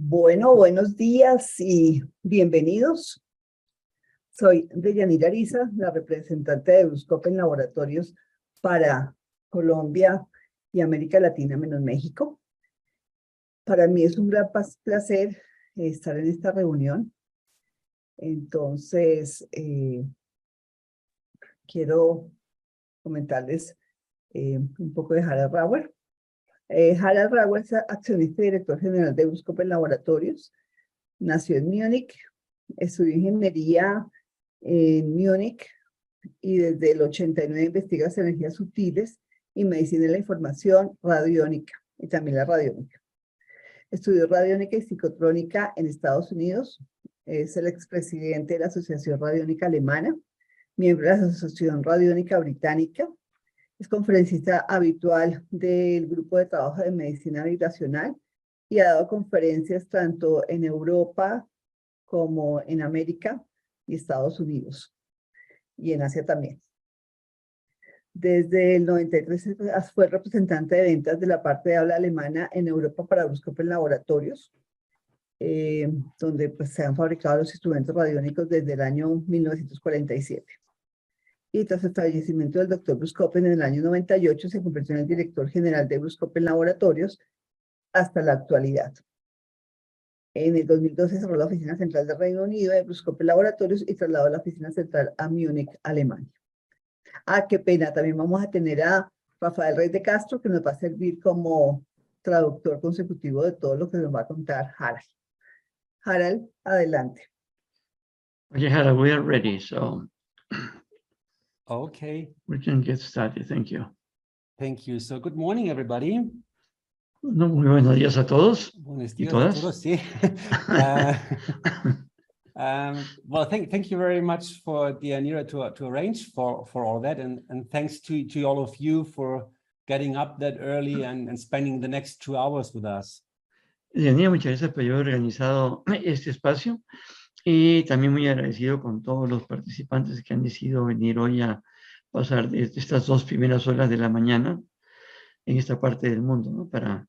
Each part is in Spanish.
Bueno, buenos días y bienvenidos. Soy Deyanira Ariza, la representante de Copen Laboratories para Colombia y América Latina menos México. Para mí es un gran placer estar en esta reunión. Entonces, quiero comentarles un poco de Harald Rauer. Harald Rauer es accionista y director general de Copen Laboratories. Nació en Múnich, estudió ingeniería en Múnich y desde el 89 investiga las energías sutiles y medicina de la información radiónica y también la radiónica. Estudió radiónica y psicotrónica en Estados Unidos. Es el expresidente de la Asociación Radiónica Alemana, miembro de la Asociación Radiónica Británica. Es conferencista habitual del Grupo de Trabajo de Medicina Vibracional y ha dado conferencias tanto en Europa como en América y Estados Unidos, y en Asia también. Desde el 93 fue representante de ventas de la parte de habla alemana en Europa para Copen Laboratories, donde pues, se han fabricado los instrumentos radiónicos desde el año 1947. Y tras el fallecimiento del doctor Bruce Copen en el año 98, se convirtió en el director general de Copen Laboratories hasta la actualidad. En el 2012 cerró la oficina central del Reino Unido de Copen Laboratories y trasladó la oficina central a Múnich, Alemania. Qué pena, también vamos a tener a Rafael Rey de Castro, que nos va a servir como traductor consecutivo de todo lo que nos va a contar Harald. Harald, adelante. Okay, Harald, we are ready, so okay, we can get started. Thank you. thank you. So good morning, everybody. No, muy buenos días a todos. Buenos ¿Y días todas? a todos, sí. Well, thank you very much for Deyanira to arrange for all that, and thanks to all of you for getting up that early and spending the next 2 hours with us. Deyanira, muchas gracias por haber organizado este espacio y también muy agradecido con todos los participantes que han decidido venir hoy a pasar estas 2 primeras horas de la mañana en esta parte del mundo, ¿no? Para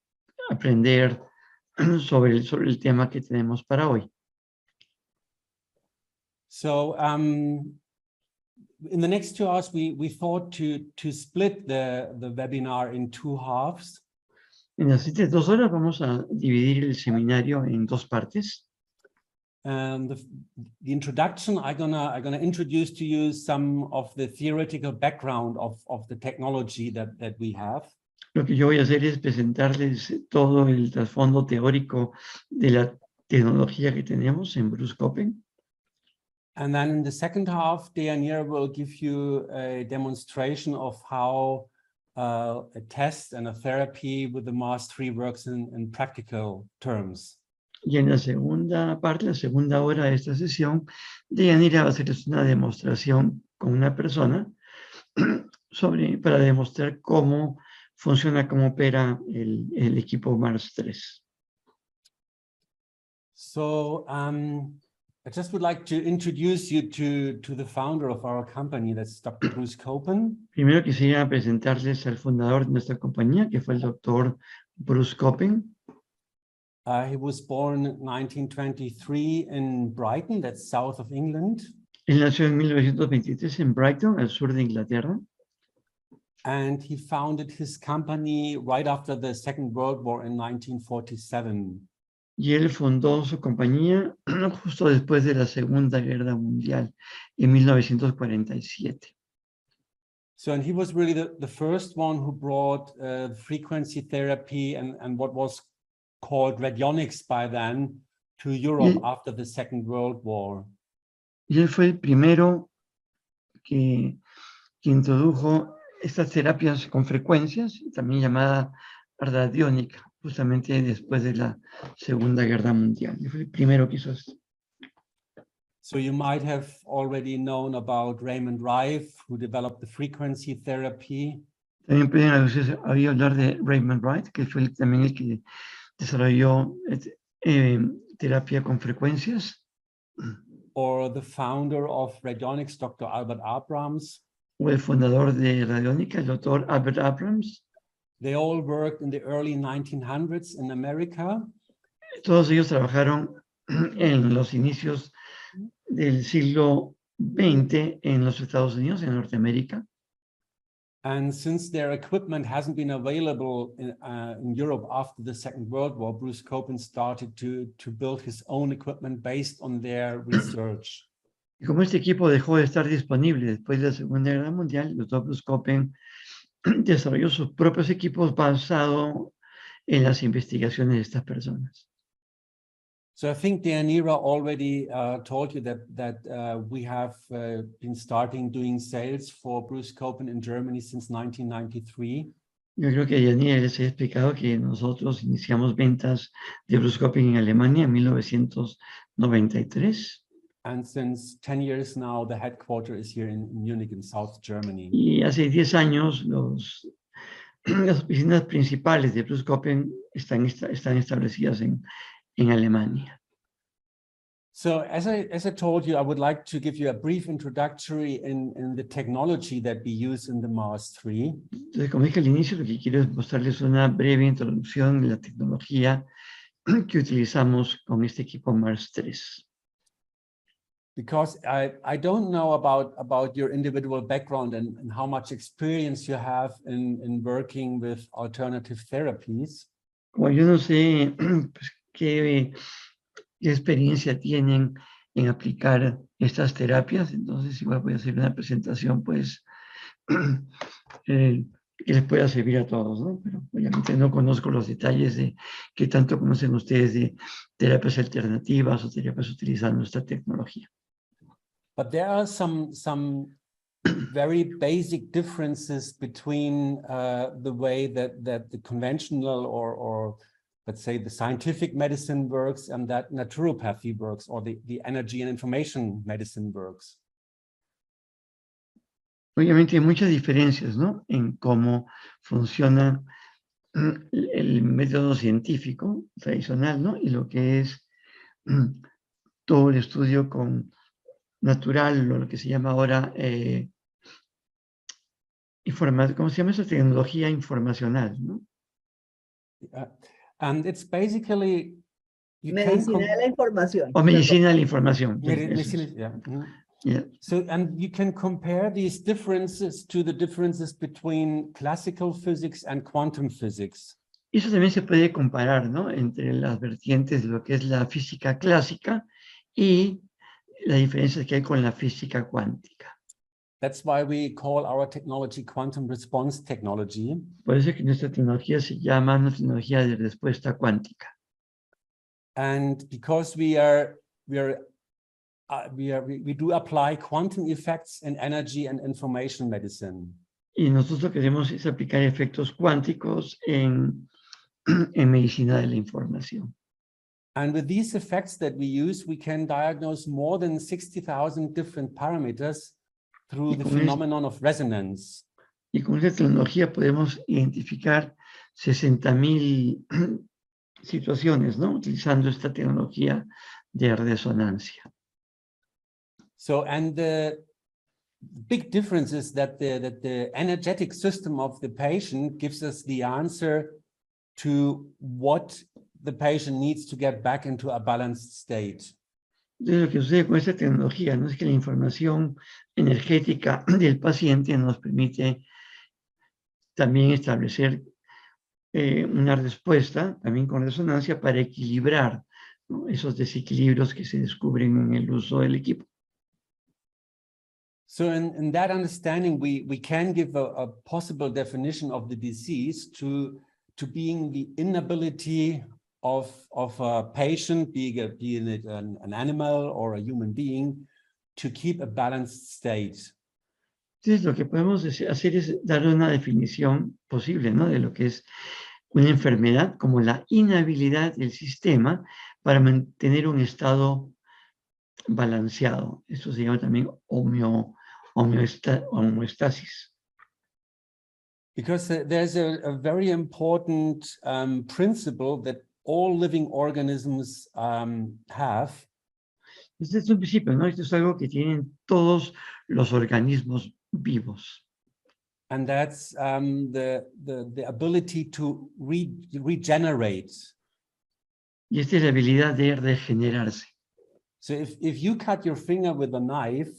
aprender sobre el tema que tenemos para hoy. So in the next 2 hours, we thought to split the webinar in 2 halves. En las siguientes 2 horas vamos a dividir el seminario en 2 partes. The introduction, I'm gonna introduce to you some of the theoretical background of the technology that we have. Lo que yo voy a hacer es presentarles todo el trasfondo teórico de la tecnología que tenemos en Copen. And then in the second half, Deyanira will give you a demonstration of how a test and a therapy with the MARSIII works in practical terms. Y en la segunda parte, la segunda hora de esta sesión, Deyanira va a hacerles una demostración con una persona para demostrar cómo funciona, cómo opera el equipo MARS-III. So I just would like to introduce you to the founder of our company, that's Dr. Bruce Copen. Primero quisiera presentarles al fundador de nuestra compañía, que fue el doctor Bruce Copen. He was born in 1923 in Brighton, that's south of England. Él nació en 1923 en Brighton, al sur de Inglaterra. And he founded his company right after the Second World War in 1947. Y él fundó su compañía justo después de la Segunda Guerra Mundial, en 1947. So, and he was really the first one who brought frequency therapy and what was called radionics by then to Europe after the Second World War. Y él fue el primero que introdujo estas terapias con frecuencias, también llamada radiónica, justamente después de la Segunda Guerra Mundial. Y fue el primero que hizo esto. So you might have already known about Raymond Rife, who developed the frequency therapy. También pueden haber hablar de Raymond Wright, que fue también el que desarrolló terapia con frecuencias. Or the founder of radionics, Dr. Albert Abrams. O el fundador de radiónica, el doctor Albert Abrams. They all worked in the early 1900s in America. Todos ellos trabajaron en los inicios del siglo XX en los Estados Unidos, en Norteamérica. And since their equipment hasn't been available in Europe after the Second World War, Bruce Copen started to build his own equipment based on their research. Y como este equipo dejó de estar disponible después de la Segunda Guerra Mundial, el doctor Bruce Copen desarrolló sus propios equipos basados en las investigaciones de estas personas. So I think Deyanira already told you that we have been starting doing sales for Bruce Copen in Germany since 1993. Yo creo que Deyanira les he explicado que nosotros iniciamos ventas de Bruce Copen en Alemania en 1993. And since 10 years now, the headquarters is here in Munich in South Germany. Y hace 10 años las oficinas principales de Bruce Copen están establecidas en Alemania. So as I told you, I would like to give you a brief introductory in the technology that we use in the MARSIII. Entonces, como dije al inicio, lo que quiero es mostrarles una breve introducción de la tecnología que utilizamos con este equipo MARS-III. Because I don't know about your individual background and how much experience you have in working with alternative therapies. Como yo no sé pues, qué experiencia tienen en aplicar estas terapias, entonces igual voy a hacer una presentación pues que les pueda servir a todos, ¿no? Pero obviamente no conozco los detalles de qué tanto conocen ustedes de terapias alternativas o terapias utilizando esta tecnología. But there are some very basic differences between the way that the conventional or let's say the scientific medicine works and that naturopathy works, or the energy and information medicine works. Obviamente hay muchas diferencias, ¿no? En cómo funciona el método científico tradicional, ¿no? Y lo que es todo el estudio con natural, o lo que se llama ahora, ¿cómo se llama esa tecnología informacional, ¿no? And it's basically Medicina de la información. O medicina de la información. Yeah. Yeah. So, and you can compare these differences to the differences between classical physics and quantum physics. Eso también se puede comparar, ¿no? Entre las vertientes de lo que es la física clásica y la diferencia que hay con la física cuántica. That's why we call our technology quantum response technology. Por eso es que nuestra tecnología se llama una tecnología de respuesta cuántica. And because we do apply quantum effects in energy and information medicine. Y nosotros lo que queremos es aplicar efectos cuánticos en medicina de la información. And with these effects that we use, we can diagnose more than 60,000 different parameters through the phenomenon of resonance. Y con esta tecnología podemos identificar 60,000 situaciones, ¿no? Utilizando esta tecnología de resonancia. So, and the big difference is that the energetic system of the patient gives us the answer to what the patient needs to get back into a balanced state. Entonces, lo que sucede con esta tecnología, ¿no? Es que la información energética del paciente nos permite también establecer una respuesta, también con resonancia, para equilibrar, ¿no? Esos desequilibrios que se descubren en el uso del equipo. So in that understanding, we can give a possible definition of the disease to being the inability of a patient, being it an animal or a human being, to keep a balanced state. Entonces, lo que podemos hacer es dar una definición posible, ¿no? De lo que es una enfermedad como la inhabilidad del sistema para mantener un estado balanceado. Esto se llama también homeostasis. Because there's a very important principle that all living organisms have. Este es un principio, ¿no? Esto es algo que tienen todos los organismos vivos. And that's the ability to regenerate. Y esta es la habilidad de regenerarse. So if you cut your finger with a knife,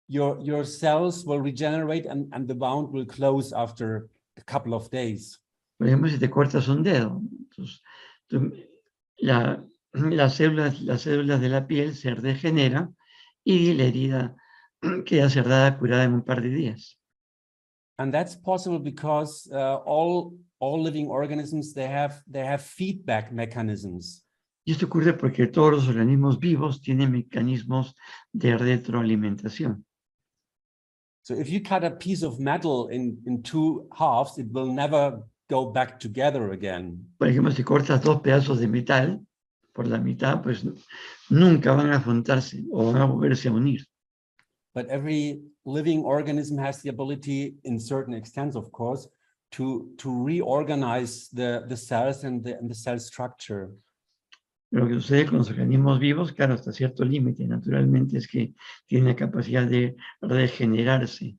your cells will regenerate and the wound will close after a couple of days. Por ejemplo, si te cortas un dedo, entonces, las células de la piel se regeneran y la herida queda cerrada, curada en un par de días. And that's possible because all living organisms, they have feedback mechanisms. Y esto ocurre porque todos los organismos vivos tienen mecanismos de retroalimentación. So if you cut a piece of metal in two halves, it will never go back together again. Por ejemplo, si cortas dos pedazos de metal por la mitad, pues nunca van a juntarse o van a volverse a unir. But every living organism has the ability, in certain extents, of course, to reorganize the cells and the cell structure. Lo que sucede con los organismos vivos, claro, hasta cierto límite, naturalmente, es que tienen la capacidad de regenerarse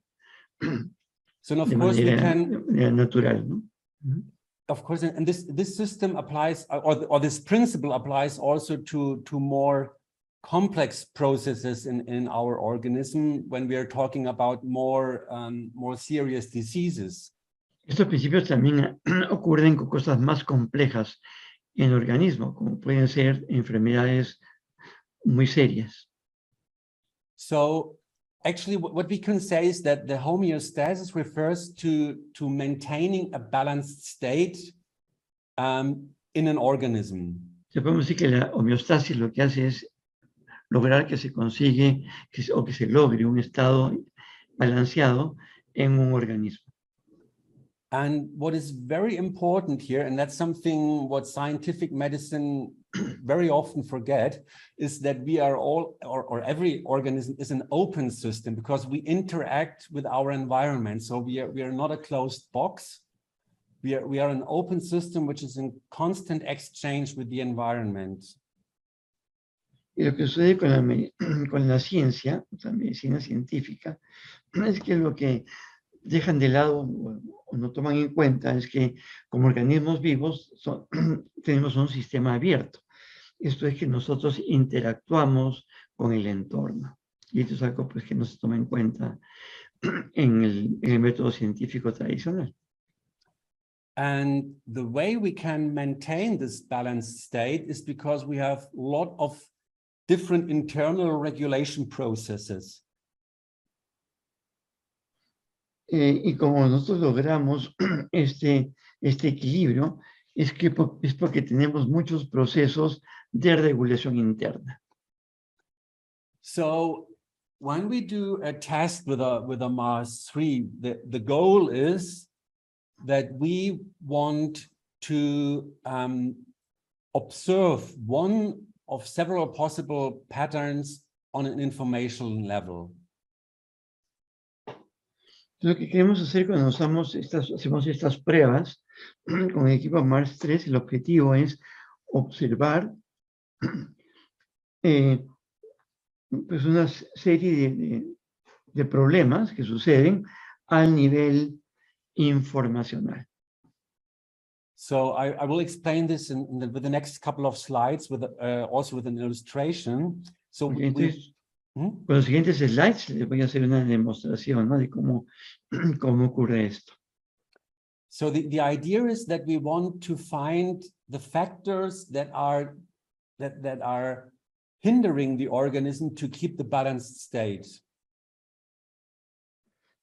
So of de course we manera can, natural, ¿no? of course, and this system applies, or this principle applies also to more complex processes in our organism when we are talking about more serious diseases. Estos principios también ocurren con cosas más complejas en el organismo, como pueden ser enfermedades muy serias. So actually what we can say is that the homeostasis refers to maintaining a balanced state in an organism. Se podemos decir que la homeostasis lo que hace es lograr que se consigue o que se logre un estado balanceado en un organismo. And what is very important here, and that's something what scientific medicine very often forget, is that we are all, or every organism is an open system because we interact with our environment. So we are not a closed box. We are an open system which is in constant exchange with the environment. Y lo que sucede con la ciencia, la medicina científica, es que lo que dejan de lado o no toman en cuenta es que como organismos vivos tenemos un sistema abierto. Esto es que nosotros interactuamos con el entorno. Y esto es algo pues, que no se toma en cuenta en el método científico tradicional. And the way we can maintain this balanced state is because we have a lot of different internal regulation processes. Y como nosotros logramos este equilibrio, es porque tenemos muchos procesos de regulación interna. So when we do a test with a MARSIII, the goal is that we want to observe one of several possible patterns on an informational level. Lo que queremos hacer cuando hacemos estas pruebas con el equipo MARS-3, el objetivo es observar pues una serie de problemas que suceden al nivel informacional. So I will explain this with the next couple of slides, with also with an illustration. So Okay, entonces, con los siguientes slides les voy a hacer una demostración, ¿no? De cómo ocurre esto. So the idea is that we want to find the factors that are hindering the organism to keep the balanced state.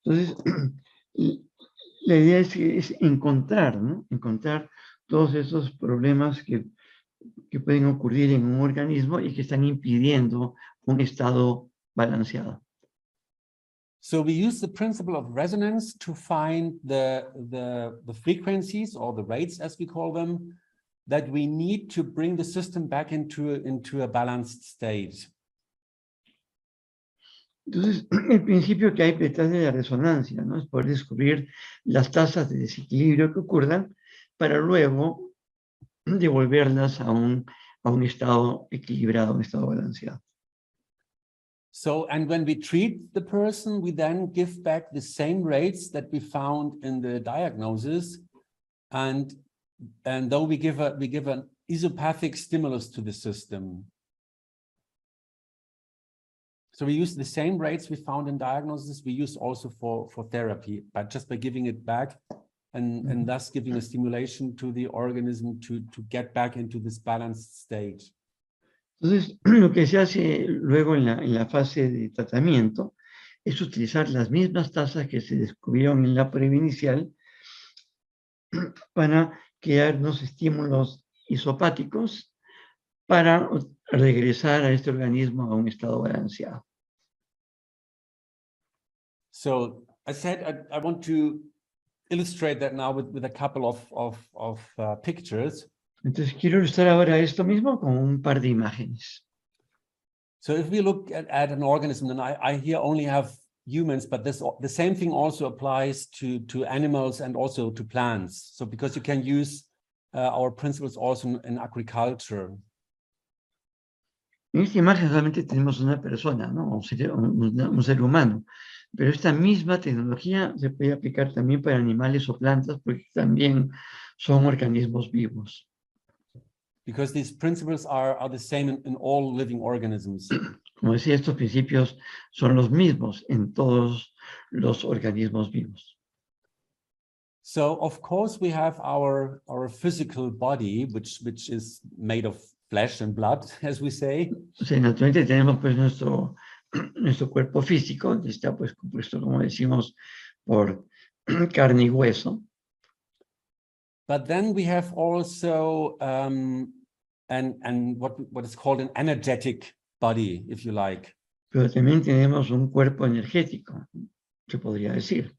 Entonces, la idea es encontrar, ¿no? Encontrar todos esos problemas que pueden ocurrir en un organismo y que están impidiendo un estado balanceado. So we use the principle of resonance to find the frequencies or the rates, as we call them, that we need to bring the system back into a balanced state. Entonces, el principio que hay detrás de la resonancia, ¿no? Es poder descubrir las tasas de desequilibrio que ocurran para luego devolverlas a un estado equilibrado, un estado balanceado. So, and when we treat the person, we then give back the same rates that we found in the diagnosis. And though we give an isopathic stimulus to the system. So we use the same rates we found in diagnosis, we use also for therapy, but just by giving it back and thus giving a stimulation to the organism to get back into this balanced state. Entonces, lo que se hace luego en la fase de tratamiento es utilizar las mismas tasas que se descubrieron en la prueba inicial para crear unos estímulos isopáticos para regresar a este organismo a un estado balanceado. So I said I want to illustrate that now with a couple of pictures. Entonces quiero ilustrar ahora esto mismo con un par de imágenes. So if we look at an organism, and I here only have humans, but the same thing also applies to animals and also to plants. So because you can use our principles also in agriculture. En esta imagen solamente tenemos una persona, ¿no? Un ser humano. Pero esta misma tecnología se puede aplicar también para animales o plantas porque también son organismos vivos. Because these principles are the same in all living organisms. Como decía, estos principios son los mismos en todos los organismos vivos. So of course we have our physical body, which is made of flesh and blood, as we say. O sea, naturalmente tenemos pues nuestro cuerpo físico, que está pues compuesto, como decimos, por carne y hueso. But then we have also what is called an energetic body, if you like. Pero también tenemos un cuerpo energético, se podría decir.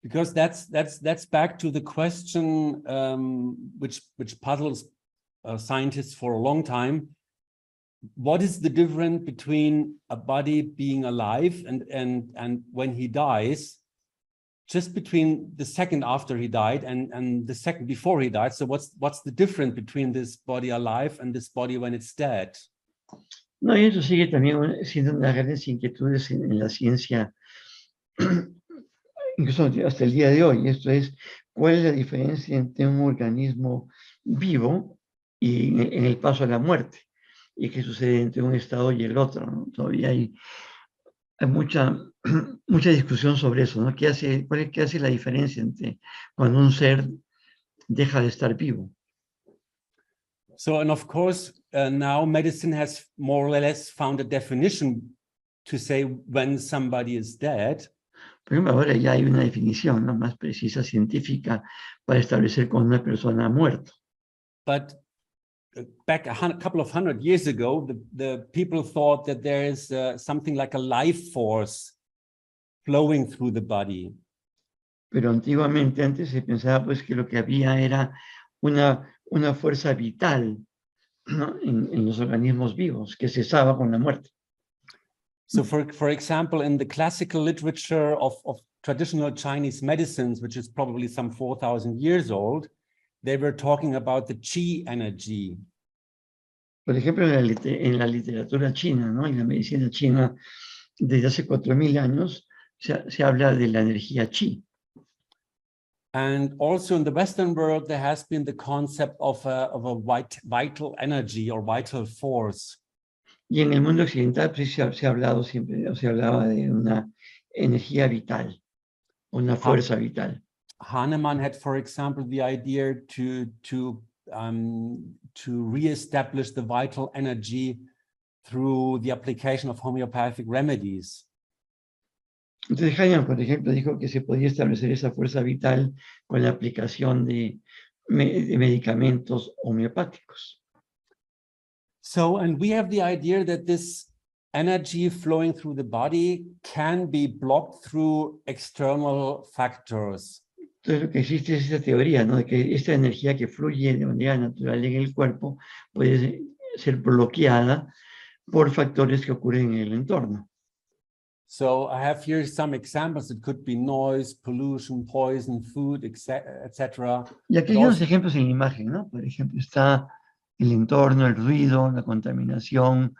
Because that's back to the question which puzzles scientists for a long time. What is the difference between a body being alive and when he dies, just between the second after he died and the second before he died? So what's the difference between this body alive and this body when it's dead? No, y eso sigue también siendo una gran inquietudes en la ciencia, incluso hasta el día de hoy. Esto es, ¿cuál es la diferencia entre un organismo vivo y en el paso a la muerte? ¿Y qué sucede entre un estado y el otro, ¿no? Todavía hay mucha discusión sobre eso, ¿no? ¿Qué hace la diferencia entre cuando un ser deja de estar vivo? So, and of course, now medicine has more or less found a definition to say when somebody is dead. Por ejemplo, ahora ya hay una definición, ¿no?, más precisa, científica, para establecer cuando una persona ha muerto. But back a couple of hundred years ago, the people thought that there is something like a life force flowing through the body. Pero antiguamente, antes se pensaba pues que lo que había era una fuerza vital, ¿no?, en los organismos vivos, que cesaba con la muerte. So for example, in the classical literature of traditional Chinese medicines, which is probably some 4,000 years old, they were talking about the qi energy. Por ejemplo, en la literatura china, ¿no?, en la medicina china, desde hace 4.000 años, se habla de la energía qi. And also in the Western world, there has been the concept of a vital energy or vital force. Y en el mundo occidental pues, se ha hablado siempre, se hablaba de una energía vital, una fuerza vital. Hahnemann had, for example, the idea to re-establish the vital energy through the application of homeopathic remedies. Entonces Hahnemann, por ejemplo, dijo que se podía establecer esa fuerza vital con la aplicación de medicamentos homeopáticos. So, and we have the idea that this energy flowing through the body can be blocked through external factors. Entonces lo que existe es esta teoría, ¿no?, de que esta energía que fluye de manera natural en el cuerpo puede ser bloqueada por factores que ocurren en el entorno. So I have here some examples. It could be noise, pollution, poison, food, etc. Y aquí hay unos ejemplos en la imagen, ¿no? Por ejemplo, está el entorno, el ruido, la contaminación,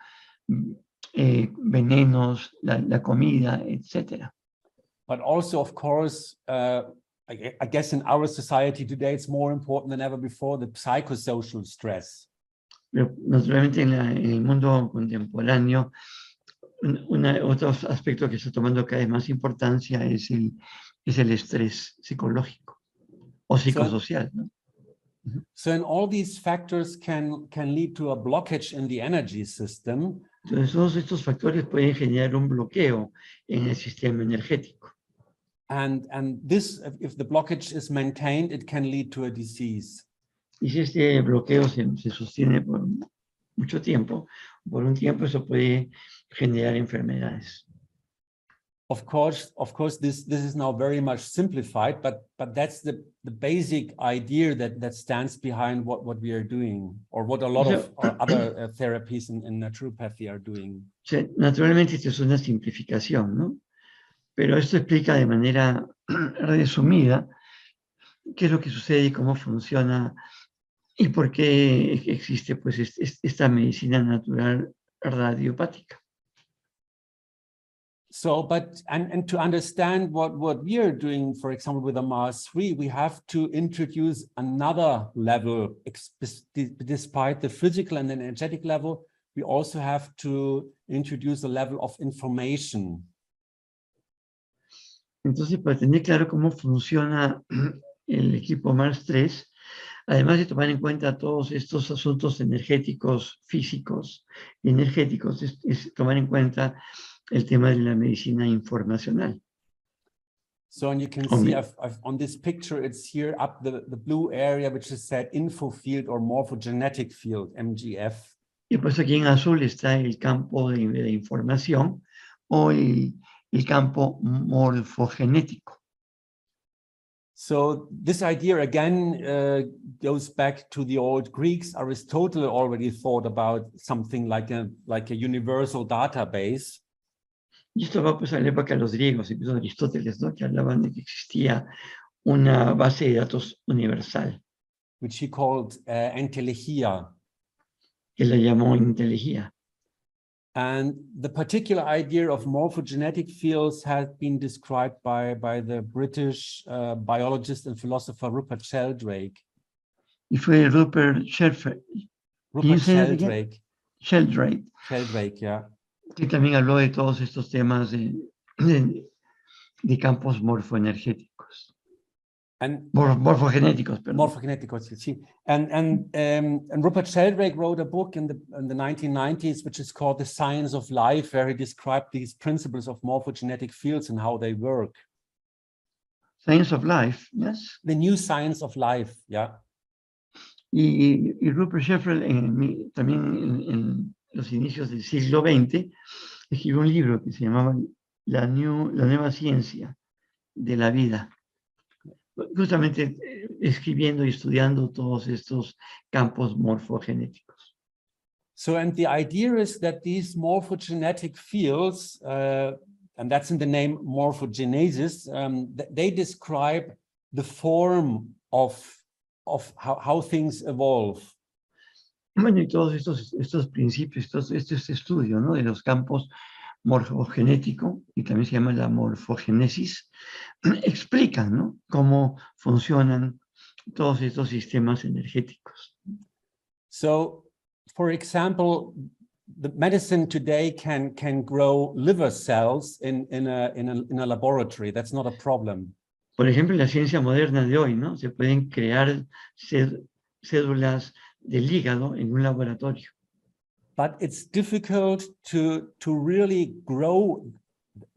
venenos, la comida, etc. But also, of course, I guess in our society today, it's more important than ever before, the psychosocial stress. Pero naturalmente en el mundo contemporáneo, otro aspecto que está tomando cada vez más importancia es el estrés psicológico o psicosocial, ¿no? So in all these factors can lead to a blockage in the energy system. Entonces, todos estos factores pueden generar un bloqueo en el sistema energético. And this, if the blockage is maintained, it can lead to a disease. Y si este bloqueo se sostiene por mucho tiempo, por un tiempo, eso puede generar enfermedades. Of course, this is now very much simplified, but that's the basic idea that stands behind what we are doing, or what a lot of other therapies in naturopathy are doing. O sea, naturalmente esto es una simplificación, ¿no? Pero esto explica de manera resumida qué es lo que sucede y cómo funciona y por qué existe pues esta medicina natural radiopática. So, and to understand what we are doing, for example, with the MARSIII, we have to introduce another level. Despite the physical and the energetic level, we also have to introduce a level of information. Entonces, para tener claro cómo funciona el equipo MARS-III, además de tomar en cuenta todos estos asuntos energéticos, físicos y energéticos, es tomar en cuenta el tema de la medicina informacional. So, and you can see on this picture, it's here up the blue area, which is said info field or morphogenetic field, MGF. Y pues aquí en azul está el campo de información o el campo morfogenético. So this idea again goes back to the old Greeks. Aristotle already thought about something like a universal database. Y esto va pues a la época de los griegos, incluso Aristóteles, ¿no? Que hablaban de que existía una base de datos universal. Which he called entelegia. Que la llamó inteligía. And the particular idea of morphogenetic fields has been described by the British biologist and philosopher Rupert Sheldrake. Y fue Rupert Sheldrake. Sheldrake, yeah. Que también habló de todos estos temas de campos morfoenergéticos. Morfogenéticos, perdón. Morphogeneticos, sí. And Rupert Sheldrake wrote a book in the 1990s, which is called The Science of Life, where he described these principles of morphogenetic fields and how they work. Science of Life, yes. The new science of life, yeah. Y Rupert Sheldrake también en los inicios del siglo XX escribió un libro que se llamaba La nueva ciencia de la vida. Justamente escribiendo y estudiando todos estos campos morfogenéticos. So, and the idea is that these morphogenetic fields, and that's in the name morphogenesis, they describe the form of how things evolve. Bueno, y todos estos principios, este estudio, ¿no? De los campos morfogenético, y también se llama la morfogénesis, explican, ¿no? Cómo funcionan todos estos sistemas energéticos. So, for example, the medicine today can grow liver cells in a laboratory. That's not a problem. Por ejemplo, en la ciencia moderna de hoy, ¿no? Se pueden crear células del hígado en un laboratorio. But it's difficult to really grow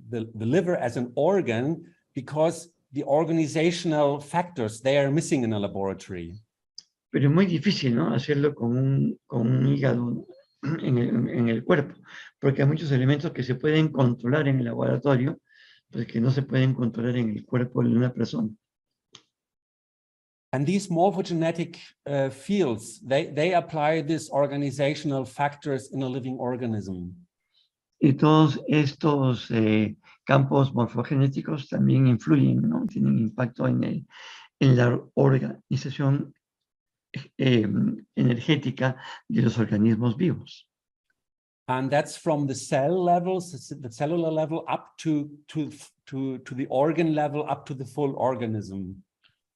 the liver as an organ because the organizational factors, they are missing in a laboratory. Pero es muy difícil, ¿no? Hacerlo con un hígado en el cuerpo, porque hay muchos elementos que se pueden controlar en el laboratorio, pero que no se pueden controlar en el cuerpo de una persona. And these morphogenetic fields, they apply these organizational factors in a living organism. Y todos estos campos morfogenéticos también influyen, ¿no? Tienen impacto en la organización energética de los organismos vivos. And that's from the cell levels, the cellular level, up to the organ level, up to the full organism.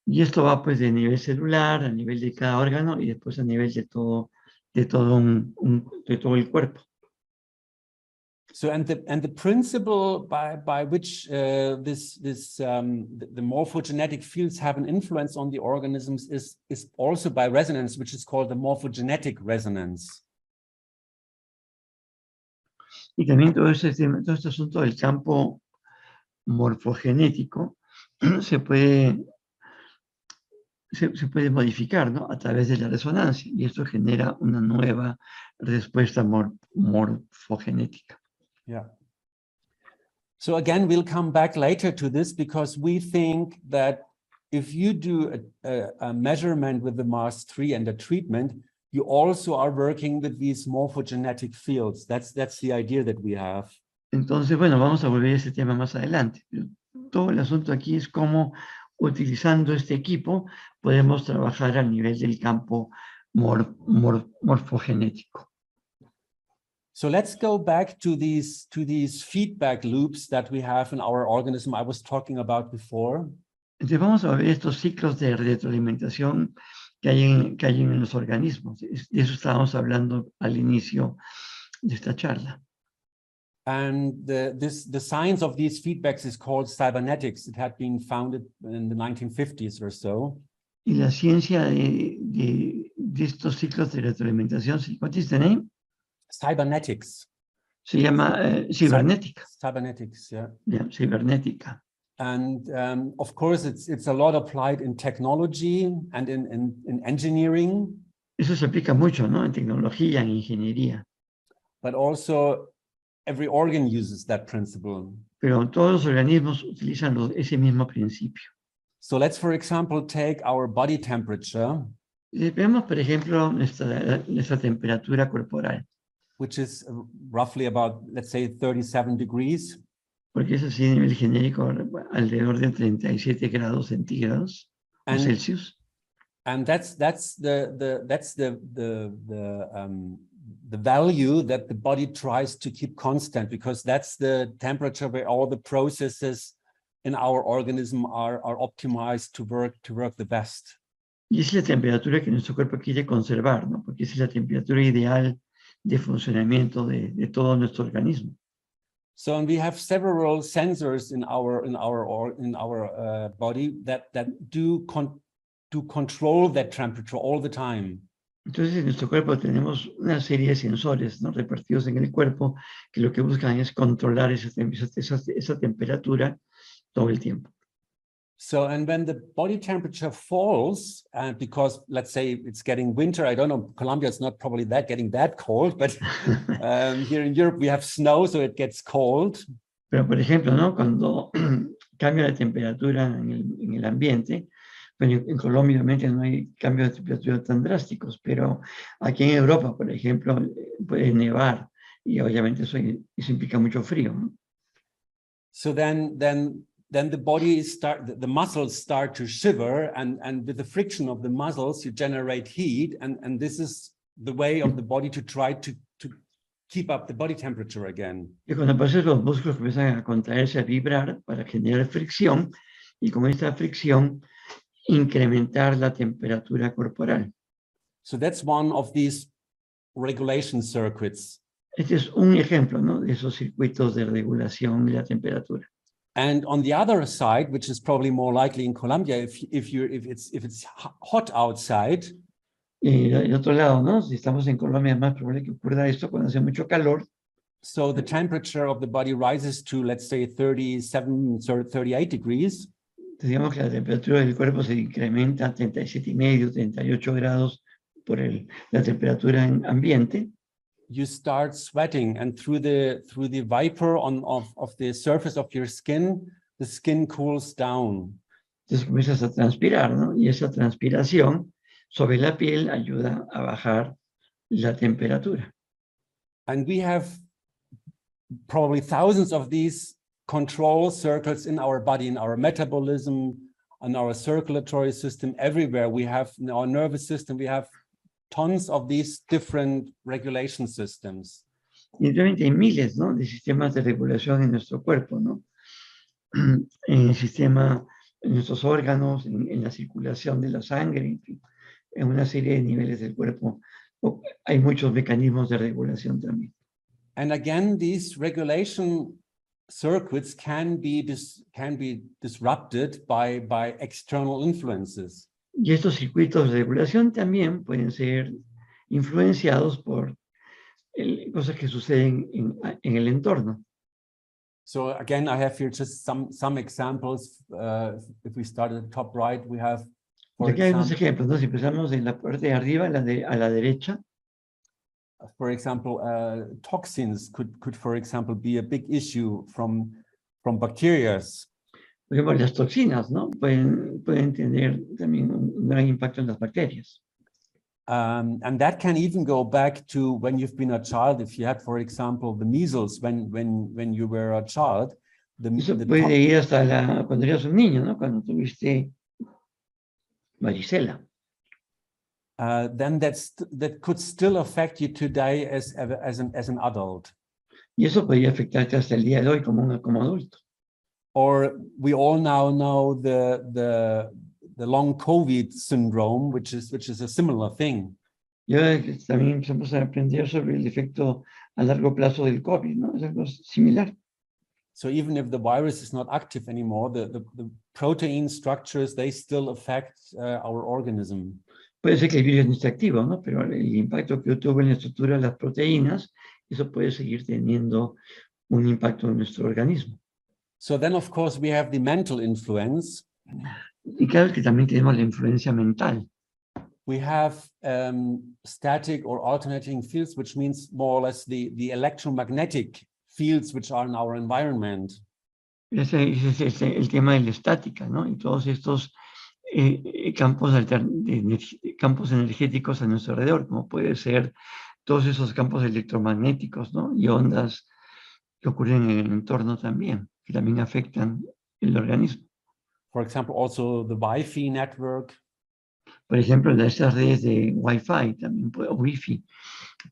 Y esto va pues de nivel celular, a nivel de cada órgano y después a nivel de todo el cuerpo. So and the principle by which the morphogenetic fields have an influence on the organisms is also by resonance, which is called the morphogenetic resonance. Y también todo este asunto del campo morfogenético se puede modificar, ¿no? A través de la resonancia, y esto genera una nueva respuesta morfogenética. Yeah. So again, we'll come back later to this because we think that if you do a measurement with the MARS-III and a treatment, you also are working with these morphogenetic fields. That's the idea that we have. Entonces, bueno, vamos a volver a ese tema más adelante. Todo el asunto aquí es cómo, utilizando este equipo, podemos trabajar a nivel del campo morfogenético. So let's go back to these feedback loops that we have in our organism I was talking about before. Entonces vamos a ver estos ciclos de retroalimentación que hay en los organismos. De eso estábamos hablando al inicio de esta charla. And the science of these feedbacks is called cybernetics. It had been founded in the 1950s or so. Y la ciencia de estos ciclos de retroalimentación, what is the name? Cybernetics. Se llama cibernética. Cybernetics, yeah. Yeah, cibernética. And of course, it's a lot applied in technology and in engineering. Eso se aplica mucho, ¿no? En tecnología, en ingeniería. But also, every organ uses that principle. Pero todos los organismos utilizan ese mismo principio. So let's, for example, take our body temperature. Veamos, por ejemplo, nuestra temperatura corporal. Which is roughly about, let's say, 37 degrees. Porque es así a nivel genérico, alrededor de 37 grados centígrados o Celsius. And that's the value that the body tries to keep constant, because that's the temperature where all the processes in our organism are optimized to work the best. Y esa es la temperatura que nuestro cuerpo quiere conservar, ¿no? Porque esa es la temperatura ideal de funcionamiento de todo nuestro organismo. So, and we have several sensors in our body that do control that temperature all the time. Entonces, en nuestro cuerpo tenemos una serie de sensores, ¿no? Repartidos en el cuerpo, que lo que buscan es controlar esa temperatura todo el tiempo. So, and when the body temperature falls, because let's say it's getting winter, I don't know, Colombia is not probably getting that cold, but here in Europe we have snow, so it gets cold. Pero, por ejemplo, ¿no? Cuando cambia la temperatura en el ambiente, bueno, en Colombia obviamente no hay cambios de temperatura tan drásticos, pero aquí en Europa, por ejemplo, puede nevar y obviamente eso implica mucho frío, ¿no? So then the body the muscles start to shiver, and with the friction of the muscles you generate heat, and this is the way of the body to try to keep up the body temperature again. Y cuando pasa los músculos comienzan a contraerse, a vibrar para generar fricción, y con esta fricción incrementar la temperatura corporal. So that's one of these regulation circuits. Este es un ejemplo, ¿no? De esos circuitos de regulación de la temperatura. And on the other side, which is probably more likely in Colombia, if it's hot outside. Y del otro lado, ¿no? Si estamos en Colombia, es más probable que ocurra esto cuando hace mucho calor. So the temperature of the body rises to, let's say, 37 or 38 degrees. Digamos que la temperatura del cuerpo se incrementa a 37,5, 38 grados por la temperatura en ambiente. You start sweating, and through the vapor of the surface of your skin, the skin cools down. Entonces comienzas a transpirar, ¿no? Y esa transpiración sobre la piel ayuda a bajar la temperatura. And we have probably thousands of these control circuits in our body, in our metabolism, in our circulatory system, everywhere. We have in our nervous system, we have tons of these different regulation systems. Y realmente hay miles, ¿no?, de sistemas de regulación en nuestro cuerpo, ¿no? En el sistema, en nuestros órganos, en la circulación de la sangre, en fin, en una serie de niveles del cuerpo. Hay muchos mecanismos de regulación también. And again, these regulation circuits can be disrupted by external influences. Y estos circuitos de regulación también pueden ser influenciados por cosas que suceden en el entorno. So again, I have here just some examples. If we start at the top right, we have, Y aquí hay unos ejemplos, ¿no? Si empezamos en la parte de arriba, a la derecha, for example, toxins could, for example, be a big issue from bacteria. por ejemplo, las toxinas, ¿no? Pueden tener también un gran impacto en las bacterias. And that can even go back to when you've been a child. If you had, for example, the measles when you were a child, Eso puede ir hasta cuando eras un niño, ¿no? Cuando tuviste varicela. then that could still affect you today as an adult. Y eso podría afectarte hasta el día de hoy como adulto. Or we all now know the long COVID syndrome, which is a similar thing. Y ahora también empezamos a aprender sobre el efecto a largo plazo del COVID, ¿no? Es algo similar. So even if the virus is not active anymore, the protein structures, they still affect our organism. Puede ser que el virus no esté activo, ¿no? Pero el impacto que tuvo en la estructura de las proteínas, eso puede seguir teniendo un impacto en nuestro organismo. So then, of course, we have the mental influence. Y claro que también tenemos la influencia mental. We have static or alternating fields, which means more or less the electromagnetic fields which are in our environment. Ese es el tema de la estática, ¿no? Y todos estos campos energéticos a nuestro alrededor, como puede ser todos esos campos electromagnéticos, ¿no? Y ondas que ocurren en el entorno también, que también afectan el organismo. For example, also the Wi-Fi network. Por ejemplo, estas redes de Wi-Fi también, o Wi-Fi,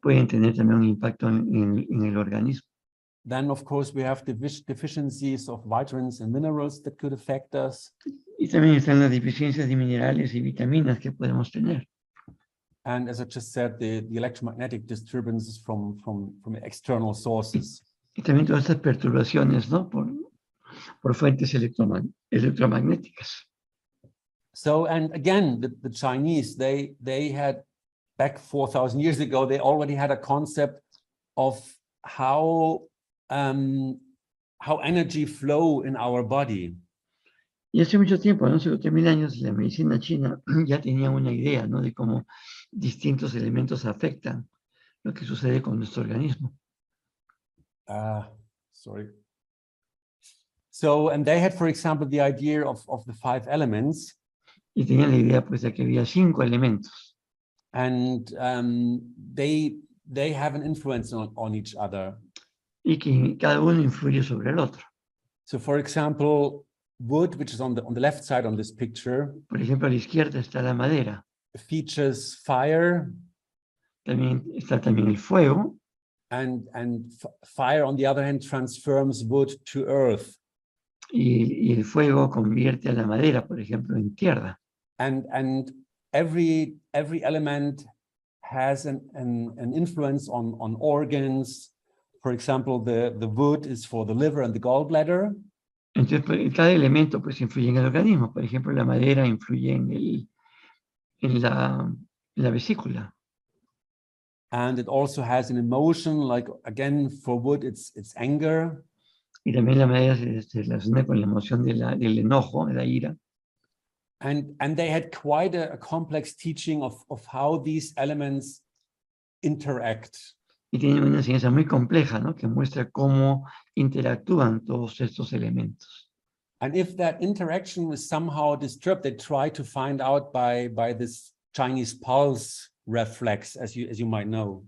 pueden tener también un impacto en el organismo. Then, of course, we have deficiencies of vitamins and minerals that could affect us. Y también están las deficiencias de minerales y vitaminas que podemos tener. And as I just said, the electromagnetic disturbances from external sources. Y también todas estas perturbaciones, ¿no? Por fuentes electromagnéticas. So, and again, the Chinese, they had, back 4,000 years ago, they already had a concept of how energy flow in our body. Y hace mucho tiempo, ¿no? Hace 3.000 años, la medicina china ya tenía una idea, ¿no? De cómo distintos elementos afectan lo que sucede con nuestro organismo. Sorry. So, and they had, for example, the idea of the 5 elements. Y tenían la idea, pues, de que había 5 elementos. And they have an influence on each other. Y que cada uno influye sobre el otro. So, for example, wood, which is on the left side on this picture. Por ejemplo, a la izquierda está la madera. Features fire. También está también el fuego. And fire, on the other hand, transforms wood to earth. Y el fuego convierte a la madera, por ejemplo, en tierra. And every element has an influence on organs. For example, the wood is for the liver and the gallbladder. Entonces, pues, cada elemento pues influye en el organismo. Por ejemplo, la madera influye en la vesícula. And it also has an emotion, like, again, for wood, it's anger. Y también la madera se relaciona con la emoción del enojo, de la ira. And they had quite a complex teaching of how these elements interact. Y tienen una enseñanza muy compleja, ¿no? Que muestra cómo interactúan todos estos elementos. And if that interaction was somehow disturbed, they try to find out by this Chinese pulse reflex, as you might know.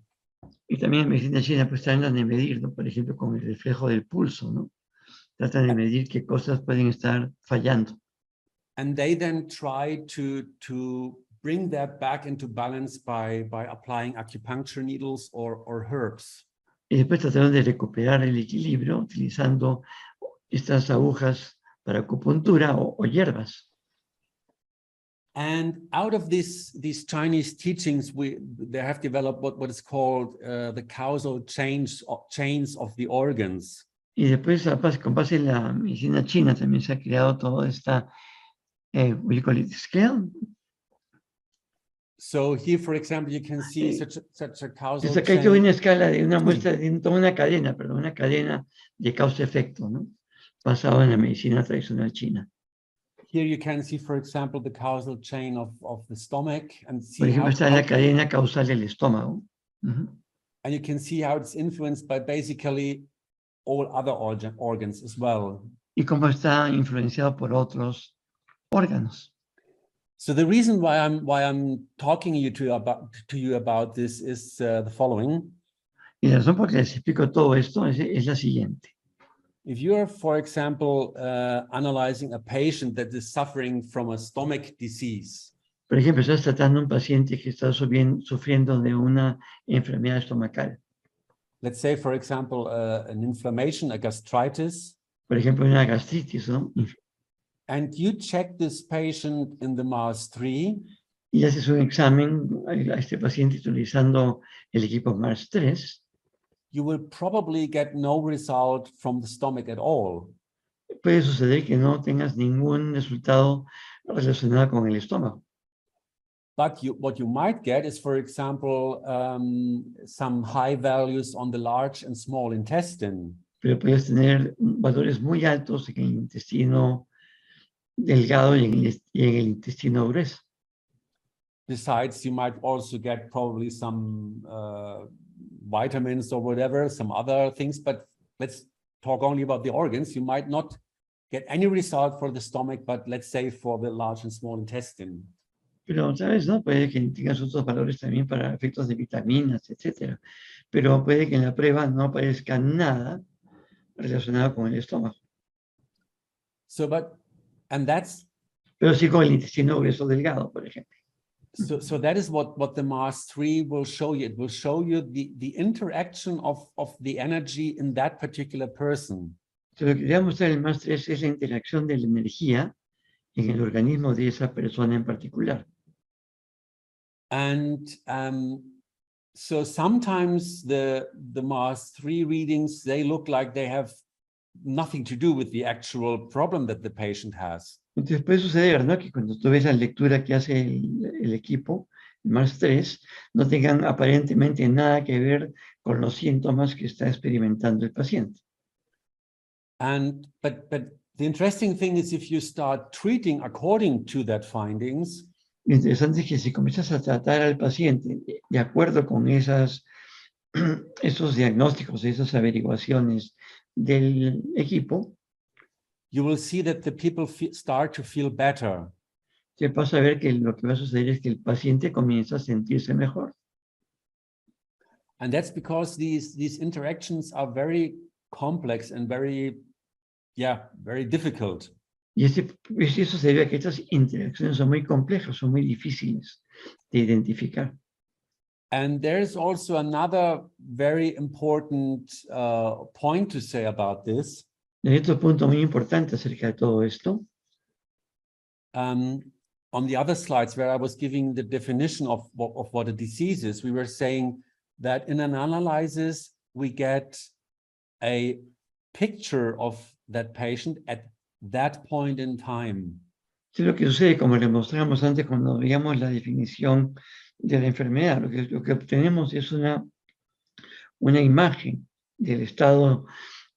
Y también en medicina china pues tratan de medir, ¿no? Por ejemplo, con el reflejo del pulso, ¿no? Tratan de medir qué cosas pueden estar fallando. And they then try to bring that back into balance by applying acupuncture needles or herbs. Y después trataron de recuperar el equilibrio utilizando estas agujas para acupuntura o hierbas. And out of these Chinese teachings, they have developed what is called the causal chains of the organs. Y después, con base en la medicina china, también se ha creado toda esta, what you call it, scale. So here, for example, you can see such a causal Entonces, acá hay chain. una escala de una muestra, de toda una cadena, perdón, una cadena de causa-efecto, ¿no? Basado en la medicina tradicional china. Here you can see, for example, the causal chain of the stomach, and see Por ejemplo, how, está la cadena causal del estómago. and you can see how it's influenced by basically all other organs as well. Y cómo está influenciado por otros órganos. So the reason why I'm talking to you about this is the following. Y la razón por la que les explico todo esto es la siguiente. If you're, for example, analyzing a patient that is suffering from a stomach disease, Por ejemplo, estás tratando a un paciente que está sufriendo de una enfermedad estomacal. let's say, for example, an inflammation, a gastritis, Por ejemplo, una gastritis, ¿no? and you check this patient in the MARS-III, Y haces un examen a este paciente utilizando el equipo MARS-III, you will probably get no result from the stomach at all. puede suceder que no tengas ningún resultado relacionado con el estómago. But what you might get is, for example, some high values on the large and small intestine. Pero puedes tener valores muy altos en el intestino delgado y en el intestino grueso. Besides, you might also get probably some vitamins or whatever, some other things, but let's talk only about the organs. You might not get any result for the stomach, but let's say for the large and small intestine. Pero, ¿sabes? ¿No? Puede que tengas otros valores también para efectos de vitaminas, etcétera. Pero puede que en la prueba no aparezca nada relacionado con el estómago. So, Pero sí con el intestino grueso delgado, por ejemplo. so that is what the MARS-III will show you. It will show you the interaction of the energy in that particular person. Lo que quería mostrar el MARS-III es la interacción de la energía en el organismo de esa persona en particular. And so sometimes the MARS-III readings, they look like they have nothing to do with the actual problem that the patient has. Entonces puede suceder, ¿no? Que cuando tú ves la lectura que hace el equipo, el MARS-III, no tengan aparentemente nada que ver con los síntomas que está experimentando el paciente. But the interesting thing is, if you start treating according to that findings, Lo interesante es que si comienzas a tratar al paciente de acuerdo con esos diagnósticos, esas averiguaciones del equipo, you will see that the people start to feel better. te pasa a ver que lo que va a suceder es que el paciente comienza a sentirse mejor. And that's because these interactions are very complex and very difficult. Y eso se debe a que estas interacciones son muy complejas, son muy difíciles de identificar. And there's also another very important point to say about this. Hay otro punto muy importante acerca de todo esto. On the other slides where I was giving the definition of what a disease is, we were saying that in an analysis, we get a picture of that patient at that point in time. Sí, lo que sucede, como le mostramos antes cuando veíamos la definición de la enfermedad, lo que obtenemos es una imagen del estado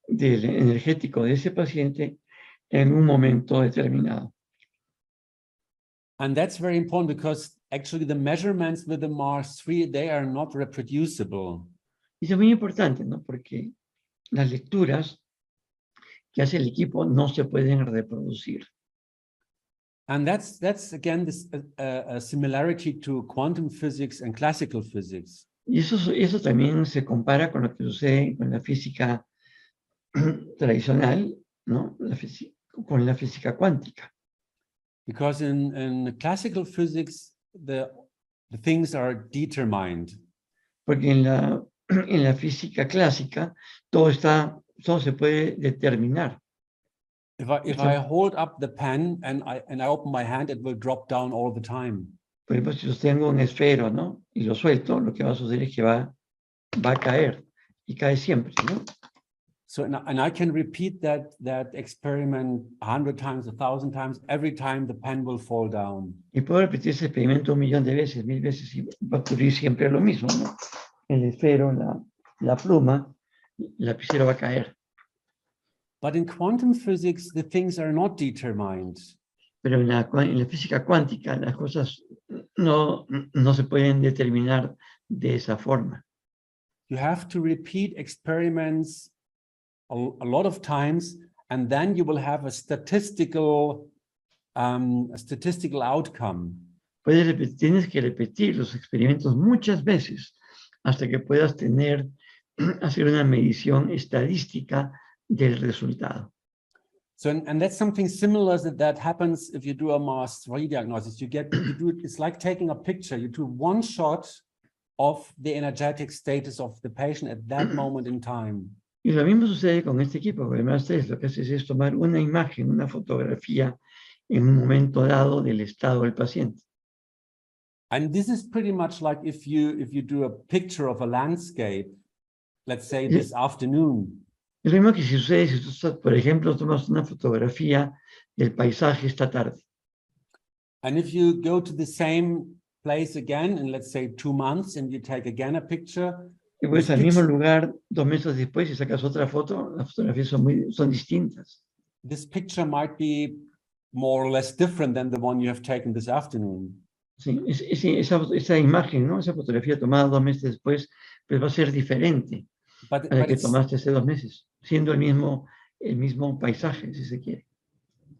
energético de ese paciente en un momento determinado. And that's very important because actually the measurements with the MARS-III, they are not reproducible. Y eso es muy importante, ¿no? Porque las lecturas que hace el equipo no se pueden reproducir. And that's again this a similarity to quantum physics and classical physics. Y eso también se compara con lo que sucede con la física tradicional, ¿no? Con la física cuántica. Because in classical physics, the things are determined. Porque en la en la física clásica, todo se puede determinar. If I hold up the pen and I open my hand, it will drop down all the time. Por ejemplo, si yo tengo un esfero, ¿no? Y lo suelto, lo que va a suceder es que va a caer. Y cae siempre, ¿no? So, and I can repeat that experiment 100 times, 1,000 times. Every time the pen will fall down. Y puedo repetir ese experimento 1.000.000 de veces, 1.000 veces, y va a ocurrir siempre lo mismo, ¿no? El esfero, la pluma, el lapicero va a caer. But in quantum physics, the things are not determined. Pero en la física cuántica las cosas no se pueden determinar de esa forma. You have to repeat experiments a lot of times, and then you will have a statistical outcome. Tienes que repetir los experimentos muchas veces hasta que puedas hacer una medición estadística del resultado. So, and that's something similar that happens if you do a Mars-3 diagnosis. It's like taking a picture. You do one shot of the energetic status of the patient at that moment in time. Y lo mismo sucede con este equipo, porque además lo que haces es tomar una imagen, una fotografía en un momento dado del estado del paciente. And this is pretty much like if you do a picture of a landscape, let's say this afternoon. Es lo mismo que si sucede si tú, por ejemplo, tomas una fotografía del paisaje esta tarde. And if you go to the same place again in, let's say, 2 months, and you take again a picture. Y pues al mismo lugar 2 meses después y sacas otra foto, las fotografías son distintas. This picture might be more or less different than the one you have taken this afternoon. Sí, esa imagen, ¿no? Esa fotografía tomada 2 meses después, pues va a ser diferente a la que tomaste hace 2 meses, siendo el mismo paisaje, si se quiere.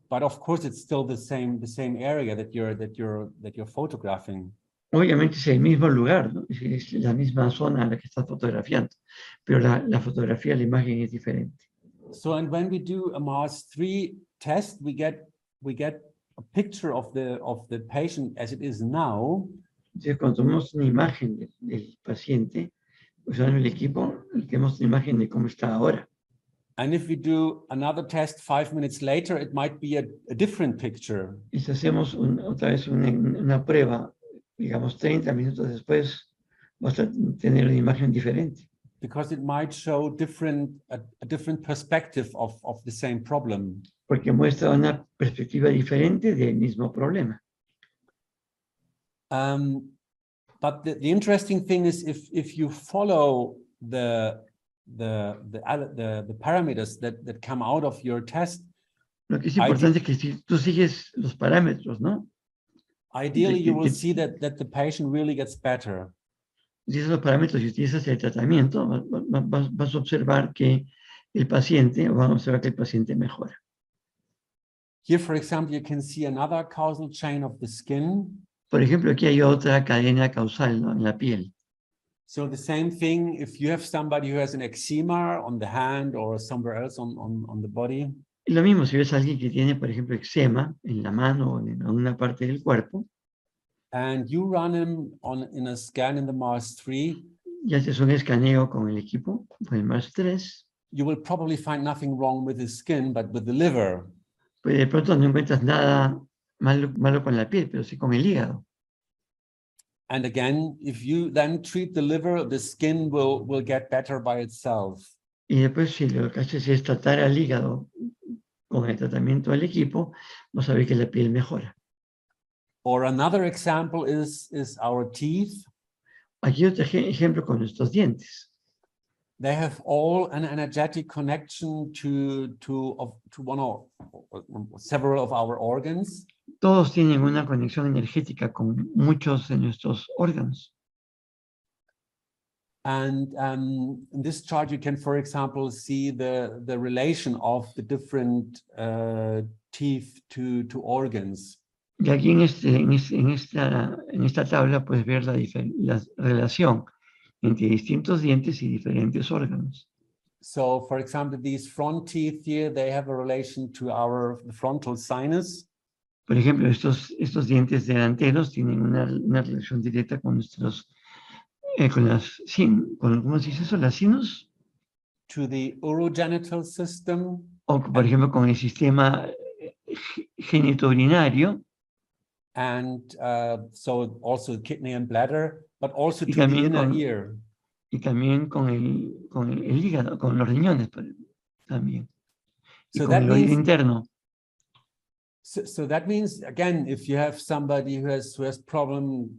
But of course, it's still the same area that you're photographing. Obviamente es el mismo lugar, ¿no? Es la misma zona a la que estás fotografiando, pero la fotografía, la imagen es diferente. So, and when we do a Mars-3 test, we get a picture of the patient as it is now. Entonces, cuando tomamos una imagen del paciente, usando el equipo, tenemos una imagen de cómo está ahora. And if we do another test 5 minutes later, it might be a different picture. Y si hacemos otra vez una prueba, digamos 30 minutos después, vas a tener una imagen diferente. Because it might show a different perspective of the same problem. Porque muestra una perspectiva diferente del mismo problema. But the interesting thing is if you follow the parameters that come out of your test. Lo que es importante es que si tú sigues los parámetros, ¿no? Ideally, you will see that the patient really gets better. Si esos parámetros y utilizas el tratamiento, vas a observar que el paciente mejora. Here, for example, you can see another causal chain of the skin. Por ejemplo, aquí hay otra cadena causal, ¿no? En la piel. So the same thing, if you have somebody who has an eczema on the hand or somewhere else on the body. Y lo mismo si ves a alguien que tiene, por ejemplo, eczema en la mano o en alguna parte del cuerpo. And you run him in a scan in the Mars-3. Y haces un escaneo con el equipo, con el Mars-3. You will probably find nothing wrong with his skin, but with the liver. Pues de pronto no encuentras nada malo con la piel, pero sí con el hígado. And again, if you then treat the liver, the skin will get better by itself. Y después si lo que haces es tratar al hígado con el tratamiento del equipo, vas a ver que la piel mejora. Or another example is our teeth. Aquí otro ejemplo con nuestros dientes. They have all an energetic connection to one or several of our organs. Todos tienen una conexión energética con muchos de nuestros órganos. And in this chart, you can, for example, see the relation of the different teeth to organs. Y aquí en esta tabla puedes ver la relación entre distintos dientes y diferentes órganos. So, for example, these front teeth here, they have a relation to the frontal sinus. Por ejemplo, estos dientes delanteros tienen una relación directa con nuestros con las, ¿cómo se dice eso? Las sinus, to the urogenital system, o por ejemplo con el sistema genitourinario, and so also kidney and bladder, but also y to the también inner ear. con el hígado, con los riñones también, y So con that el oído means, interno. so that means, again, if you have somebody who has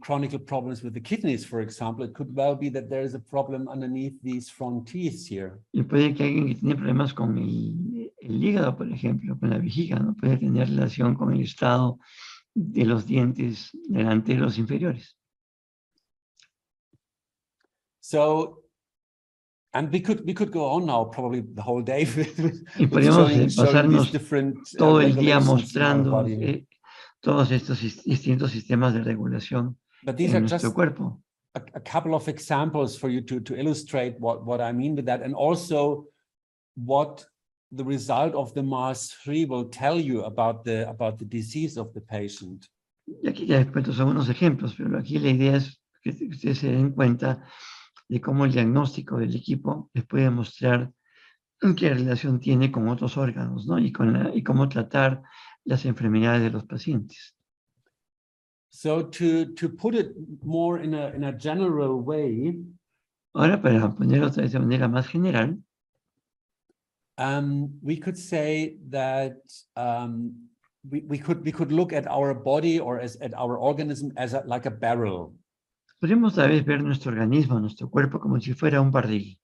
chronic problems with the kidneys, for example, it could well be that there is a problem underneath these front teeth here. Y puede que alguien que tiene problemas con el hígado, por ejemplo, con la vejiga, ¿no? Puede tener relación con el estado de los dientes delanteros inferiores. So, and we could go on now probably the whole day Y with podemos showing these pasarnos different todo el día regulations in our mostrando body. todos estos distintos sistemas de regulación But these en are nuestro just cuerpo. a couple of examples for you to illustrate what I mean with that, and also what the result of the MARS-3 will tell you about the disease of the patient. Y aquí ya les cuento algunos ejemplos, pero aquí la idea es que ustedes se den cuenta de cómo el diagnóstico del equipo les puede mostrar qué relación tiene con otros órganos, ¿no? Y cómo tratar las enfermedades de los pacientes. So to put it more in a general way, Ahora, para ponerlo otra vez de manera más general, we could say that we could look at our body or at our organism as like a barrel. podemos tal vez ver nuestro organismo, nuestro cuerpo, como si fuera un barril.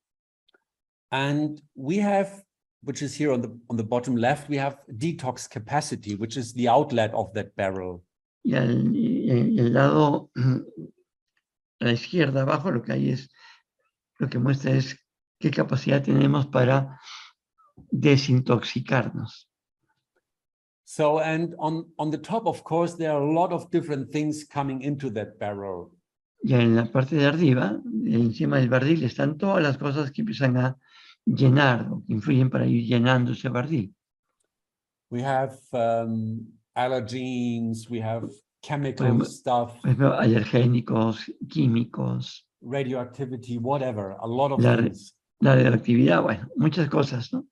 And we have, which is here on the bottom left, we have detox capacity, which is the outlet of that barrel. Y el lado a la izquierda abajo lo que hay es, lo que muestra es qué capacidad tenemos para desintoxicarnos. So, and on the top, of course, there are a lot of different things coming into that barrel. Y en la parte de arriba, encima del barril, están todas las cosas que empiezan a llenar o que influyen para ir llenando ese barril. We have allergens, we have chemical ejemplo, stuff, Por ejemplo, alergénicos, químicos, radioactivity, whatever, a lot of la things. radioactividad, bueno, muchas cosas, ¿no?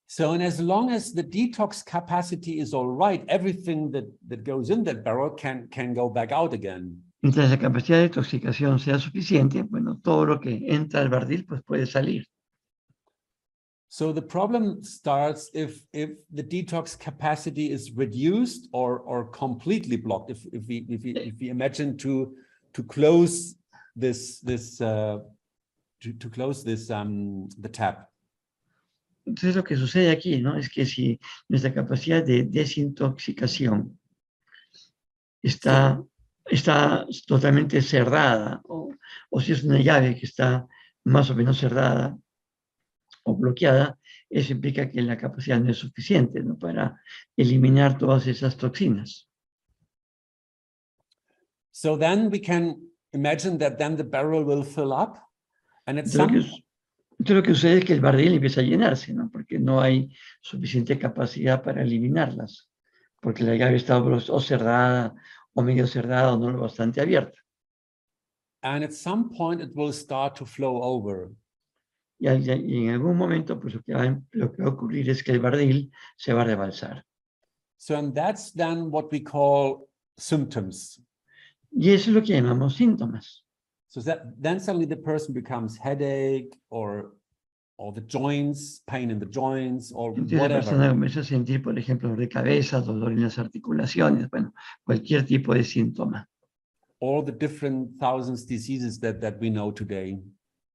So, and as long as the detox capacity is all right, everything that goes in that barrel can go back out again. Mientras la capacidad de intoxicación sea suficiente, bueno, todo lo que entra al barril pues puede salir. So the problem starts if the detox capacity is reduced or completely blocked. If we imagine to close this to close this the tap. Entonces lo que sucede aquí, ¿no? Es que si nuestra capacidad de desintoxicación está totalmente cerrada, o si es una llave que está más o menos cerrada o bloqueada, eso implica que la capacidad no es suficiente, ¿no? Para eliminar todas esas toxinas. So then we can imagine that then the barrel will fill up, and at some Entonces lo que sucede es que el barril empieza a llenarse, ¿no? Porque no hay suficiente capacidad para eliminarlas, porque la llave está o cerrada o medio cerrada o no lo bastante abierta. and at some point it will start to flow over. Y en algún momento, pues lo que va a ocurrir es que el barril se va a rebalsar. So, and that's then what we call symptoms. Y eso es lo que llamamos síntomas. So that then suddenly the person becomes headache or the joints, pain in the joints or Entonces la persona whatever. comienza a sentir, por ejemplo, dolor de cabeza, dolor en las articulaciones, bueno, cualquier tipo de síntoma. All the different thousands diseases that we know today.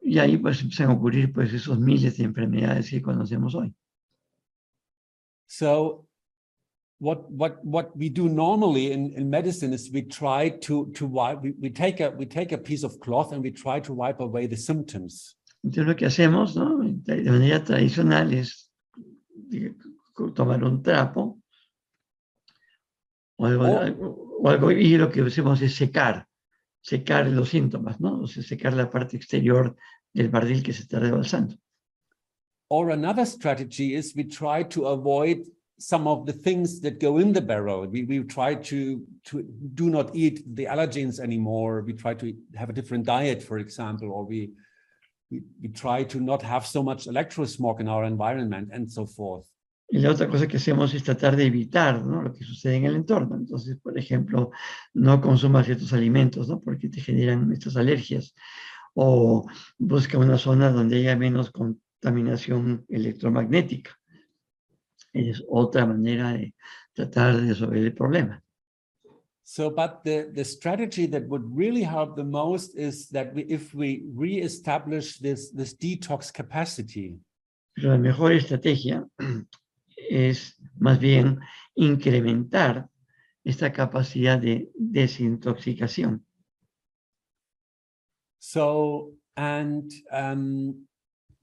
Y ahí pues empiezan a ocurrir pues esos miles de enfermedades que conocemos hoy. So what we do normally in medicine is we try to wipe, we take a piece of cloth and we try to wipe away the symptoms. Entonces lo que hacemos, ¿no? De manera tradicional es tomar un trapo o algo, y lo que hacemos es secar los síntomas, ¿no? O sea, secar la parte exterior del barril que se está rebalsando. Or another strategy is we try to avoid some of the things that go in the barrel. We try to do not eat the allergens anymore. We try to have a different diet, for example, or we try to not have so much electrosmog in our environment and so forth. Y la otra cosa que hacemos es tratar de evitar, ¿no?, lo que sucede en el entorno. Entonces, por ejemplo, no consumas ciertos alimentos, ¿no?, porque te generan estas alergias. O busca una zona donde haya menos contaminación electromagnética. Es otra manera de tratar de resolver el problema. So, but the strategy that would really help the most is that if we re-establish this detox capacity. Pero la mejor estrategia es más bien incrementar esta capacidad de desintoxicación. So, and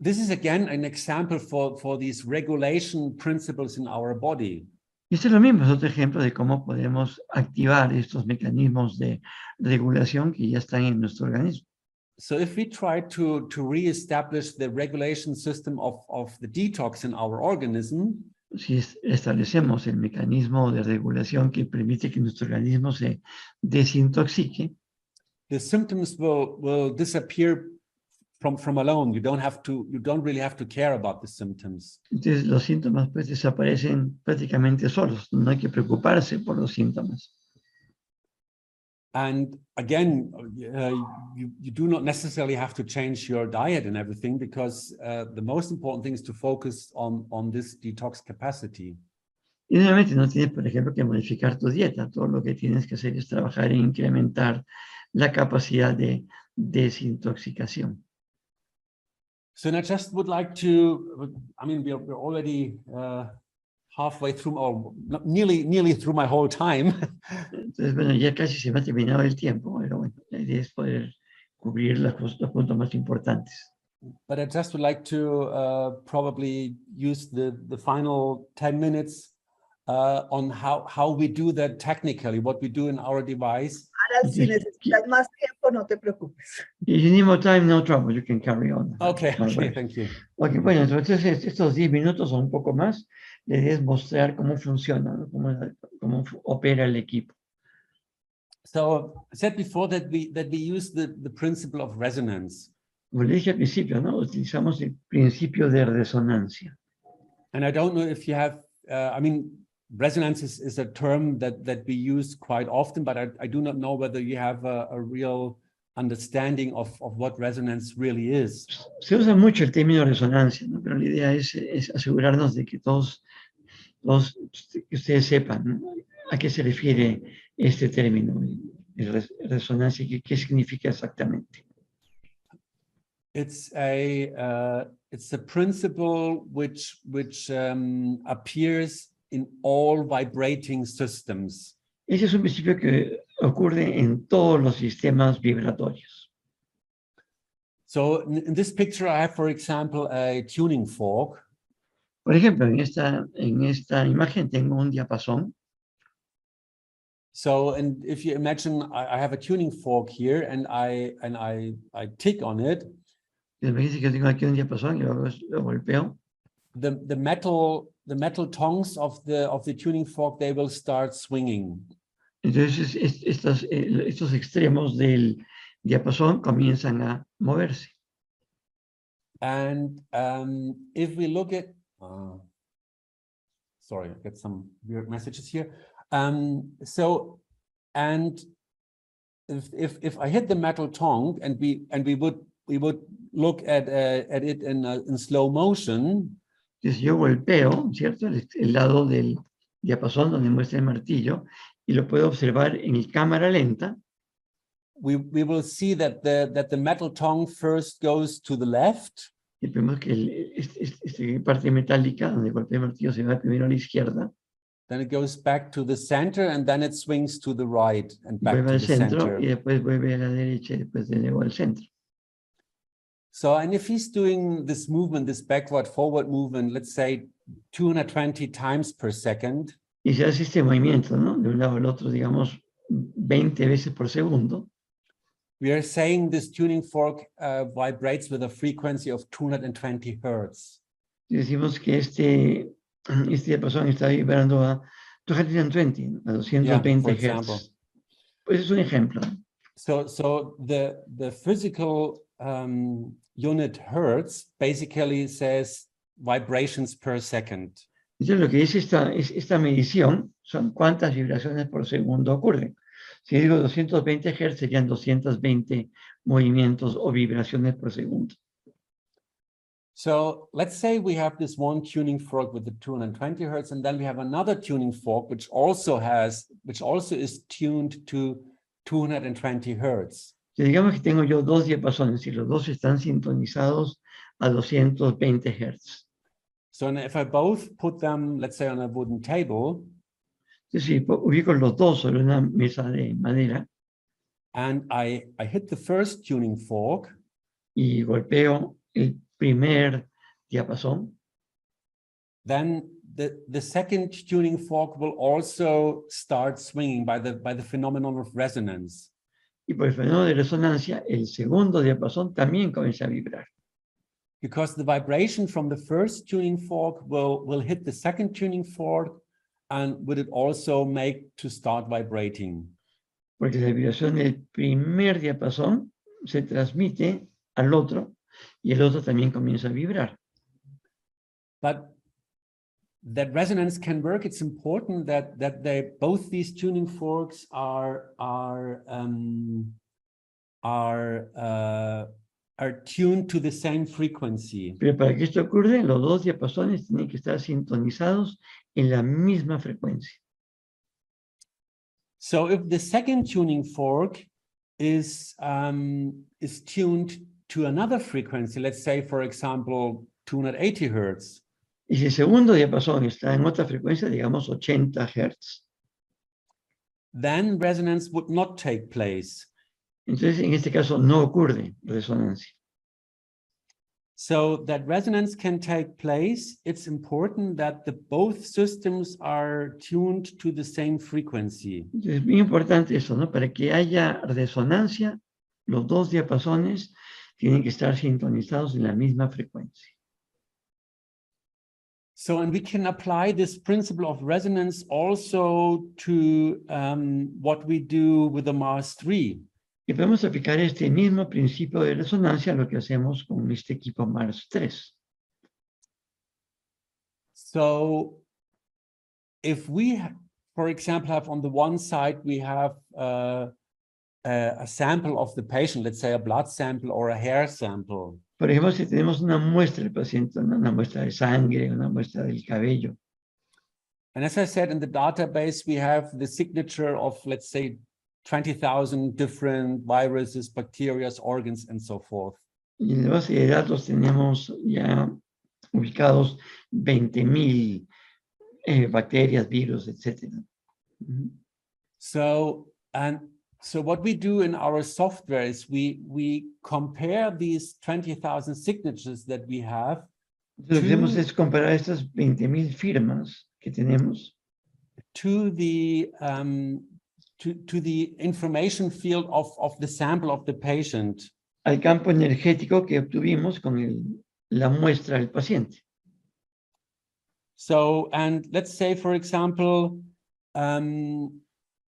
this is again an example for these regulation principles in our body. Y esto es lo mismo, es otro ejemplo de cómo podemos activar estos mecanismos de regulación que ya están en nuestro organismo. So if we try to re-establish the regulation system of the detox in our organism, Si establecemos el mecanismo de regulación que permite que nuestro organismo se desintoxique, the symptoms will disappear from alone. You don't really have to care about the symptoms. entonces los síntomas pues desaparecen prácticamente solos. No hay que preocuparse por los síntomas. And again, you do not necessarily have to change your diet and everything, because the most important thing is to focus on this detox capacity. Y nuevamente no tienes, por ejemplo, que modificar tu dieta. Todo lo que tienes que hacer es trabajar en incrementar la capacidad de desintoxicación. So I just would like to, I mean, we're already halfway through, or nearly through my whole time. Entonces, bueno, ya casi se me ha terminado el tiempo, pero bueno, la idea es poder cubrir los puntos más importantes. But I just would like to probably use the final 10 minutes on how we do that technically, what we do in our device. Harald, si necesitas más tiempo, no te preocupes. If you need more time, no trouble, you can carry on. Okay, No okay, worries. thank you. Ok, bueno, entonces estos 10 minutos o un poco más, la idea es mostrar cómo funciona, ¿no?, cómo opera el equipo. So I said before that we use the principle of resonance. Como le dije al principio, ¿no?, utilizamos el principio de resonancia. And I don't know if you have, I mean, resonance is a term that we use quite often, but I do not know whether you have a real understanding of what resonance really is. Se usa mucho el término resonancia, ¿no?, pero la idea es asegurarnos de que todos que ustedes sepan, ¿no?, a qué se refiere este término, resonancia, qué significa exactamente. It's a principle which appears in all vibrating systems. Ese es un principio que ocurre en todos los sistemas vibratorios. So in this picture, I have, for example, a tuning fork. Por ejemplo, en esta imagen tengo un diapasón. So, and if you imagine, I have a tuning fork here, and I tick on it. Imagínense que tengo aquí un diapasón y lo golpeo. The metal tongues of the tuning fork, they will start swinging. Entonces estos extremos del diapasón comienzan a moverse. And if we look at, sorry, I get some weird messages here. So, and if I hit the metal tongue and we would look at it in slow motion. Entonces yo golpeo, ¿cierto?, el lado del diapasón donde muestra el martillo y lo puedo observar en cámara lenta. We will see that the metal tongue first goes to the left. Y vemos que esta parte metálica donde golpea el martillo se va primero a la izquierda. Then it goes back to the center, and then it swings to the right and back Vuelve to al the centro center. y después vuelve a la derecha y después de nuevo al centro. So, and if he's doing this movement, this backward-forward movement, let's say 220 times per second. Y se hace este movimiento, ¿no?, de un lado al otro, digamos, 20 veces por segundo. We are saying this tuning fork vibrates with a frequency of 220 hertz. Y decimos que este este diapasón está vibrando a 220, a 220 for example. Hz. Pues es un ejemplo. So the physical unit hertz basically says vibrations per second. Entonces, lo que dice esta medición son cuántas vibraciones por segundo ocurren. Si digo 220 Hz, serían 220 movimientos o vibraciones por segundo. So let's say we have this one tuning fork with the 220 Hertz, and then we have another tuning fork which also is tuned to 220 Hertz. Si digamos que tengo yo dos diapasones y los dos están sintonizados a 220 Hz. So if I both put them, let's say, on a wooden table, Es decir, ubico los dos sobre una mesa de madera and I hit the first tuning fork, y golpeo el primer diapasón, then the second tuning fork will also start swinging by the phenomenon of resonance. y por el fenómeno de resonancia, el segundo diapasón también comienza a vibrar. Because the vibration from the first tuning fork will hit the second tuning fork, and would it also make to start vibrating. Porque la vibración del primer diapasón se transmite al otro y el otro también comienza a vibrar. But that resonance can work. It's important that both these tuning forks are tuned to the same frequency. Pero para que esto ocurra, los dos diapasones tienen que estar sintonizados en la misma frecuencia. So if the second tuning fork is tuned to another frequency, let's say, for example, 280 Hertz. Y si el segundo diapasón está en otra frecuencia, digamos 80 Hz, then resonance would not take place. entonces en este caso no ocurre resonancia. So that resonance can take place, it's important that both systems are tuned to the same frequency. Entonces es muy importante eso, ¿no? Para que haya resonancia, los dos diapasones tienen que estar sintonizados en la misma frecuencia. So, and we can apply this principle of resonance also to what we do with the MARSIII. Y podemos aplicar este mismo principio de resonancia a lo que hacemos con este equipo MARSIII. So, if we, for example, have on the one side, we have a sample of the patient, let's say a blood sample or a hair sample. Por ejemplo, si tenemos una muestra del paciente, una muestra de sangre, una muestra del cabello. And as I said, in the database, we have the signature of, let's say, 20,000 different viruses, bacteria, organs, and so forth. Y en la base de datos tenemos ya ubicados 20,000 bacterias, virus, etc. So what we do in our software is we compare these 20,000 signatures that we have. Lo que hacemos es comparar estas 20,000 firmas que tenemos to the information field of the sample of the patient. Al campo energético que obtuvimos con la muestra del paciente. So, and let's say, for example,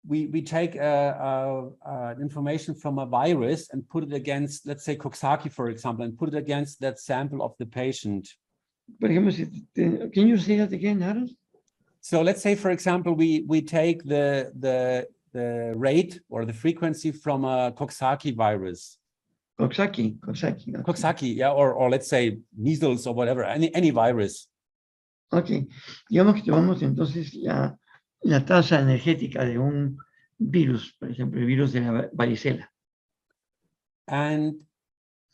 we take information from a virus and put it against, let's say, Coxsackie, for example, and put it against that sample of the patient. Por ejemplo, can you say that again, Harald? So let's say, for example, we take the rate or the frequency from a Coxsackie virus. Coxsackie, yeah, or let's say measles or whatever, any virus. Ok, digamos que tomamos entonces la tasa energética de un virus, por ejemplo, el virus de la varicela. And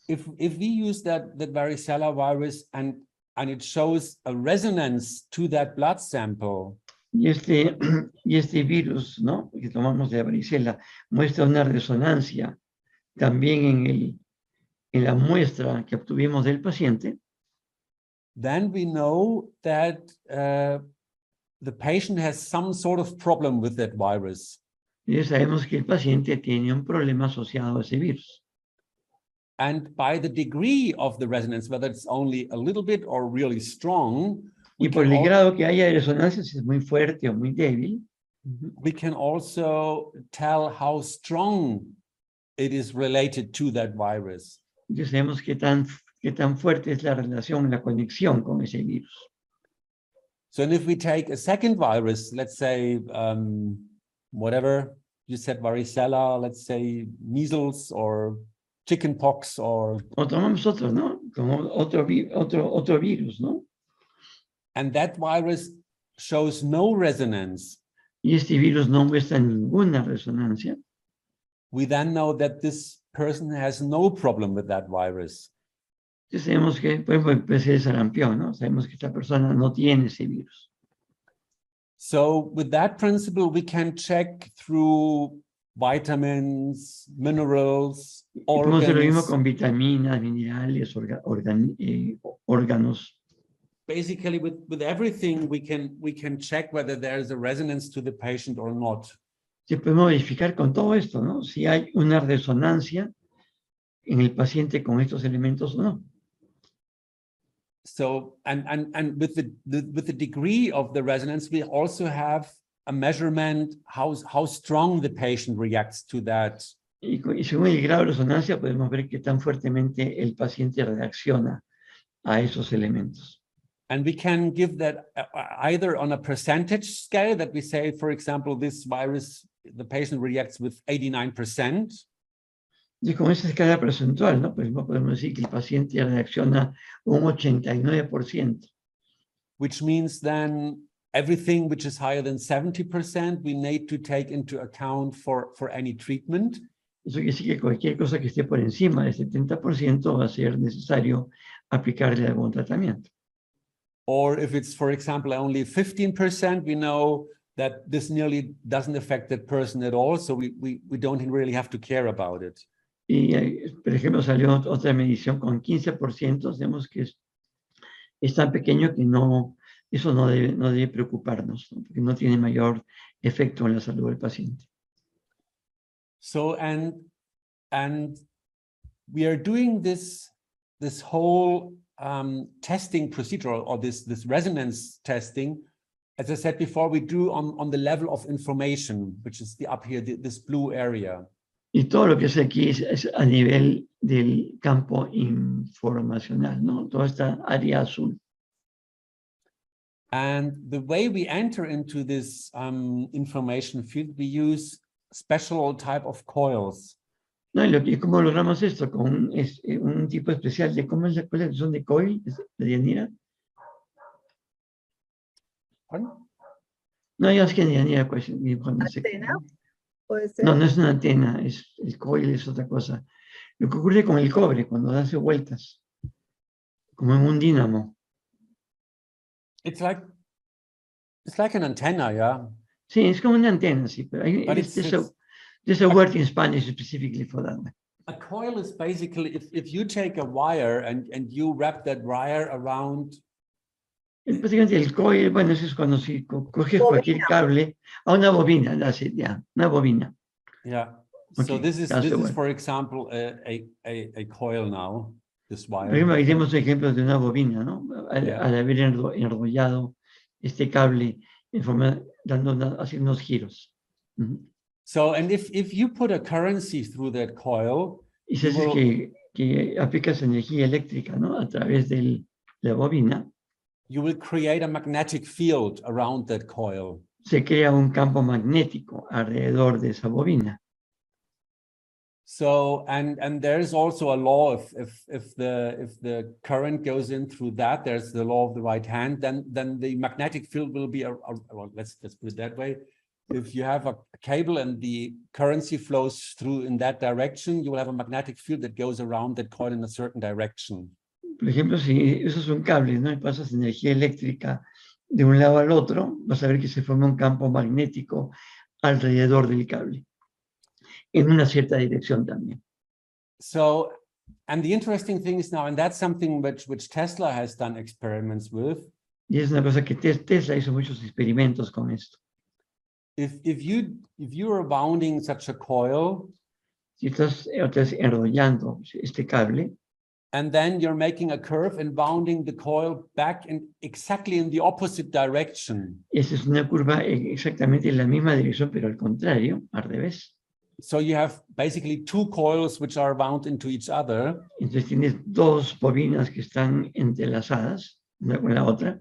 if we use that varicella virus and it shows a resonance to that blood sample. Y este virus, ¿no?, que tomamos de la varicela, muestra una resonancia también en la muestra que obtuvimos del paciente. Then we know that the patient has some sort of problem with that virus. Y sabemos que el paciente tiene un problema asociado a ese virus. And by the degree of the resonance, whether it's only a little bit or really strong, Y por el grado que haya de resonancia, si es muy fuerte o muy débil, we can also tell how strong it is related to that virus. ya sabemos qué tan fuerte es la relación, la conexión con ese virus. So and if we take a second virus, let's say whatever you said, varicella, let's say measles or chickenpox or. O tomamos otro, ¿no? Como otro virus, ¿no? And that virus shows no resonance. Y este virus no muestra ninguna resonancia. We then know that this person has no problem with that virus. Ya sabemos que, por ejemplo, puede ser sarampión, ¿no? Sabemos que esta persona no tiene ese virus. So with that principle, we can check through vitamins, minerals, Podemos hacer lo mismo organs. con vitaminas, minerales, órganos. Basically, with everything, we can check whether there is a resonance to the patient or not. Sí, podemos verificar con todo esto, ¿no? Si hay una resonancia en el paciente con estos elementos o no. So, and with the degree of the resonance, we also have a measurement how strong the patient reacts to that. Y según el grado de resonancia podemos ver qué tan fuertemente el paciente reacciona a esos elementos. And we can give that either on a percentage scale that we say, for example, this virus, the patient reacts with 89%. Y con esa escala porcentual, ¿no? Pues podemos decir que el paciente reacciona un 89%. Which means then everything which is higher than 70%, we need to take into account for any treatment. Eso quiere decir que cualquier cosa que esté por encima del 70% va a ser necesario aplicarle algún tratamiento. Or if it's, for example, only 15%, we know that this nearly doesn't affect that person at all, so we don't really have to care about it. Y, por ejemplo, salió otra medición con 15%, sabemos que es tan pequeño que eso no debe preocuparnos, ¿no? Porque no tiene mayor efecto en la salud del paciente. So, and we are doing this whole testing procedure or this resonance testing, as I said before, we do on the level of information, which is up here, this blue area. Y todo lo que es aquí es a nivel del campo informacional, ¿no? Toda esta área azul. And the way we enter into this information field, we use special type of coils. No, y cómo logramos esto con un tipo especial de cuál es la función de coil de Deyanira. Pardon? No, yo es que Deyanira, pues, ¿Antena? ¿Puede ser? no, no es una antena, el coil es otra cosa. Lo que ocurre con el cobre cuando hace vueltas, como en un dínamo. It's like an antenna, yeah. Sí, es como una antena, sí, pero there's a word in Spanish specifically for that. A coil is basically if you take a wire and you wrap that wire around. Básicamente el coil, bueno, eso es cuando si coges cualquier cable a una bobina, una bobina. Yeah. So Okay, this is for example a coil now. This wire. Por ejemplo, ahí tenemos un ejemplo de una bobina, ¿no? Al haber enrollado este cable en forma, haciendo unos giros. So, and if you put a currency through that coil, y se hace que aplicas energía eléctrica, ¿no? A través de la bobina. You will create a magnetic field around that coil. Se crea un campo magnético alrededor de esa bobina. So, and there is also a law if the current goes in through that, there's the law of the right hand, then the magnetic field will be well, let's put it that way. If you have a cable and the currency flows through in that direction, you will have a magnetic field that goes around that coil in a certain direction. Por ejemplo, si eso es un cable, ¿no? Y pasas energía eléctrica de un lado al otro, vas a ver que se forma un campo magnético alrededor del cable, en una cierta dirección también. So, and the interesting thing is now, and that's something which Tesla has done experiments with. Y es una cosa que Tesla hizo muchos experimentos con esto. If you are wounding such a coil, Si estás enrollando este cable, And then you're making a curve and bounding the coil back in exactly in the opposite direction. Esa es una curva exactamente en la misma dirección, pero al contrario, al revés. So you have basically two coils which are wound into each other. Entonces tienes dos bobinas que están entrelazadas una con la otra.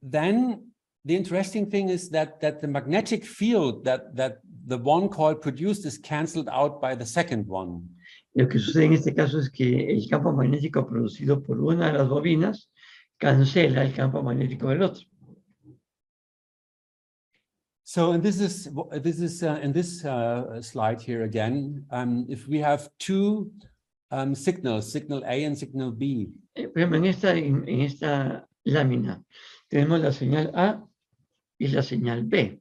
Then the interesting thing is that the magnetic field that the one coil produced is cancelled out by the second one. Lo que sucede en este caso es que el campo magnético producido por una de las bobinas cancela el campo magnético del otro. So, and this is in this slide here again. If we have two signals, signal A and signal B. Por ejemplo, en esta lámina tenemos la señal A y la señal B.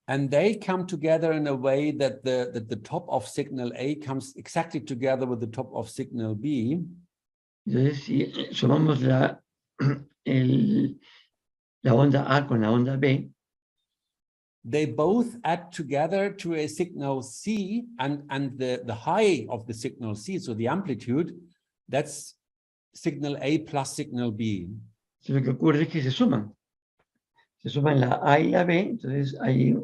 And they come together in a way that the top of signal A comes exactly together with the top of signal B. Entonces, si sumamos la onda A con la onda B, they both add together to a signal C, and the high of the signal C, so the amplitude, that's signal A plus signal B. Entonces, lo que ocurre es que se suman la A y la B, entonces hay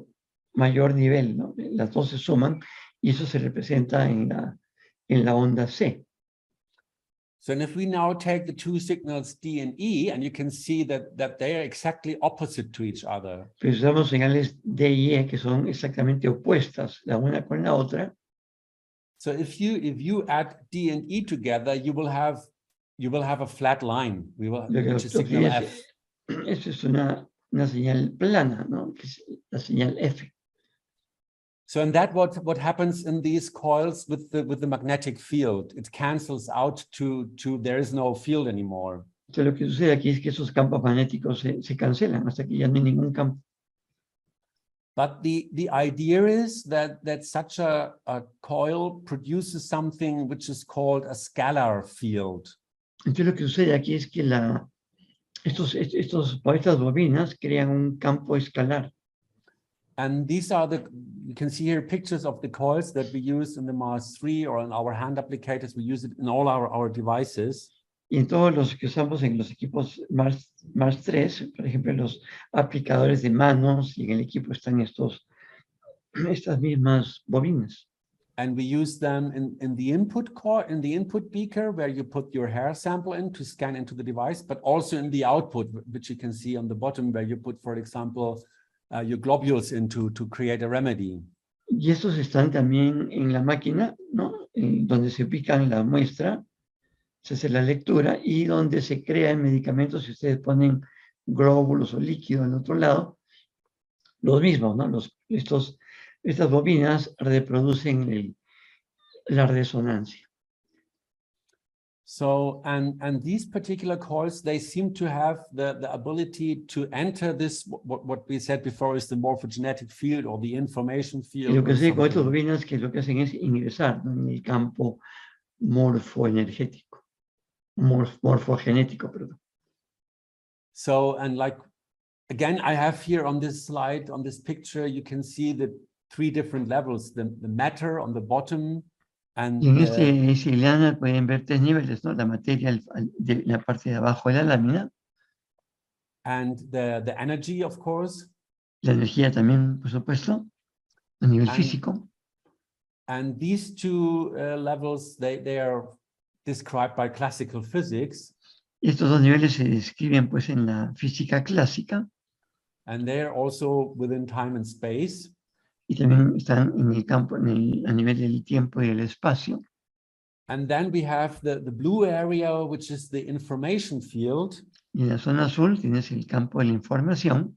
mayor nivel, ¿no? Las dos se suman y eso se representa en la onda C. So, and if we now take the two signals D and E, and you can see that they are exactly opposite to each other. Pero usamos señales D y E que son exactamente opuestas la una con la otra. So if you add D and E together, you will have a flat line. Which is signal F. Eso es una señal plana, ¿no? Que es la señal F. So, and that what happens in these coils with the magnetic field, it cancels out to there is no field anymore. Entonces lo que sucede aquí es que esos campos magnéticos se cancelan hasta que ya no hay ningún campo. But the idea is that such a coil produces something which is called a scalar field. Entonces lo que sucede aquí es que estas bobinas crean un campo escalar. And these are you can see here pictures of the coils that we use in the Mars-III or in our hand applicators. We use it in all our devices. Y en todos los que usamos en los equipos Mars-III, por ejemplo, los aplicadores de manos, y en el equipo están estas mismas bobinas. And we use them in the input beaker, where you put your hair sample in to scan into the device, but also in the output, which you can see on the bottom, where you put, for example, your globules in to create a remedy. Y estos están también en la máquina, ¿no? Donde se pican la muestra, se hace la lectura y donde se crea el medicamento. Si ustedes ponen glóbulos o líquido al otro lado, los mismos, ¿no? Estas bobinas reproducen la resonancia. So, and these particular coils, they seem to have the ability to enter this, what we said before is the morphogenetic field or the information field. Y lo que sucede con estas bobinas que lo que hacen es ingresar, ¿no? En el campo morfogenético, perdón. So, and like, again, I have here on this slide, on this picture, you can see the three different levels, the matter on the bottom. And, y en ese lana pueden ver tres niveles, ¿no? La materia de la parte de abajo de la lámina. And the energy, of course. La energía también, por supuesto, a nivel físico. And these two levels, they are described by classical physics. Y estos dos niveles se describen pues en la física clásica. And they are also within time and space. Y también están en el campo, a nivel del tiempo y del espacio. And then we have the blue area, which is the information field. Y en la zona azul tienes el campo de la información.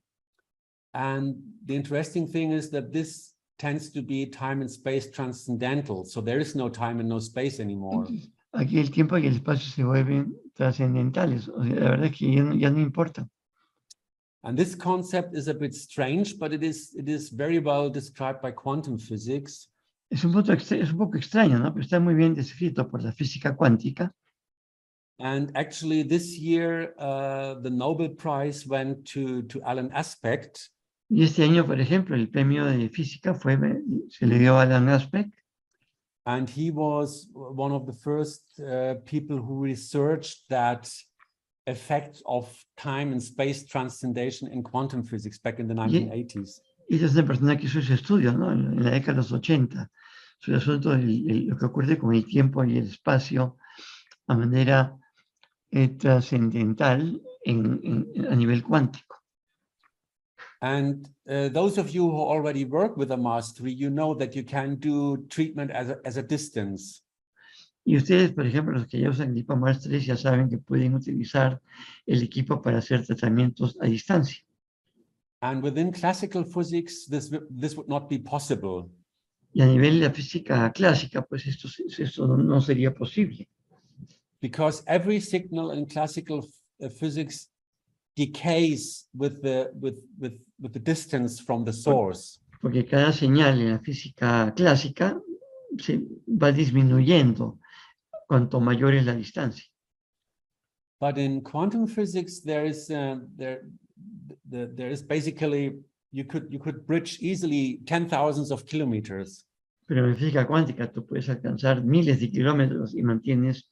And the interesting thing is that this tends to be time and space transcendental. So there is no time and no space anymore. Aquí el tiempo y el espacio se vuelven trascendentales. O sea, la verdad es que ya no importa. And this concept is a bit strange, but it is very well described by quantum physics. Es un poco extraño, ¿no? Pero está muy bien descrito por la física cuántica. And actually, this year, the Nobel Prize went to Alan Aspect. Y este año, por ejemplo, el premio de física se le dio a Alan Aspect. And he was one of the first people who researched that effect of time and space transcendation in quantum physics back in the 1980s. Y esta es una persona que hizo ese estudio, ¿no? En la década de los 80, sobre el asunto de lo que ocurre con el tiempo y el espacio a manera trascendental a nivel cuántico. And those of you who already work with a MARS-III, you know that you can do treatment as a distance. Y ustedes, por ejemplo, los que ya usan el equipo Mars-III ya saben que pueden utilizar el equipo para hacer tratamientos a distancia. And within classical physics, this would not be possible. Y a nivel de la física clásica, pues esto no sería posible. Because every signal in classical physics decays with the distance from the source. Porque cada señal en la física clásica se va disminuyendo cuanto mayor es la distancia. But in quantum physics, there is basically you could bridge easily 10,000s of kilometers. Pero en física cuántica tú puedes alcanzar miles de kilómetros y mantienes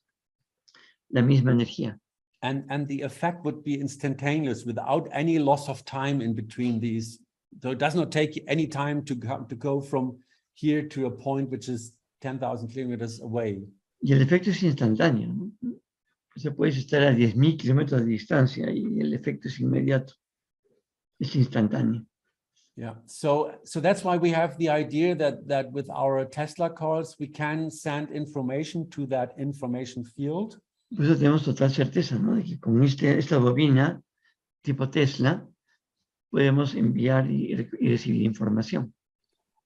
la misma energía. And the effect would be instantaneous without any loss of time in between these. So it does not take any time to go from here to a point which is 10,000 kilometers away. Y el efecto es instantáneo, ¿no? O sea, puedes estar a 10.000 kilómetros de distancia y el efecto es inmediato. Es instantáneo. Yeah, so that's why we have the idea that with our Tesla coils, we can send information to that information field. Por eso tenemos total certeza, ¿no? De que con esta bobina tipo Tesla podemos enviar y recibir información.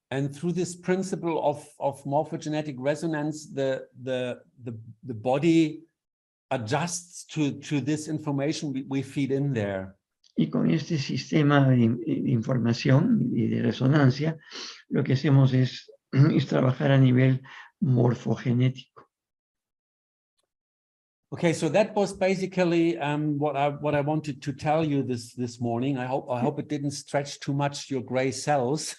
And through this principle of morphogenetic resonance, the body adjusts to this information we feed in there. Y con este sistema de información y de resonancia, lo que hacemos es trabajar a nivel morfogenético. Okay, so that was basically what I wanted to tell you this morning. I hope it didn't stretch too much your gray cells.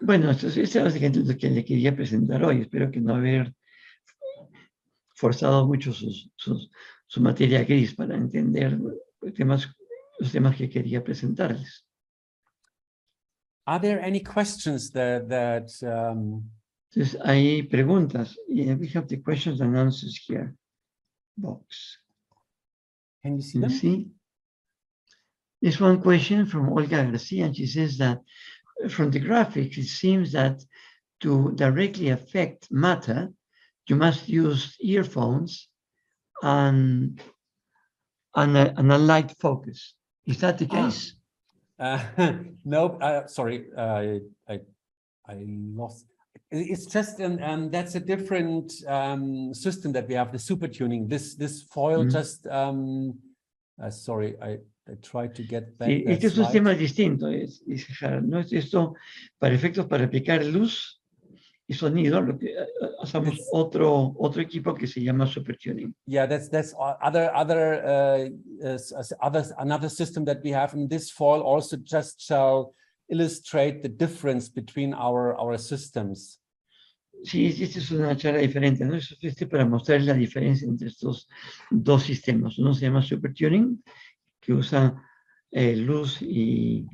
Bueno, esto es básicamente lo que le quería presentar hoy. Espero que no haber forzado mucho su materia gris para entender los temas que quería presentarles. Are there any questions Entonces, hay preguntas. Yeah, we have the questions and answers here. Box. can you see them? See? There's one question from Olga Garcia, and she says that from the graphics, it seems that to directly affect matter, you must use earphones and a light focus. Is that the case? No, sorry, I lost. It's just, and that's a different system that we have, the super tuning. This foil just, sorry, I tried to get back. Sí, este es un sistema distinto, dice Harald, ¿no? Esto para efectos para aplicar luz y sonido, lo que hacemos otro equipo que se llama super tuning. Yeah, that's another system that we have, and this foil also just shall illustrate the difference between our systems. Sí, esta es una charla diferente, ¿no? Es para mostrar la diferencia entre estos dos sistemas. Uno se llama super tuning, que usa luz y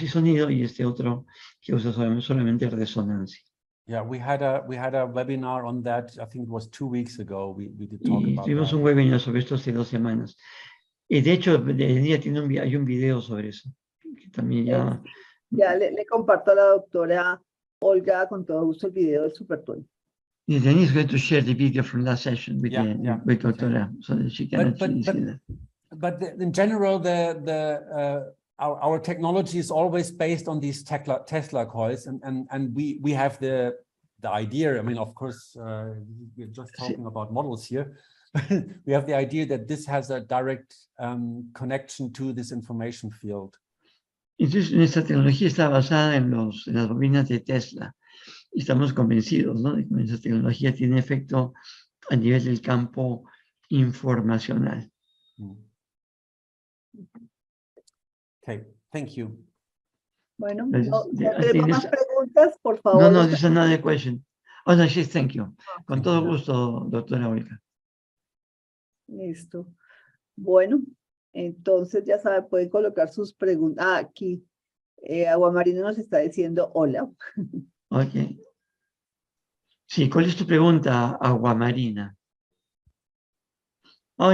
sonido, y este otro que usa solamente resonancia. Yeah, we had a webinar on that. I think it was 2 weeks ago. We did talk about tuvimos that. un webinar sobre esto hace 2 semanas. Y de hecho, hay un video sobre eso. Que también ya le comparto a la doctora Olga con todo gusto el video del Supertuning. Denise is going to share the video from last session with with Doctora, so that she can actually see that. But in general, our technology is always based on these Tesla coils, and we have the idea. I mean, of course, we're just talking about models here. We have the idea that this has a direct connection to this information field. Entonces, nuestra tecnología está basada en las bobinas de Tesla. Y estamos convencidos, ¿no?, de que nuestra tecnología tiene efecto a nivel del campo informacional. Okay, thank you. Bueno, Gracias. no tenemos más preguntas, por favor. No, there's another question. Oh, no, sí, thank you. Con Thank todo you. gusto, doctora Olga. Listo. Bueno, entonces ya saben, pueden colocar sus preguntas. Ah, aquí. Aguamarina nos está diciendo hola. Ok. Sí, ¿cuál es tu pregunta, Aguamarina? Oh,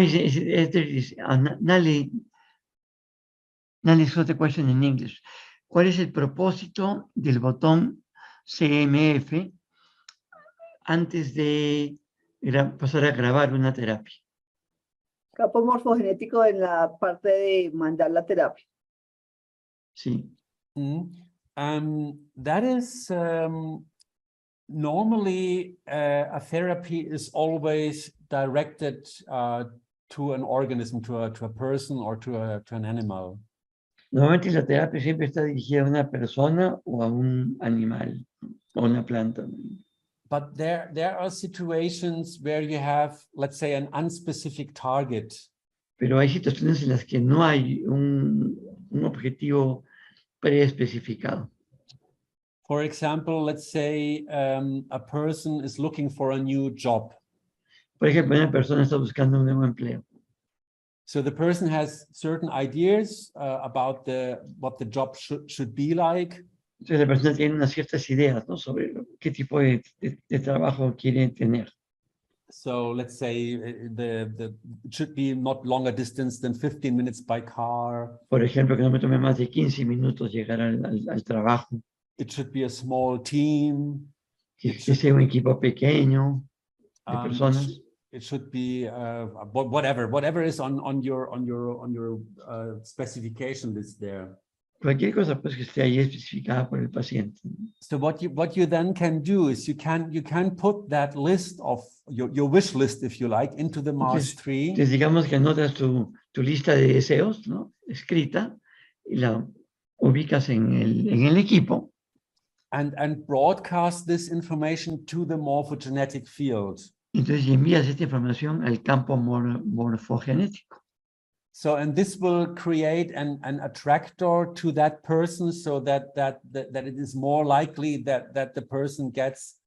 Nali saw the question in English. ¿Cuál es el propósito del botón CMF antes de pasar a grabar una terapia? Campo morfogenético en la parte de mandar la terapia. Sí. That is normally a therapy is always directed to an organism, to a person or to an animal. Normalmente la terapia siempre está dirigida a una persona o a un animal o una planta. But there are situations where you have, let's say, an unspecific target. Pero hay situaciones en las que no hay un objetivo preespecificado. For example, let's say a person is looking for a new job. Por ejemplo, una persona está buscando un nuevo empleo. So the person has certain ideas about what the job should be like. Entonces la persona tiene unas ciertas ideas, ¿no?, sobre qué tipo de trabajo quiere tener. So let's say it should be not longer distance than 15 minutes by car. Por ejemplo, que no me tome más de 15 minutos llegar al trabajo. It should be a small team. Que sea un equipo pequeño de personas. It should be whatever is on your specification list there. Cualquier cosa pues que esté ahí especificada por el paciente. So what you then can do is you can put that list of your wish list, if you like, into the MARSIII. Entonces digamos que anotas tu lista de deseos, ¿no?, escrita, y la ubicas en el equipo. And broadcast this information to the morphogenetic field. Entonces envías esta información al campo morfogenético. So, and this will create an attractor to that person, so that it is more likely that the person gets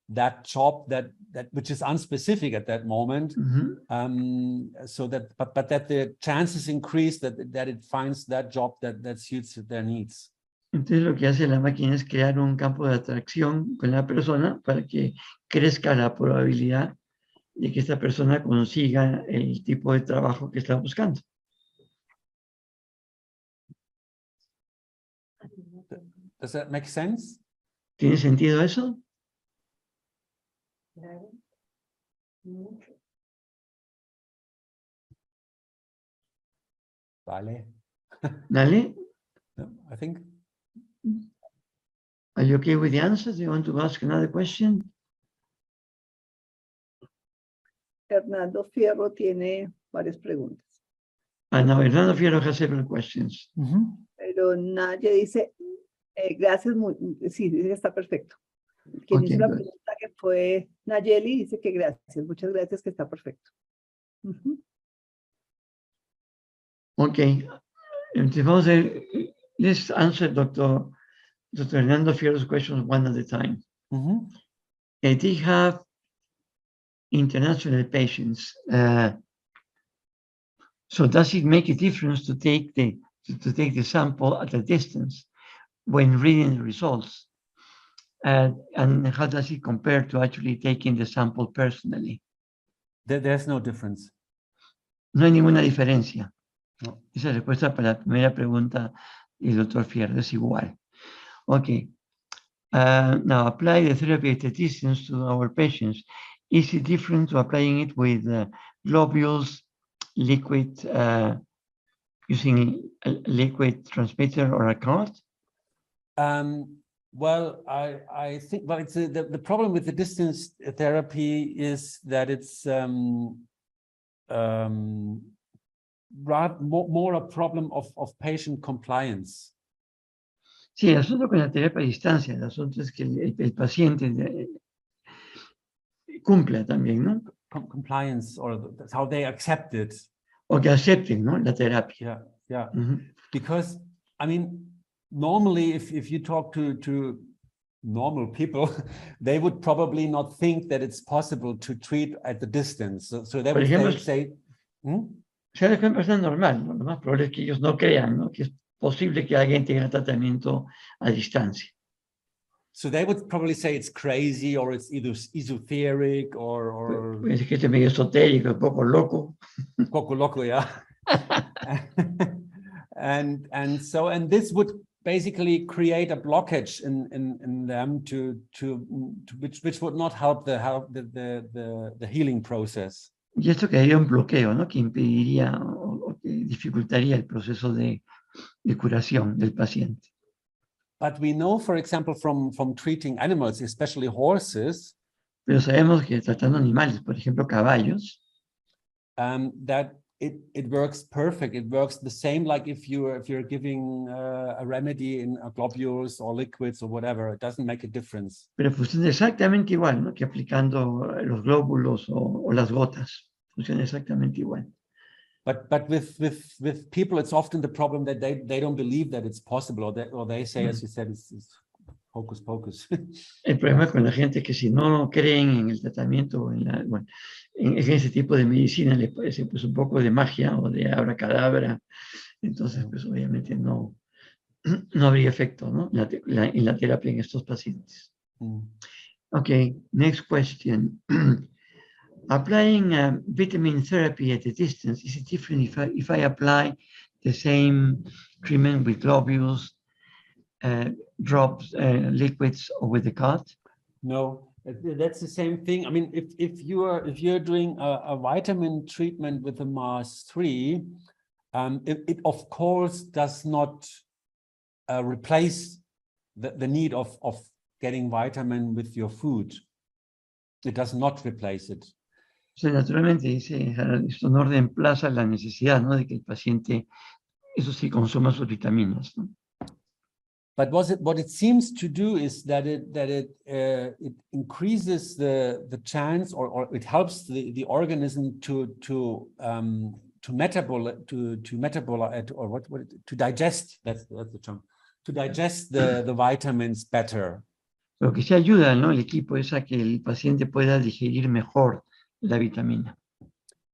that job that which is unspecific at that moment. So that but that the chances increase that it finds that job that suits their needs. Entonces lo que hace la máquina es crear un campo de atracción con la persona para que crezca la probabilidad de que esta persona consiga el tipo de trabajo que está buscando. Does that make sense? ¿Tiene sentido eso? Vale. Dale. I think. Are you okay with the answers? Do you want to ask another question? Hernando Fierro tiene varias preguntas. No, Hernando Fierro has several questions. Pero Naye dice, gracias, sí, dice que está perfecto. Quien hizo la pregunta, que fue Nayeli, dice que gracias, muchas gracias, que está perfecto. Okay. Entonces vamos a ver, let's answer Dr. Hernando Fierro's questions one at a time. They have international patients. So does it make a difference to take the sample at a distance when reading the results? And how does it compare to actually taking the sample personally? There's no difference. No hay ninguna diferencia. No. Esa respuesta para la primera pregunta del doctor Fierro es igual. Okay. Now apply the therapy at a distance to our patients. Is it different to applying it with globules, liquid, using a liquid transmitter or a card? Well, I think, well, it's the problem with the distance therapy is that it's more a problem of patient compliance. Sí, el asunto con la terapia a distancia, el asunto es que el paciente cumpla también, ¿no? Compliance, or that's how they accept it. O que acepten, ¿no?, la terapia. Yeah. Because, I mean, normally if you talk to normal people, they would probably not think that it's possible to treat at the distance. So they Por would ejemplo, say, sea de una persona normal, ¿no? Lo más probable es que ellos no crean, ¿no? Que es posible que alguien tenga tratamiento a distancia. so they would probably say it's crazy or it's either esoteric or Puede ser que esté medio esotérico, un poco loco. poco loco, yeah. and this would basically create a blockage in them to which would not help the healing process. Y esto crearía un bloqueo, ¿no? Que impediría o que dificultaría el proceso de curación del paciente. But we know, for example, from treating animals, especially horses, Pero sabemos que tratando animales, por ejemplo, caballos, that it works perfect. It works the same like if you're giving a remedy in globules or liquids or whatever. It doesn't make a difference. pero funciona exactamente igual, ¿no? Que aplicando los glóbulos o las gotas. Funciona exactamente igual. But with people, it's often the problem that they don't believe that it's possible, or they say, as you said, it's hocus pocus. El problema con la gente es que si no creen en el tratamiento, bueno, en ese tipo de medicina les parece pues un poco de magia o de abracadabra, entonces pues obviamente no habría efecto, ¿no? En la terapia en estos pacientes. Okay, next question. Applying vitamin therapy at a distance, is it different if I apply the same treatment with globules, drops, liquids, or with the cut? No, that's the same thing. I mean, if you're doing a vitamin treatment with the MARSIII, it of course does not replace the need of getting vitamin with your food. It does not replace it. O sea, naturalmente, dice Harald, esto no reemplaza la necesidad, ¿no? De que el paciente, eso sí, consuma sus vitaminas, ¿no? But what it seems to do is that it increases the chance, or it helps the organism to digest. That's the term. To digest the vitamins better. Lo que sí ayuda, ¿no? El equipo es a que el paciente pueda digerir mejor la vitamina.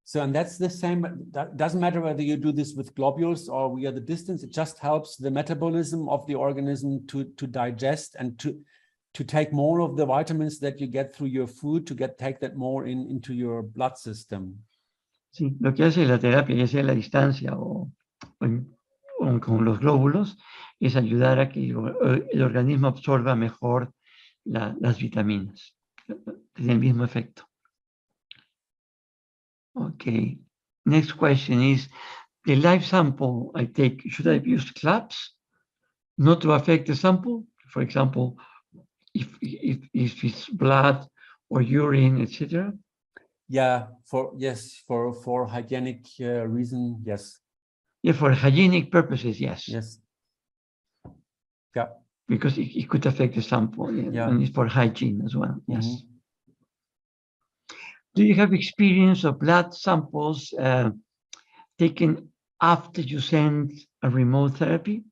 So, and that's the same. That doesn't matter whether you do this with globules or via the distance. It just helps the metabolism of the organism to digest and to take more of the vitamins that you get through your food, to take that more into your blood system. Sí, lo que hace la terapia, ya sea a la distancia o con los glóbulos, es ayudar a que el organismo absorba mejor las vitaminas. Tiene el mismo efecto. Okay. Next question is, the live sample I take, should I use clamps not to affect the sample? For example, if it's blood or urine, etc. Yeah, for hygienic reason, yes. Yeah, for hygienic purposes, yes. Yes. Yeah. Because it could affect the sample, yeah. And it's for hygiene as well, yes. Mm-hmm. Do you have experience of blood samples taken after you send a remote therapy?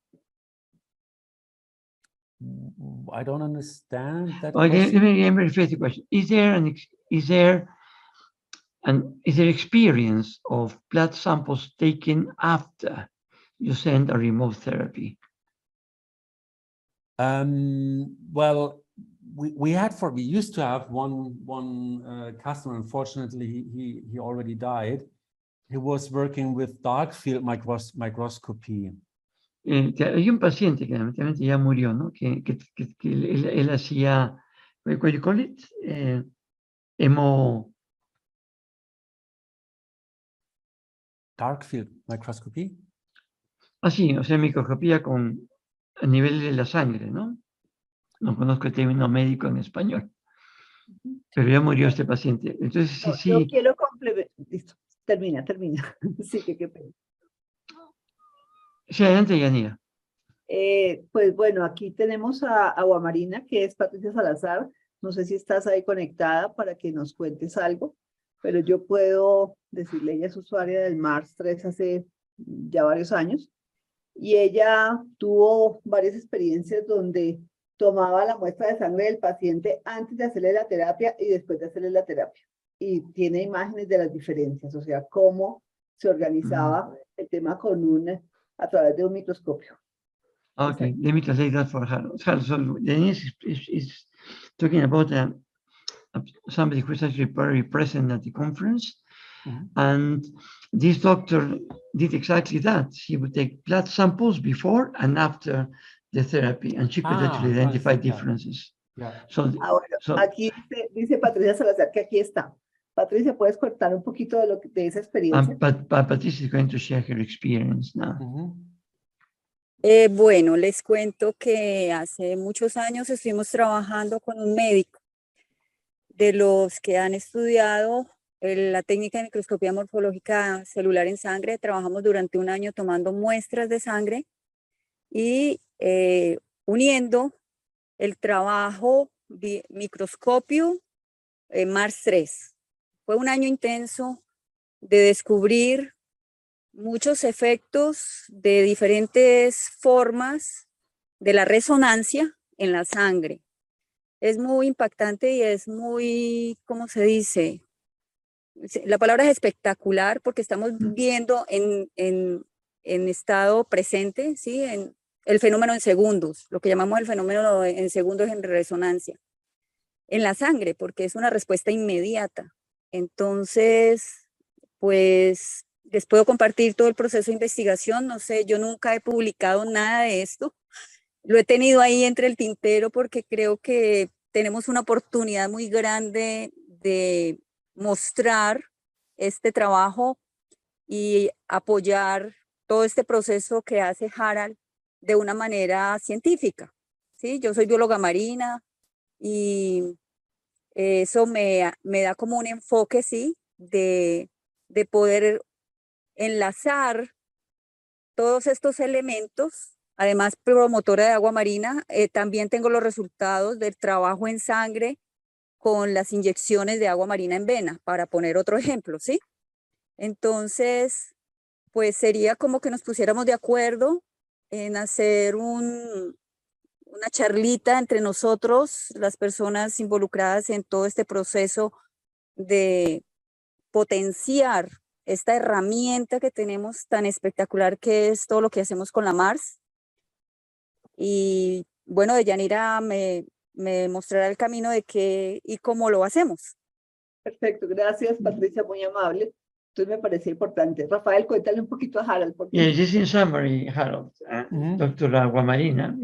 I don't understand that. Okay, let me rephrase the question. Is there experience of blood samples taken after you send a remote therapy? Well, we used to have one customer. Unfortunately, he already died. He was working with dark field microscopy. Hay un paciente que lamentablemente ya murió, ¿no? Que él hacía, what do you call it? Dark field microscopy. Sí, o sea, microscopía a nivel de la sangre, ¿no? No conozco el término médico en español, pero ya murió este paciente. Entonces, sí. Yo quiero complementar. Listo, termina. Sí, qué pena. Sí, adelante, Deyanira. Pues bueno, aquí tenemos a Aguamarina, que es Patricia Salazar. No sé si estás ahí conectada para que nos cuentes algo, pero yo puedo decirle, ella es usuaria del MARS-3 hace ya varios años, y ella tuvo varias experiencias donde tomaba la muestra de sangre del paciente antes de hacerle la terapia y después de hacerle la terapia. Y tiene imágenes de las diferencias, o sea, cómo se organizaba el tema a través de un microscopio. Okay, let me translate that for Harald. Harald, so Denise is talking about somebody who is actually very present at the conference. And this doctor did exactly that. She would take blood samples before and after the therapy, and she could actually identify differences. Yeah. Bueno, aquí dice Patricia Salazar que aquí está. Patricia, ¿puedes cortar un poquito de esa experiencia? But Patricia is going to share her experience now. Bueno, les cuento que hace muchos años estuvimos trabajando con un médico de los que han estudiado la técnica de microscopía morfológica celular en sangre. Trabajamos durante un año tomando muestras de sangre y uniendo el trabajo microscopio Mars-III. Fue un año intenso de descubrir muchos efectos de diferentes formas de la resonancia en la sangre. Es muy impactante y es muy, ¿cómo se dice? La palabra es espectacular porque estamos viendo en estado presente, ¿sí? En el fenómeno en segundos, lo que llamamos el fenómeno en segundos en resonancia, en la sangre, porque es una respuesta inmediata. Entonces, pues les puedo compartir todo el proceso de investigación. No sé, yo nunca he publicado nada de esto. Lo he tenido ahí entre el tintero porque creo que tenemos una oportunidad muy grande de mostrar este trabajo y apoyar todo este proceso que hace Harald de una manera científica, ¿sí? Yo soy bióloga marina y eso me da como un enfoque, ¿sí? De poder enlazar todos estos elementos. Además, promotora de agua marina, también tengo los resultados del trabajo en sangre con las inyecciones de agua marina en vena, para poner otro ejemplo, ¿sí? Entonces, pues sería como que nos pusiéramos de acuerdo en hacer una charlita entre nosotros, las personas involucradas en todo este proceso de potenciar esta herramienta que tenemos tan espectacular que es todo lo que hacemos con la Mars. Y bueno, Deyanira me mostrará el camino de qué y cómo lo hacemos. Perfecto, gracias Patricia, muy amable. Entonces me parece importante. Rafael, cuéntale un poquito a Harald. Yeah, just in summary, Harold, Dr. Aguamarina,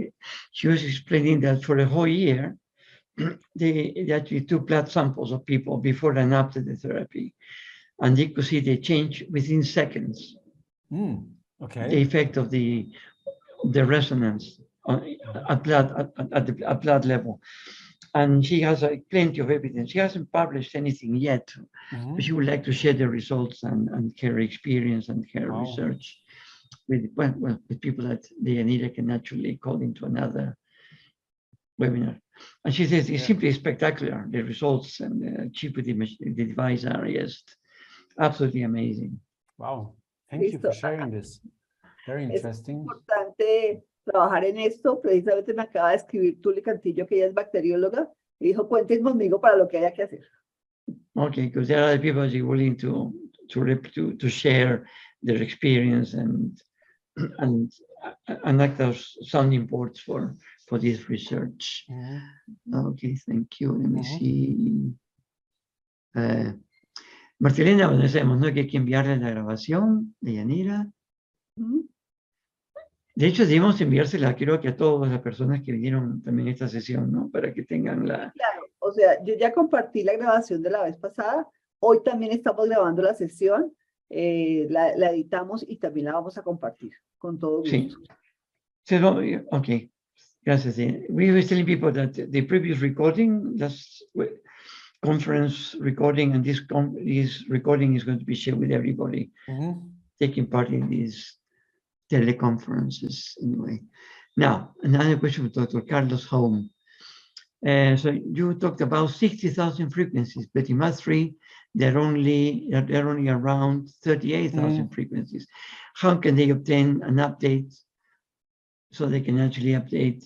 she was explaining that for a whole year, they actually took blood samples of people before and after the therapy, and they could see the change within seconds. Okay. The effect of the resonance at blood level. And she has plenty of evidence. She hasn't published anything yet, but she would like to share the results and her experience and her research with people that Deyanira can actually call into another webinar. And she says it's simply spectacular. The results and the chip with the device are just absolutely amazing. Wow, thank you for sharing this. Very interesting. Es importante trabajar en esto. Precisamente me acaba de escribir Tuli Cantillo, que ella es bacterióloga, y dijo, cuenten conmigo para lo que haya que hacer. Okay, because there are other people who are willing to share their experience and act as sounding boards for this research. Okay, thank you. Let me see. Martelena, bueno, sabemos, ¿no? Que hay que enviarle la grabación de Deyanira. De hecho, debemos enviársela, creo que a todas las personas que vinieron también a esta sesión, ¿no? Para que tengan la... Claro, o sea, yo ya compartí la grabación de la vez pasada. Hoy también estamos grabando la sesión. La editamos y también la vamos a compartir con todo gusto. Sí. So, okay. Gracias. We were telling people that the previous recording, that's conference recording, and this recording is going to be shared with everybody taking part in these teleconferences anyway. Now, another question for Dr. Carlos Home. So you talked about 60,000 frequencies, but in Mars-III, they're only around 38,000 frequencies. How can they obtain an update so they can actually update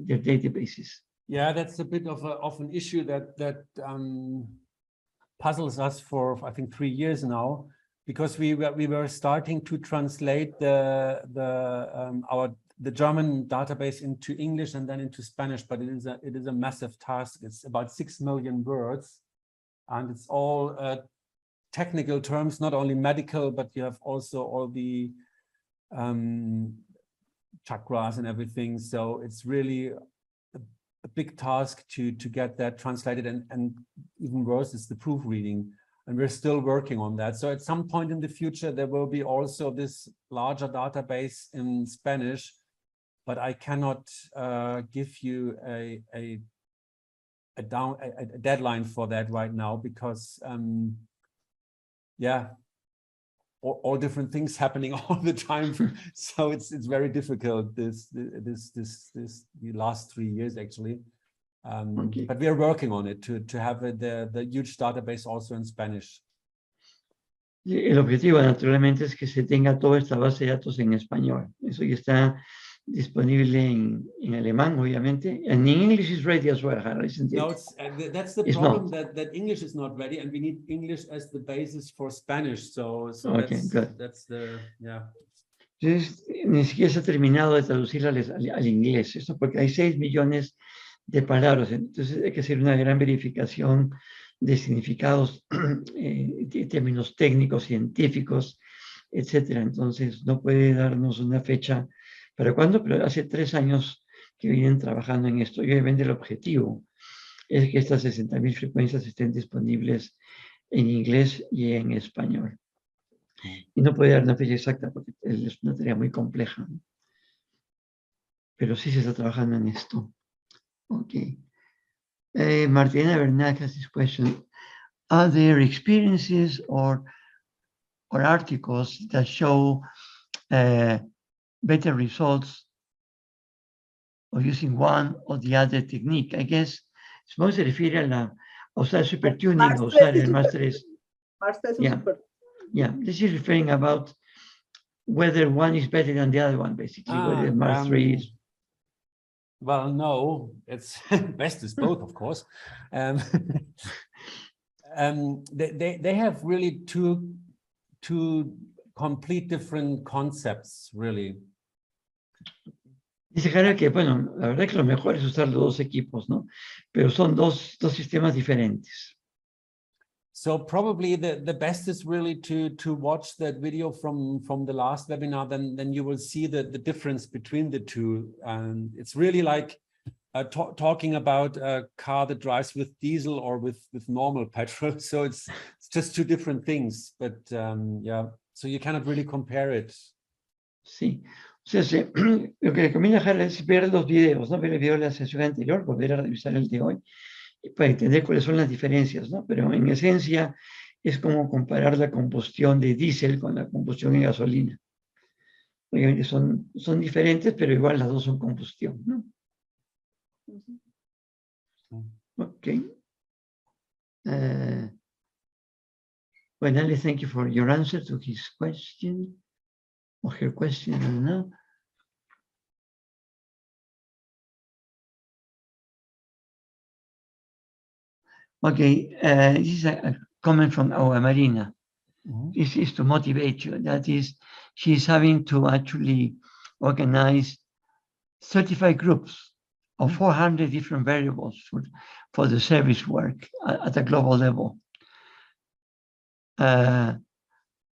their databases. Yeah, that's a bit of an issue that puzzles us for I think 3 years now, because we were starting to translate the German database into English and then into Spanish, but it is a massive task. It's about 6 million words, and it's all technical terms, not only medical, but you have also all the chakras and everything. So it's really a big task to get that translated, and even worse is the proofreading, and we're still working on that. So at some point in the future there will be also this larger database in Spanish, but I cannot give you a deadline for that right now, because yeah, all different things happening all the time. So it's very difficult the last 3 years actually. Okay. But we are working on it to have the huge database also in Spanish. El objetivo, naturalmente, es que se tenga toda esta base de datos en español. Eso ya está disponible en alemán, obviamente. And in English is ready as well, Harald, isn't it? No, that's the It's problem, not. that English is not ready, and we need English as the basis for Spanish. So Okay, good. that's the, yeah. Entonces, ni siquiera se ha terminado de traducir al inglés, eso porque hay 6 millones de palabras. Entonces hay que hacer una gran verificación de significados, términos técnicos, científicos, etcétera. Entonces no puede darnos una fecha para cuándo, pero hace 3 años que vienen trabajando en esto, y obviamente el objetivo es que estas 60.000 frecuencias estén disponibles en inglés y en español. Y no puede dar una fecha exacta porque es una tarea muy compleja, ¿no? Pero sí se está trabajando en esto. Ok. Martina Bernal has this question. Are there experiences or articles that show better results of using one or the other technique? I guess, supongo que se refiere a usar el supertuning, a usar el MARS-3. Yeah. Yeah, this is referring about whether one is better than the other one, basically, whether MARS-3 is. Well, no, it's best is both, of course. They have really two complete different concepts, really. Dice Harald que, bueno, la verdad que lo mejor es usar los dos equipos, ¿no? Pero son dos sistemas diferentes. So probably the best is really to watch that video from the last webinar, then you will see the difference between the two. And it's really like talking about a car that drives with diesel or with normal petrol. So it's just two different things, but yeah, so you cannot really compare it. Sí, o sea, lo que recomienda Harald es ver los videos, ¿no? Ver el video de la sesión anterior, volver a revisar el de hoy, para entender cuáles son las diferencias, ¿no? Pero en esencia es como comparar la combustión de diésel con la combustión en gasolina. Obviamente son diferentes, pero igual las dos son combustión, ¿no? Ok. Well, Ali, thank you for your answer to his question, or her question, I don't know. Okay, this is a comment from our Marina. This is to motivate you. That is, she's having to actually organize 35 groups of 400 different variables for the service work at a global level. I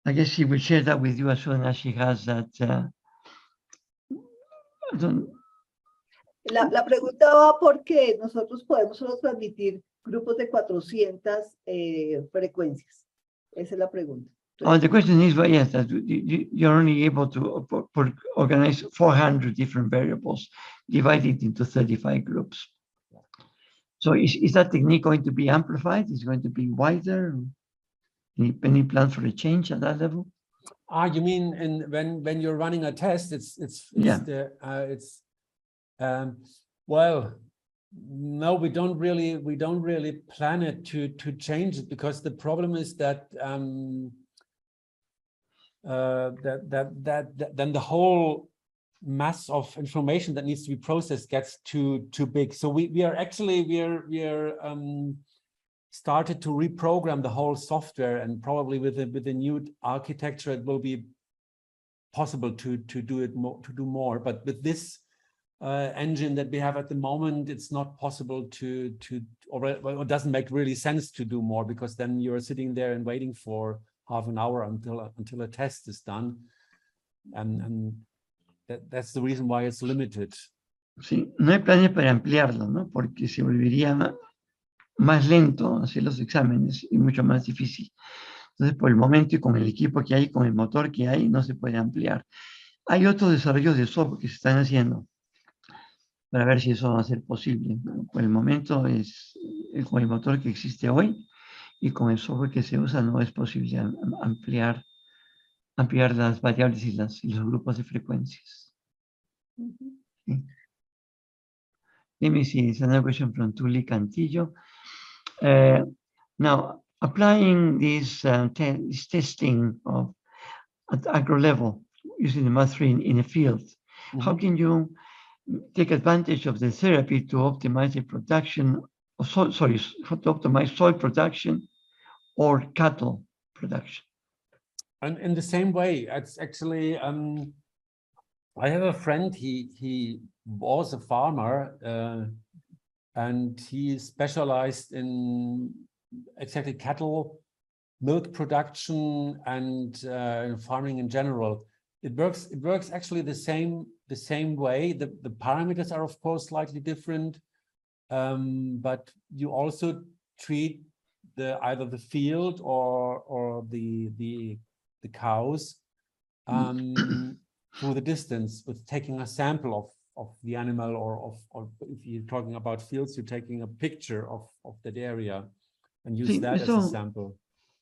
guess she will share that with you as soon as she has that. La pregunta va porque nosotros podemos solo transmitir grupos de 400 frecuencias. Esa es la pregunta. Oh, the question is, well, yes, that you're only able to organize 400 different variables divided into 35 groups. So is that technique going to be amplified? Is it going to be wider? Any plan for a change at that level? You mean when you're running a test, well, no, we don't really plan it to change it, because the problem is that then the whole mass of information that needs to be processed gets too big. So we are started to reprogram the whole software, and probably with the new architecture it will be possible to do more. But with this engine that we have at the moment, it's not possible or it doesn't make really sense to do more, because then you're sitting there and waiting for half an hour until a test is done, and that's the reason why it's limited. Sí, no hay planes para ampliarlo, ¿no? Porque se volvería más lento hacer los exámenes y mucho más difícil. Entonces, por el momento y con el equipo que hay, con el motor que hay, no se puede ampliar. Hay otros desarrollos de software que se están haciendo para ver si eso va a ser posible. Por el momento es con el motor que existe hoy y con el software que se usa no es posible ampliar las variables y los grupos de frecuencias. ¿Sí? Let me see, it's another question from Tuli Cantillo. Now, applying this testing at agro level using the MARSIII in a field, how can you take advantage of the therapy to optimize the production of soil, to optimize soil production or cattle production? And in the same way, it's actually, I have a friend, he was a farmer, and he specialized in exactly cattle, milk production, and farming in general. It works actually the same way. The parameters are of course slightly different, but you also treat either the field or the cows through the distance with taking a sample of the animal, or if you're talking about fields, you're taking a picture of that area and use that as a sample.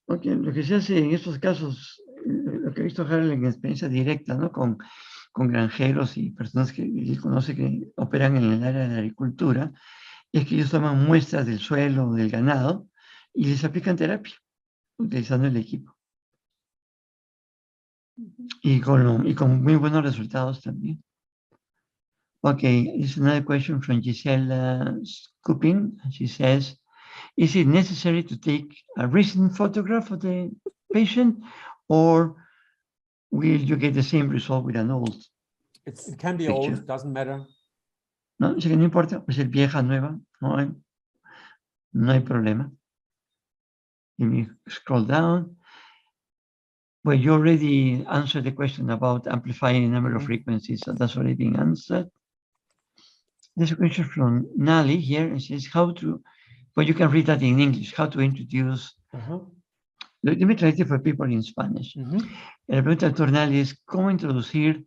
Okay, lo que se hace en estos casos, lo que he visto Harald en experiencia directa, ¿no? Con granjeros y personas que él conoce que operan en el área de la agricultura, es que ellos toman muestras del suelo, del ganado, y les aplican terapia, utilizando el equipo. Y con muy buenos resultados también. Okay, it's another question from Gisela Copen. She says, is it necessary to take a recent photograph of the patient, or will you get the same result with an old? It can be picture? old, doesn't matter. No, dice que no importa, pues ser vieja, nueva, no hay problema. Let me scroll down. Well, you already answered the question about amplifying a number of frequencies, so that's already been answered. There's a question from Nali here, and says well, you can read that in English, how to introduce. Let me translate it for people in Spanish. La pregunta del doctor Nali es cómo introducir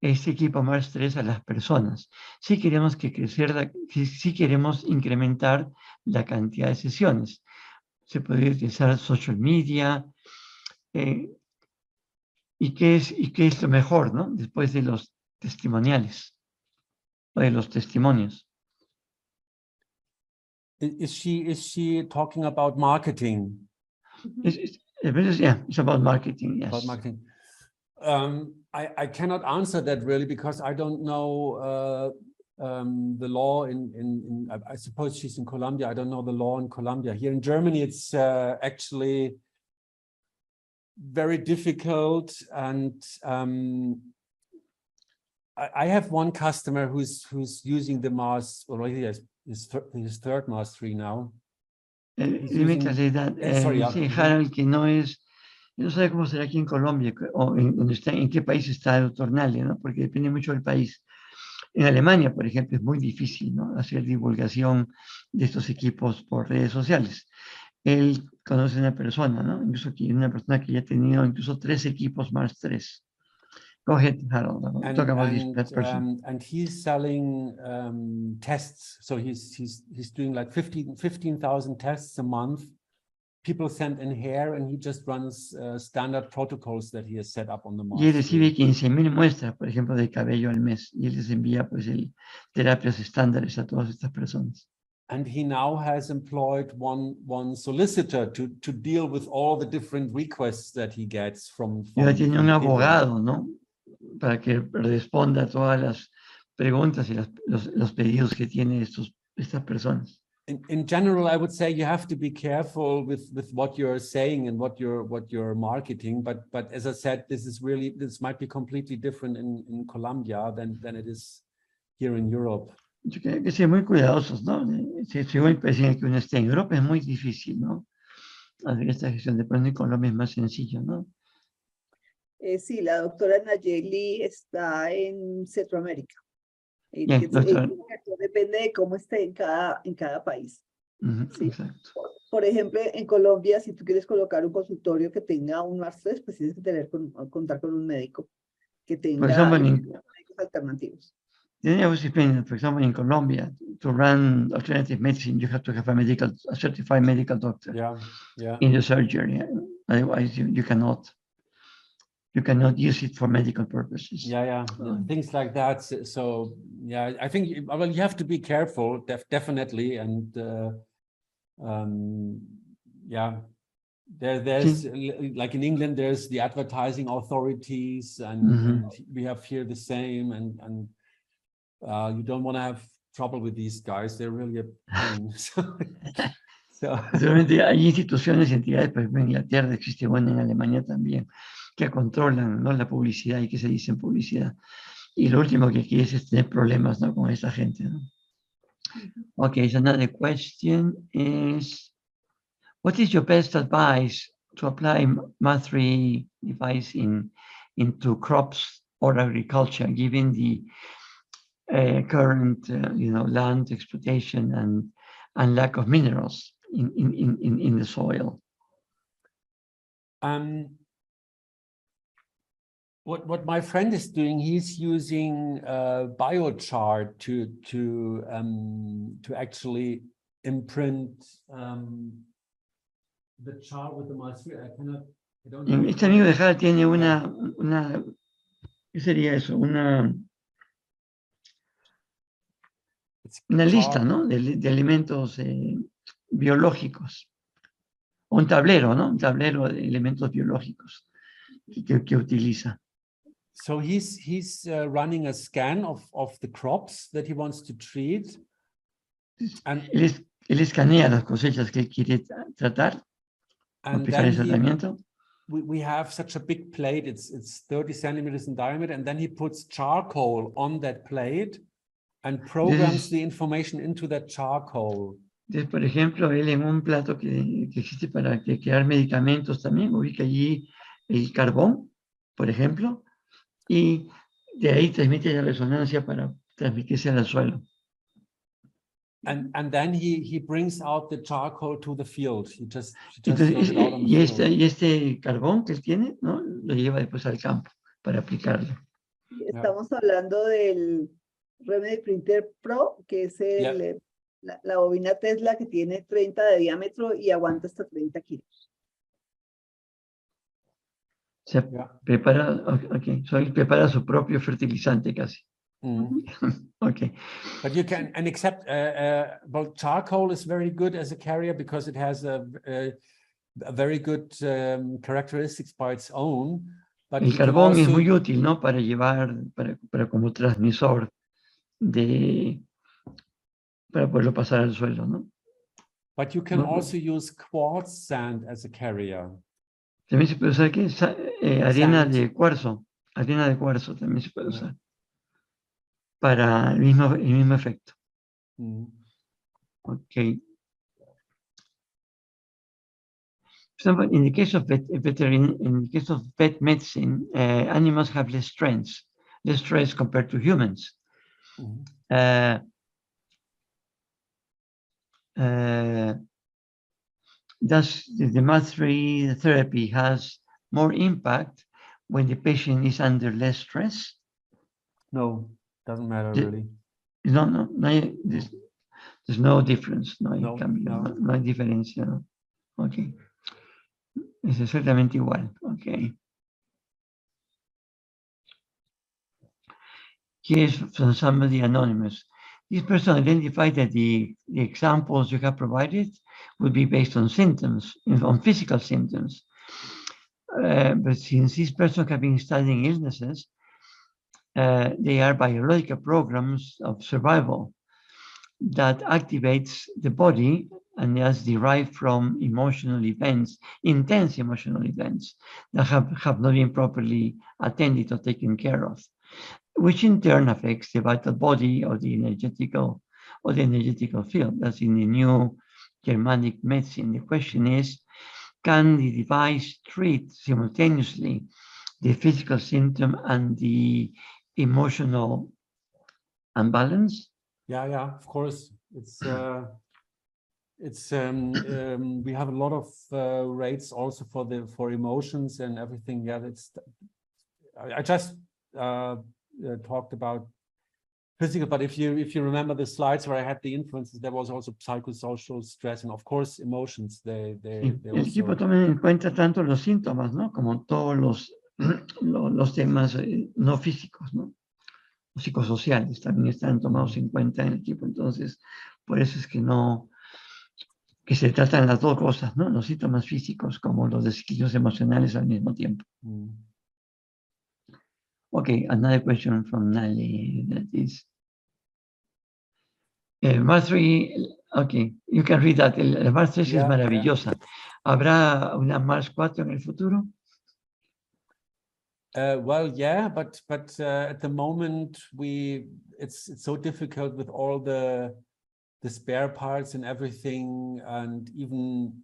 este equipo MARS-3 a las personas. Si queremos si queremos incrementar la cantidad de sesiones, se podría utilizar social media. ¿Y qué es lo mejor, ¿no? Después de los testimoniales o de los testimonios? Is she talking about marketing? It's about marketing, yes. About marketing. I cannot answer that really, because I don't know the law in I suppose she's in Colombia. I don't know the law in Colombia. Here in Germany, it's actually very difficult, and I have one customer who's using the Mars already, his third MARS-3 now. Sí, Harald, que no sabe cómo será aquí en Colombia, o en qué país está el doctor Nali, ¿no? Porque depende mucho del país. En Alemania, por ejemplo, es muy difícil, ¿no? Hacer divulgación de estos equipos por redes sociales. Él conoce a una persona, ¿no? Incluso aquí, una persona que ya ha tenido incluso 3 equipos MARS-3. Go ahead, Harald. Talk about that person. And he's selling tests. So he's doing like 15,000 tests a month. People send in hair, and he just runs standard protocols that he has set up on the Mars. Y él recibe 15,000 muestras, por ejemplo, de cabello al mes, y él les envía pues terapias estándares a todas estas personas. And he now has employed one solicitor to deal with all the different requests that he gets from Ya tiene un abogado, ¿no? para que responda a todas las preguntas y los pedidos que tienen estas personas. In general, I would say you have to be careful with what you're saying and what you're marketing. But as I said, this might be completely different in Colombia than it is here in Europe. Yo creo que ser muy cuidadosos, ¿no? Si me parece que uno esté en Europa es muy difícil, ¿no? Hacer esta gestión de pronto en Colombia es más sencillo, ¿no? Sí, la doctora Nayeli está en Centroamérica. Bien, doctora. Depende de cómo esté en cada país. ¿Sí? Exacto. Por ejemplo, en Colombia, si tú quieres colocar un consultorio que tenga un MARSIII, pues tienes que contar con un médico que tenga médicos alternativos. I was explaining, for example, in Colombia, to run alternative medicine, you have to have a certified medical doctor in the surgery. Otherwise, you cannot use it for medical purposes. Yeah, things like that. So yeah, I think you have to be careful, definitely, and yeah. There's like in England, there's the advertising authorities, and we have here the same, and you don't want to have trouble with these guys. They're really a pain. Realmente hay instituciones y entidades, por ejemplo, en Inglaterra existe una, en Alemania también, que controlan, ¿no?, la publicidad y que se dice en publicidad. Y lo último que quieres es tener problemas, ¿no?, con esa gente, ¿no? Okay, so another question is, what is your best advice to apply MATS-3 device into crops or agriculture, given the current, land exploitation and lack of minerals in the soil? What my friend is doing, he's using biochar to actually imprint the char with the MATS-3. I don't know. Este amigo de Harald tiene una, ¿qué sería eso? Una lista, ¿no?, de elementos biológicos. Un tablero, ¿no? Un tablero de elementos biológicos que utiliza. So he's running a scan of the crops that he wants to treat. And él escanea las cosechas que quiere tratar, aplicar el tratamiento. We have such a big plate, it's 30 centimeters in diameter, and then he puts charcoal on that plate and programs the information into that charcoal. Entonces, por ejemplo, él en un plato que existe para crear medicamentos también ubica allí el carbón, por ejemplo, y de ahí transmite la resonancia para transmitirse al suelo. And then he brings out the charcoal to the field. He just Entonces, it out on the field. este carbón que él tiene, ¿no?, lo lleva después al campo para aplicarlo. Estamos hablando del Remedy Printer Pro, que es la bobina Tesla que tiene 30 de diámetro y aguanta hasta 30 kilos. Se prepara, prepara su propio fertilizante casi. Okay. But you can, and except, well, charcoal is very good as a carrier because it has a very good characteristics by its own. But el carbón es muy útil, ¿no?, para llevar, para como transmisor para poderlo pasar al suelo, ¿no? But you can also use quartz sand as a carrier. También se puede usar arena de cuarzo. Arena de cuarzo también se puede usar para el mismo efecto. Okay. So in the case of vet medicine, animals have less stress compared to humans. Does the MATS-3 therapy has more impact when the patient is under less stress? No, doesn't matter really. No, there's no difference, no hay cambio, no hay diferencia, ¿no? Okay. Es exactamente igual, okay. Here's from somebody anonymous. This person identified that the examples you have provided would be based on symptoms, on physical symptoms. But since this person has been studying illnesses, they are biological programs of survival that activates the body and is derived from emotional events, intense emotional events that have not been properly attended or taken care of, which in turn affects the vital body or the energetical field. That's in the new Germanic medicine. The question is, can the device treat simultaneously the physical symptom and the emotional imbalance? Yeah, of course. We have a lot of rates also for emotions and everything. Yeah, I just talked about physical, but if you remember the slides where I had the influences, there was also psychosocial stress and of course emotions. They El equipo toma en cuenta tanto los síntomas, ¿no? Como todos los temas no físicos, ¿no? Los psicosociales también están tomados en cuenta en el equipo. Entonces, por eso es que se tratan las dos cosas, ¿no? Los síntomas físicos como los desequilibrios emocionales al mismo tiempo. Okay, another question from Nali, that is, Mars 3, okay, you can read that. El Mars 3 es maravillosa. ¿Habrá una Mars 4 en el futuro? Well, yeah, but at the moment it's so difficult with all the spare parts and everything, and even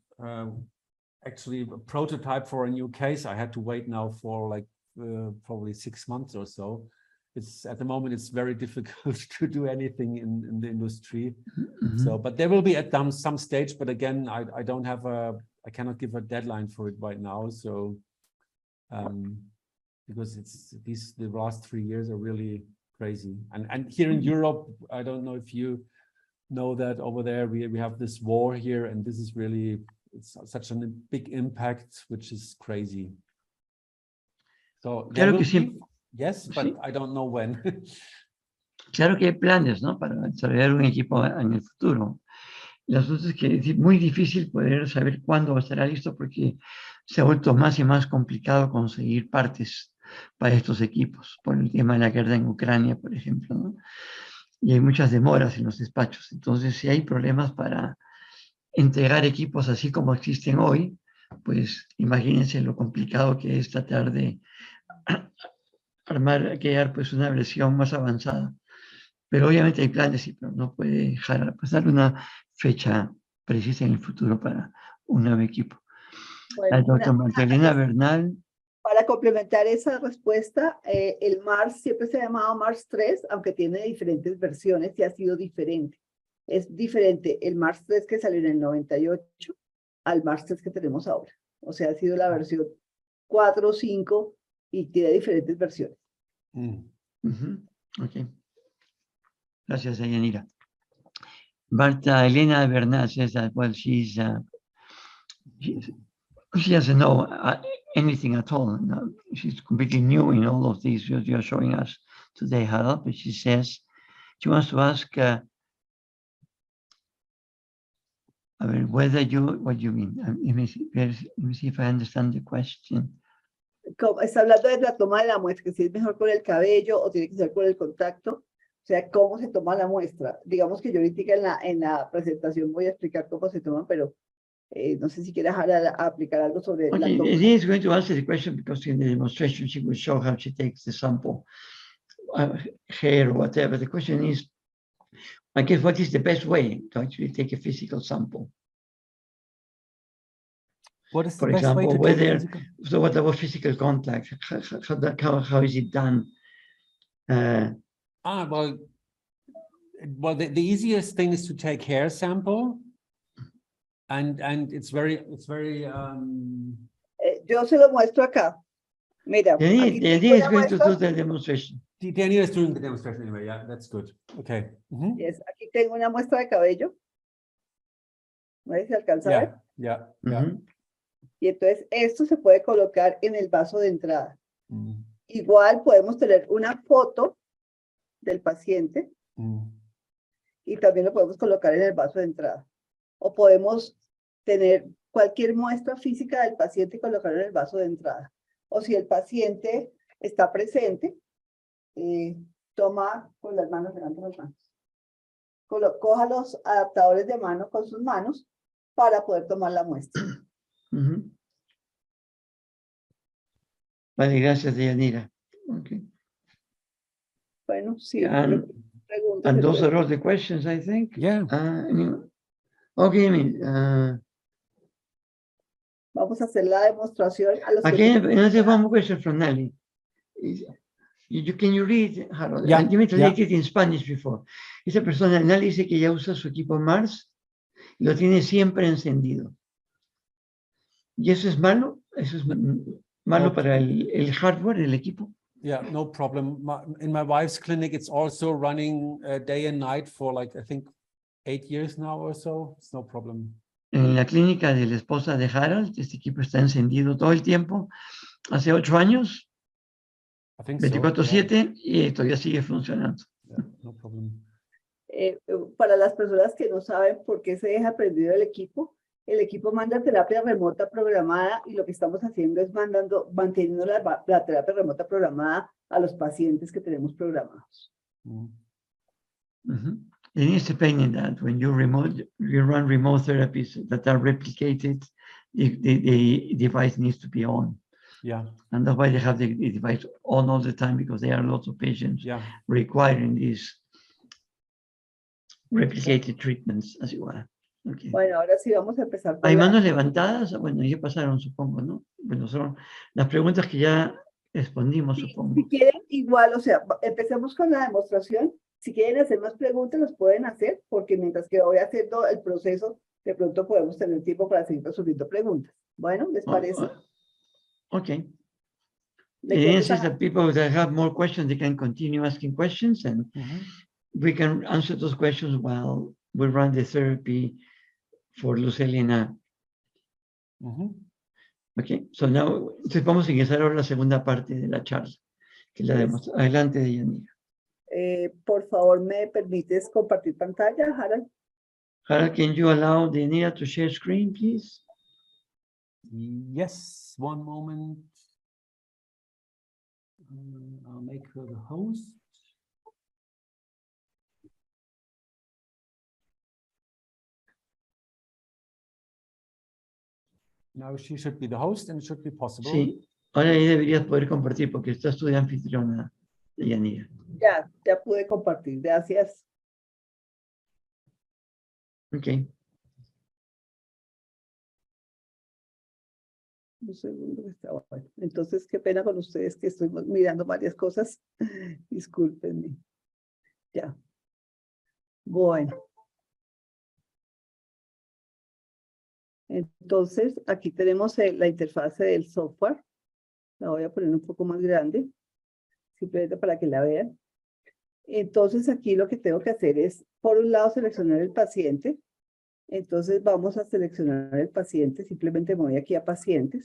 actually a prototype for a new case I had to wait now for like probably 6 months or so. At the moment it's very difficult to do anything in the industry. So, but there will be at some stage, but again, I don't have I cannot give a deadline for it right now. So because the last 3 years are really crazy, and here in Europe, I don't know if you know that over there we have this war here, and this is really, it's such a big impact, which is crazy. So Claro que sí. Yes, but sí. I don't know when. Claro que hay planes, ¿no? Para desarrollar un equipo en el futuro. El asunto es que es muy difícil poder saber cuándo estará listo porque se ha vuelto más y más complicado conseguir partes para estos equipos, por el tema de la guerra en Ucrania, por ejemplo, ¿no? Y hay muchas demoras en los despachos. Entonces, si hay problemas para entregar equipos así como existen hoy, pues imagínense lo complicado que es tratar de crear pues una versión más avanzada. Pero obviamente hay planes y no puede dejar pasar una fecha precisa en el futuro para un nuevo equipo. Bueno, la doctora Magdalena Bernal. Para complementar esa respuesta, el Mars siempre se ha llamado Mars 3, aunque tiene diferentes versiones y ha sido diferente. Es diferente el Mars 3 que salió en el 98 al Mars 3 que tenemos ahora. O sea, ha sido la versión 4 o 5 y tiene diferentes versiones. Ok. Gracias, Deyanira. Marta Elena Bernal says that, well, she doesn't know anything at all. No, she's completely new in all of these you're showing us today, Harald, but she says she wants to ask whether what do you mean? Let me see if I understand the question. Está hablando de la toma de la muestra, que si es mejor con el cabello o tiene que ser con el contacto. O sea, cómo se toma la muestra. Digamos que yo ahorita en la presentación voy a explicar cómo se toma, pero no sé si quieres aplicar algo sobre la toma. He is going to answer the question because in the demonstration she will show how she takes the sample, hair or whatever. The question is, I guess, what is the best way to actually take a physical sample? What is the For best example, way to take physical? So what about physical contact? How is it done? Well, the easiest thing is to take hair sample, and it's very yo se lo muestro acá. Mira, the idea is going to do the demonstration. The idea is doing the demonstration anyway. Yeah, that's good. Okay. Yes, aquí tengo una muestra de cabello. ¿No sé si alcanza a ver? Yeah. Y entonces esto se puede colocar en el vaso de entrada. Igual podemos tener una foto del paciente y también lo podemos colocar en el vaso de entrada. O podemos tener cualquier muestra física del paciente y colocarlo en el vaso de entrada. O si el paciente está presente, toma con las manos, levanta las manos. Coja los adaptadores de mano con sus manos para poder tomar la muestra. Ujú. Vale, gracias, Deyanira. Okay. Bueno, sí. And Preguntas. those are all the questions, I think. Yeah. Okay, Vamos a hacer la demostración a los que again, tienen- another one more question from Nelly. Can you read, Harold? Yeah, Give me translate yeah. it in Spanish before. Esa persona, Nelly, dice que ya usa su equipo Mars y lo tiene siempre encendido. ¿Y eso es malo? ¿Eso es malo No. para el hardware del equipo? Yeah, no problem. In my wife's clinic, it's also running day and night for like, I think, 8 years now or so. It's no problem. En la clínica de la esposa de Harald, este equipo está encendido todo el tiempo. Hace 8 años, I think so. 24/7, y todavía sigue funcionando. Yeah, no problem. Para las personas que no saben por qué se deja prendido el equipo manda terapia remota programada y lo que estamos haciendo es manteniendo la terapia remota programada a los pacientes que tenemos programados. Mm-hmm. It needs to pay in that when you run remote therapies that are replicated, the device needs to be on. Yeah. And that's why they have the device on all the time, because there are lots of patients requiring these replicated treatments, as it were. Okay. Bueno, ahora sí vamos a empezar. ¿Hay manos levantadas? Bueno, ya pasaron, supongo, ¿no? Bueno, son las preguntas que ya respondimos, supongo. Si quieren, igual, o sea, empecemos con la demostración. Si quieren hacer más preguntas, los pueden hacer, porque mientras que voy haciendo el proceso, de pronto podemos tener tiempo para seguir resolviendo preguntas. Bueno, ¿les parece? Okay. It insists that people that have more questions, they can continue asking questions, and we can answer those questions while we run the therapy for Lucelina. Okay, so now, entonces vamos a ingresar ahora a la segunda parte de la charla, que la demos. Adelante, Deyanira. Por favor, ¿me permites compartir pantalla, Harald? Harald, can you allow Deyanira to share screen, please? Yes, one moment. I'll make her the host. Now she should be the host and it should be possible. Sí, ahora ahí deberías poder compartir porque estás tú de anfitriona, Deyanira. Ya pude compartir, gracias. Okay. Un segundo que estaba. Entonces, qué pena con ustedes que estoy mirando varias cosas. Discúlpenme. Ya. Bueno. Entonces, aquí tenemos la interfase del software. La voy a poner un poco más grande, simplemente para que la vean. Entonces, aquí lo que tengo que hacer es, por un lado, seleccionar el paciente. Entonces, vamos a seleccionar el paciente. Simplemente me voy aquí a pacientes.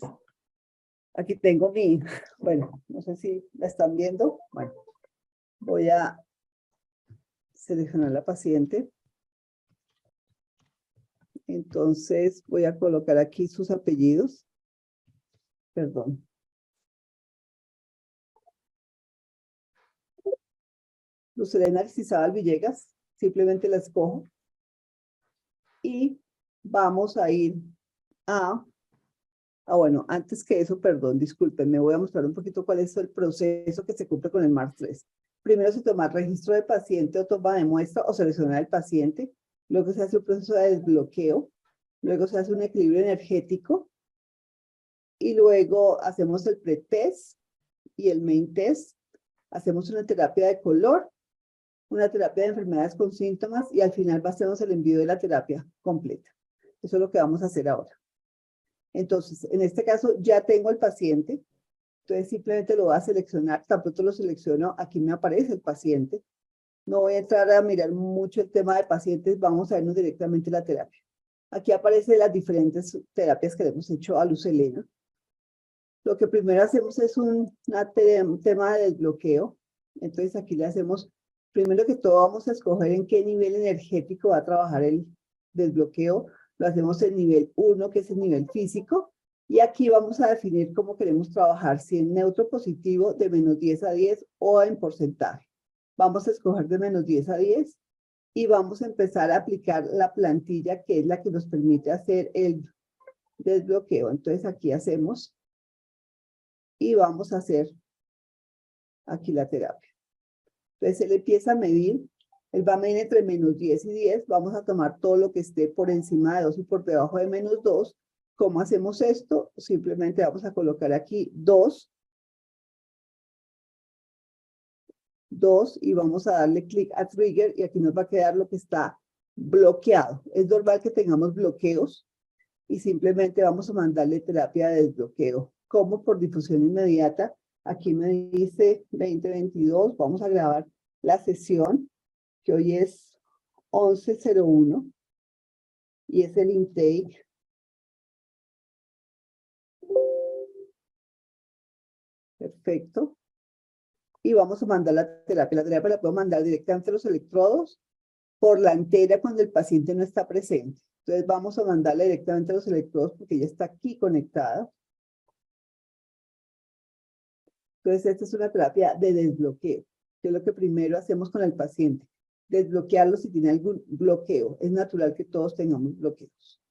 Aquí tengo bueno, no sé si la están viendo. Bueno, voy a seleccionar la paciente. Entonces, voy a colocar aquí sus apellidos. Perdón. Lucelina Ariza Villegas. Simplemente la escojo. Y vamos a ir bueno, antes que eso, perdón, disculpen, me voy a mostrar un poquito cuál es el proceso que se cumple con el MARS-III. Primero se toma registro del paciente o toma de muestra o seleccionar el paciente. Luego se hace un proceso de desbloqueo. Luego se hace un equilibrio energético. Y luego hacemos el pretest y el main test. Hacemos una terapia de color, una terapia de enfermedades con síntomas y al final hacemos el envío de la terapia completa. Eso es lo que vamos a hacer ahora. Entonces, en este caso ya tengo el paciente. Entonces simplemente lo voy a seleccionar. Tan pronto lo selecciono, aquí me aparece el paciente. No voy a entrar a mirar mucho el tema de pacientes. Vamos a vernos directamente la terapia. Aquí aparecen las diferentes terapias que le hemos hecho a Lucelina. Lo que primero hacemos es un tema de desbloqueo. Entonces aquí le hacemos, primero que todo vamos a escoger en qué nivel energético va a trabajar el desbloqueo. Lo hacemos en nivel 1, que es el nivel físico. Y aquí vamos a definir cómo queremos trabajar, si en neutro positivo de menos 10 a 10 o en porcentaje. Vamos a escoger de menos 10 a 10 y vamos a empezar a aplicar la plantilla que es la que nos permite hacer el desbloqueo. Entonces aquí hacemos y vamos a hacer aquí la terapia. Entonces él empieza a medir, él va a medir entre menos 10 y 10, vamos a tomar todo lo que esté por encima de 2 y por debajo de menos 2. ¿Cómo hacemos esto? Simplemente vamos a colocar aquí 2 y vamos a darle clic a trigger y aquí nos va a quedar lo que está bloqueado. Es normal que tengamos bloqueos y simplemente vamos a mandarle terapia de desbloqueo. Como por difusión inmediata, aquí me dice 2022, vamos a grabar la sesión que hoy es 11:01 y es el intake. Perfecto. Y vamos a mandar la terapia. La terapia la puedo mandar directamente a los electrodos por la antena cuando el paciente no está presente. Entonces vamos a mandarla directamente a los electrodos porque ya está aquí conectada. Entonces esta es una terapia de desbloqueo, que es lo que primero hacemos con el paciente. Desbloquearlo si tiene algún bloqueo. Es natural que todos tengamos bloqueos.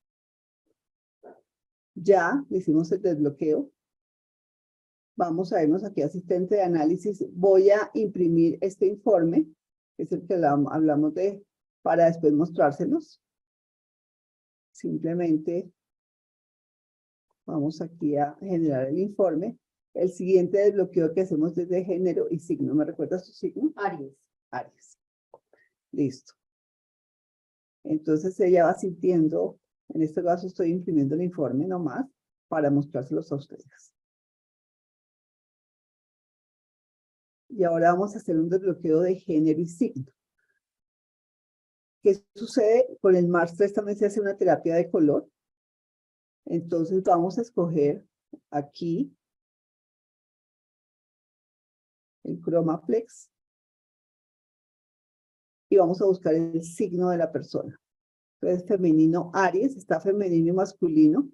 Ya le hicimos el desbloqueo. Vamos a irnos aquí a asistente de análisis. Voy a imprimir este informe, que es el que hablamos de, para después mostrárselos. Simplemente vamos aquí a generar el informe. El siguiente desbloqueo que hacemos desde género y signo. ¿Me recuerdas tu signo? Aries. Aries. Listo. Entonces ella va sintiendo, en este caso estoy imprimiendo el informe nomás para mostrárselos a ustedes. Y ahora vamos a hacer un desbloqueo de género y signo. ¿Qué sucede? Con el MARSIII también se hace una terapia de color. Entonces vamos a escoger aquí el ChromaPlex y vamos a buscar el signo de la persona. Entonces femenino Aries, está femenino y masculino.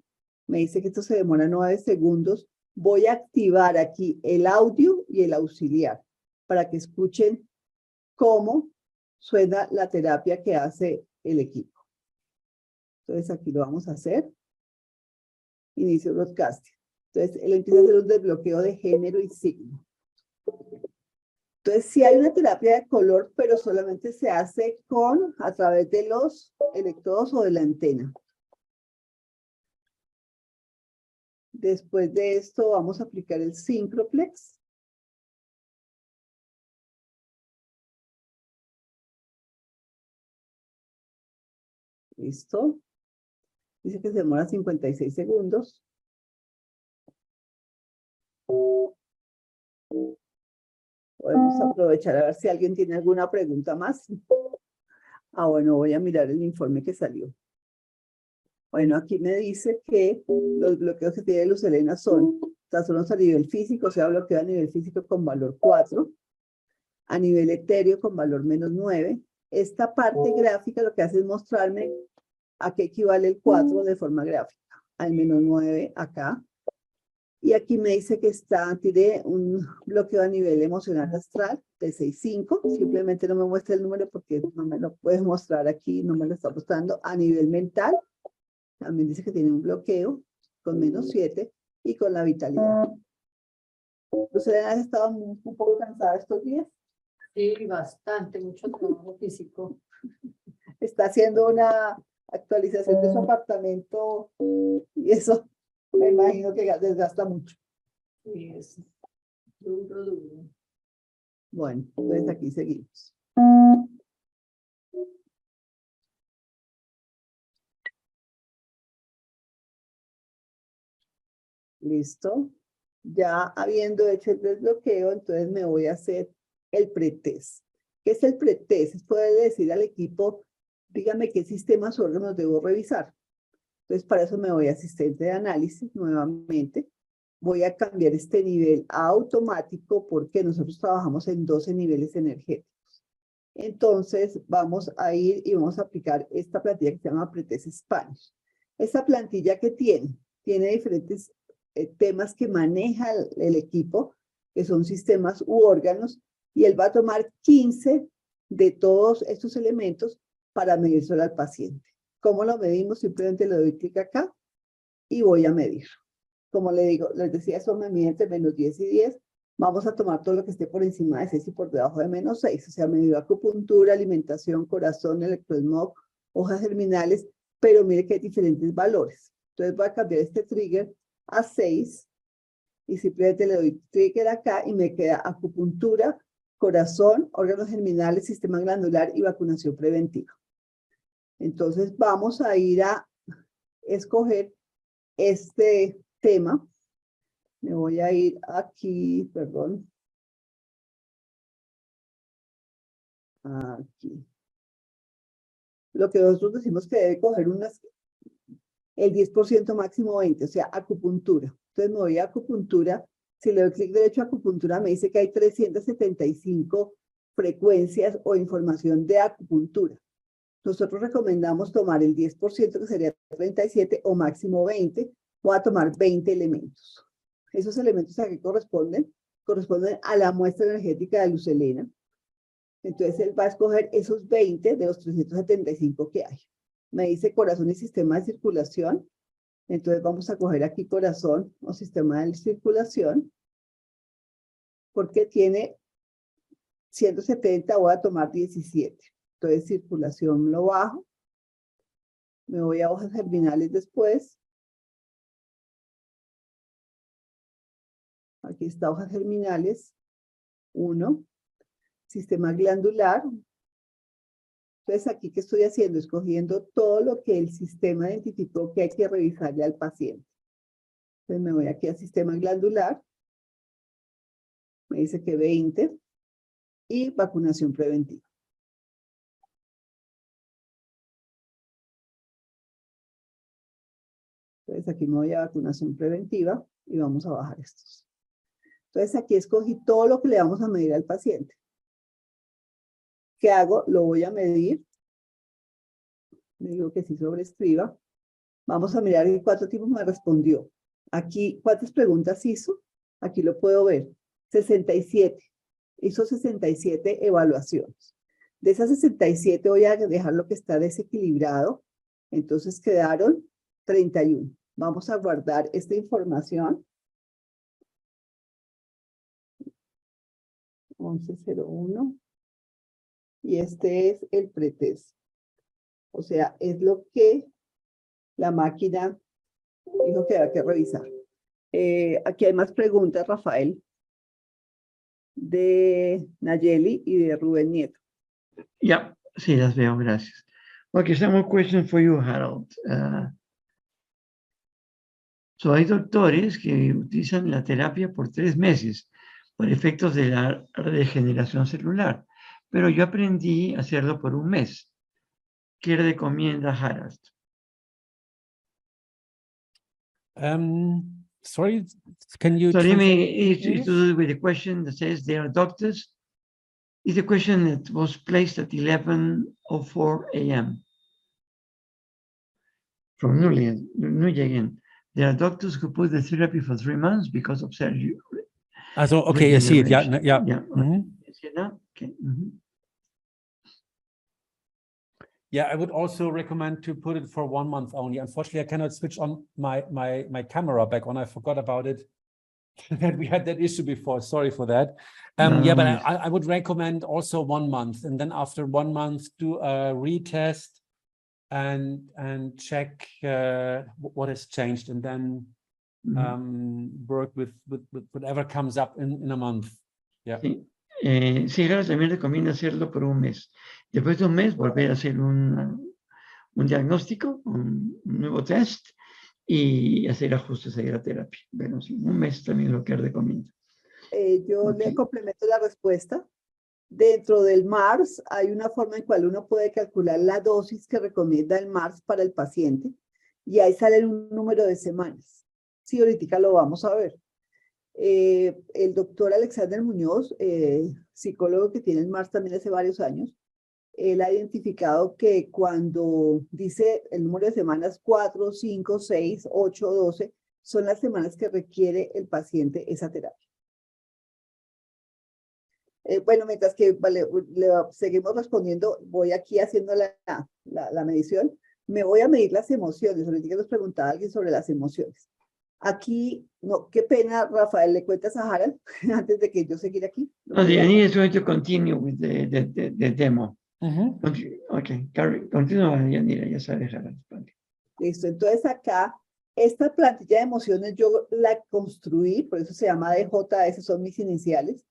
Me dice que esto se demora 9 segundos. Voy a activar aquí el audio y el auxiliar para que escuchen cómo suena la terapia que hace el equipo. Entonces aquí lo vamos a hacer. Inicio broadcasting. Entonces él empieza a hacer un desbloqueo de género y signo. Entonces sí hay una terapia de color, pero solamente se hace a través de los electrodos o de la antena. Después de esto vamos a aplicar el Syncroplex. Listo. Dice que se demora 56 segundos. Podemos aprovechar a ver si alguien tiene alguna pregunta más. Bueno, voy a mirar el informe que salió. Bueno, aquí me dice que los bloqueos que tiene Luz Helena son trastornos a nivel físico, o sea, bloqueo a nivel físico con valor 4, a nivel etéreo con valor -9. Esta parte gráfica lo que hace es mostrarme a qué equivale el 4 de forma gráfica, al -9 acá. Y aquí me dice que tiene un bloqueo a nivel emocional astral de 6.5. Simplemente no me muestra el número porque no me lo puedes mostrar aquí, no me lo está mostrando. A nivel mental, también dice que tiene un bloqueo con -7 y con la vitalidad. ¿Usted ha estado un poco cansada estos días? Sí, bastante, mucho trabajo físico. Está haciendo una actualización de su apartamento y eso me imagino que desgasta mucho. Sí, es duro, duro. Bueno, entonces aquí seguimos. Listo. Ya habiendo hecho el desbloqueo, entonces me voy a hacer el pretest. ¿Qué es el pretest? Es poder decir al equipo, dígame qué sistemas o órganos debo revisar. Entonces, para eso me voy a asistente de análisis nuevamente. Voy a cambiar este nivel a automático porque nosotros trabajamos en 12 niveles energéticos. Entonces, vamos a ir y vamos a aplicar esta plantilla que se llama pretest Spanish. Esta plantilla que tiene tiene diferentes temas que maneja el equipo, que son sistemas u órganos, y él va a tomar 15 de todos estos elementos para medírselo al paciente. ¿Cómo lo medimos? Simplemente le doy clic acá y voy a medir. Como les decía, eso me mide entre -10 y 10. Vamos a tomar todo lo que esté por encima de 6 y por debajo de -6. O sea, medido acupuntura, alimentación, corazón, electrosmog, hojas germinales, pero mire que hay diferentes valores. Entonces voy a cambiar este trigger a 6 y simplemente le doy trigger acá y me queda acupuntura, corazón, órganos germinales, sistema glandular y vacunación preventiva. Entonces vamos a ir a escoger este tema. Me voy a ir aquí, perdón. Aquí. Lo que nosotros decimos que debe coger el 10% máximo 20, o sea, acupuntura. Entonces me voy a acupuntura. Si le doy clic derecho a acupuntura, me dice que hay 375 frecuencias o información de acupuntura. Nosotros recomendamos tomar el 10%, que sería 37, o máximo 20. Voy a tomar 20 elementos. Esos elementos a qué corresponden a la muestra energética de luz helena. Entonces él va a escoger esos 20 de los 375 que hay. Me dice corazón y sistema de circulación. Entonces vamos a coger aquí corazón o sistema de circulación. Porque tiene 170, voy a tomar 17. Entonces circulación lo bajo. Me voy a hojas germinales después. Aquí está hojas germinales. 1. Sistema glandular. Entonces, aquí, ¿qué estoy haciendo? Escogiendo todo lo que el sistema identificó que hay que revisarle al paciente. Entonces, me voy aquí al sistema glandular. Me dice que 20. Y vacunación preventiva. Entonces, aquí me voy a vacunación preventiva y vamos a bajar estos. Entonces, aquí escogí todo lo que le vamos a medir al paciente. ¿Qué hago? Lo voy a medir. Le digo que sí sobrescriba. Vamos a mirar en cuánto tiempo me respondió. Aquí, ¿cuántas preguntas hizo? Aquí lo puedo ver. 67. Hizo 67 evaluaciones. De esas 67 voy a dejar lo que está desequilibrado. Entonces quedaron 31. Vamos a guardar esta información. 1101. Y este es el pretest. O sea, es lo que la máquina dijo que había que revisar. Aquí hay más preguntas, Rafael, de Nayeli y de Rubén Nieto. Yeah, sí, las veo, gracias. Okay, some more questions for you, Harald. So hay doctores que utilizan la terapia por 3 meses por efectos de la regeneración celular, pero yo aprendí a hacerlo por 1 mes. ¿Qué recomienda Harald? Sorry, can you So let me, translate it's to do with the question that says they are doctors. It's a question that was placed at 11:04 a.m. from Nujagen. There are doctors who put the therapy for 3 months because of surgery. Also, okay, I see it. Yeah, yeah. Yeah. Mhm. See that? Okay. Mm-hmm. Yeah, I would also recommend to put it for 1 month only. Unfortunately, I cannot switch on my camera back on. I forgot about it. That we had that issue before. Sorry for that. Yeah, but I would recommend also 1 month, and then after 1 month, do a retest and check what has changed, and then work with whatever comes up in a month. Yeah. Sí. Sí, Harald también recomienda hacerlo por 1 mes. Después de 1 mes, volver a hacer un diagnóstico, un nuevo test y hacer ajustes a la terapia. Bueno, sí, 1 mes también es lo que recomienda. Yo le complemento la respuesta. Dentro del MARS hay una forma en cual uno puede calcular la dosis que recomienda el MARS para el paciente y ahí sale un número de semanas. Sí, ahorita lo vamos a ver. El doctor Alexander Muñoz, psicólogo que tiene el MARS también hace varios años, él ha identificado que cuando dice el número de semanas 4, 5, 6, 8, 12, son las semanas que requiere el paciente esa terapia. Bueno, mientras que seguimos respondiendo, voy aquí haciendo la medición. Me voy a medir las emociones. Ahorita nos preguntaba alguien sobre las emociones. Aquí, no, qué pena, Rafael, ¿le cuentas a Harald antes de que yo seguir aquí? No, Deyanira is going to continue with the demo. Okay, continúa, Deyanira, ya sabes, Harald. Listo, entonces acá, esta plantilla de emociones yo la construí, por eso se llama DJS, son mis iniciales.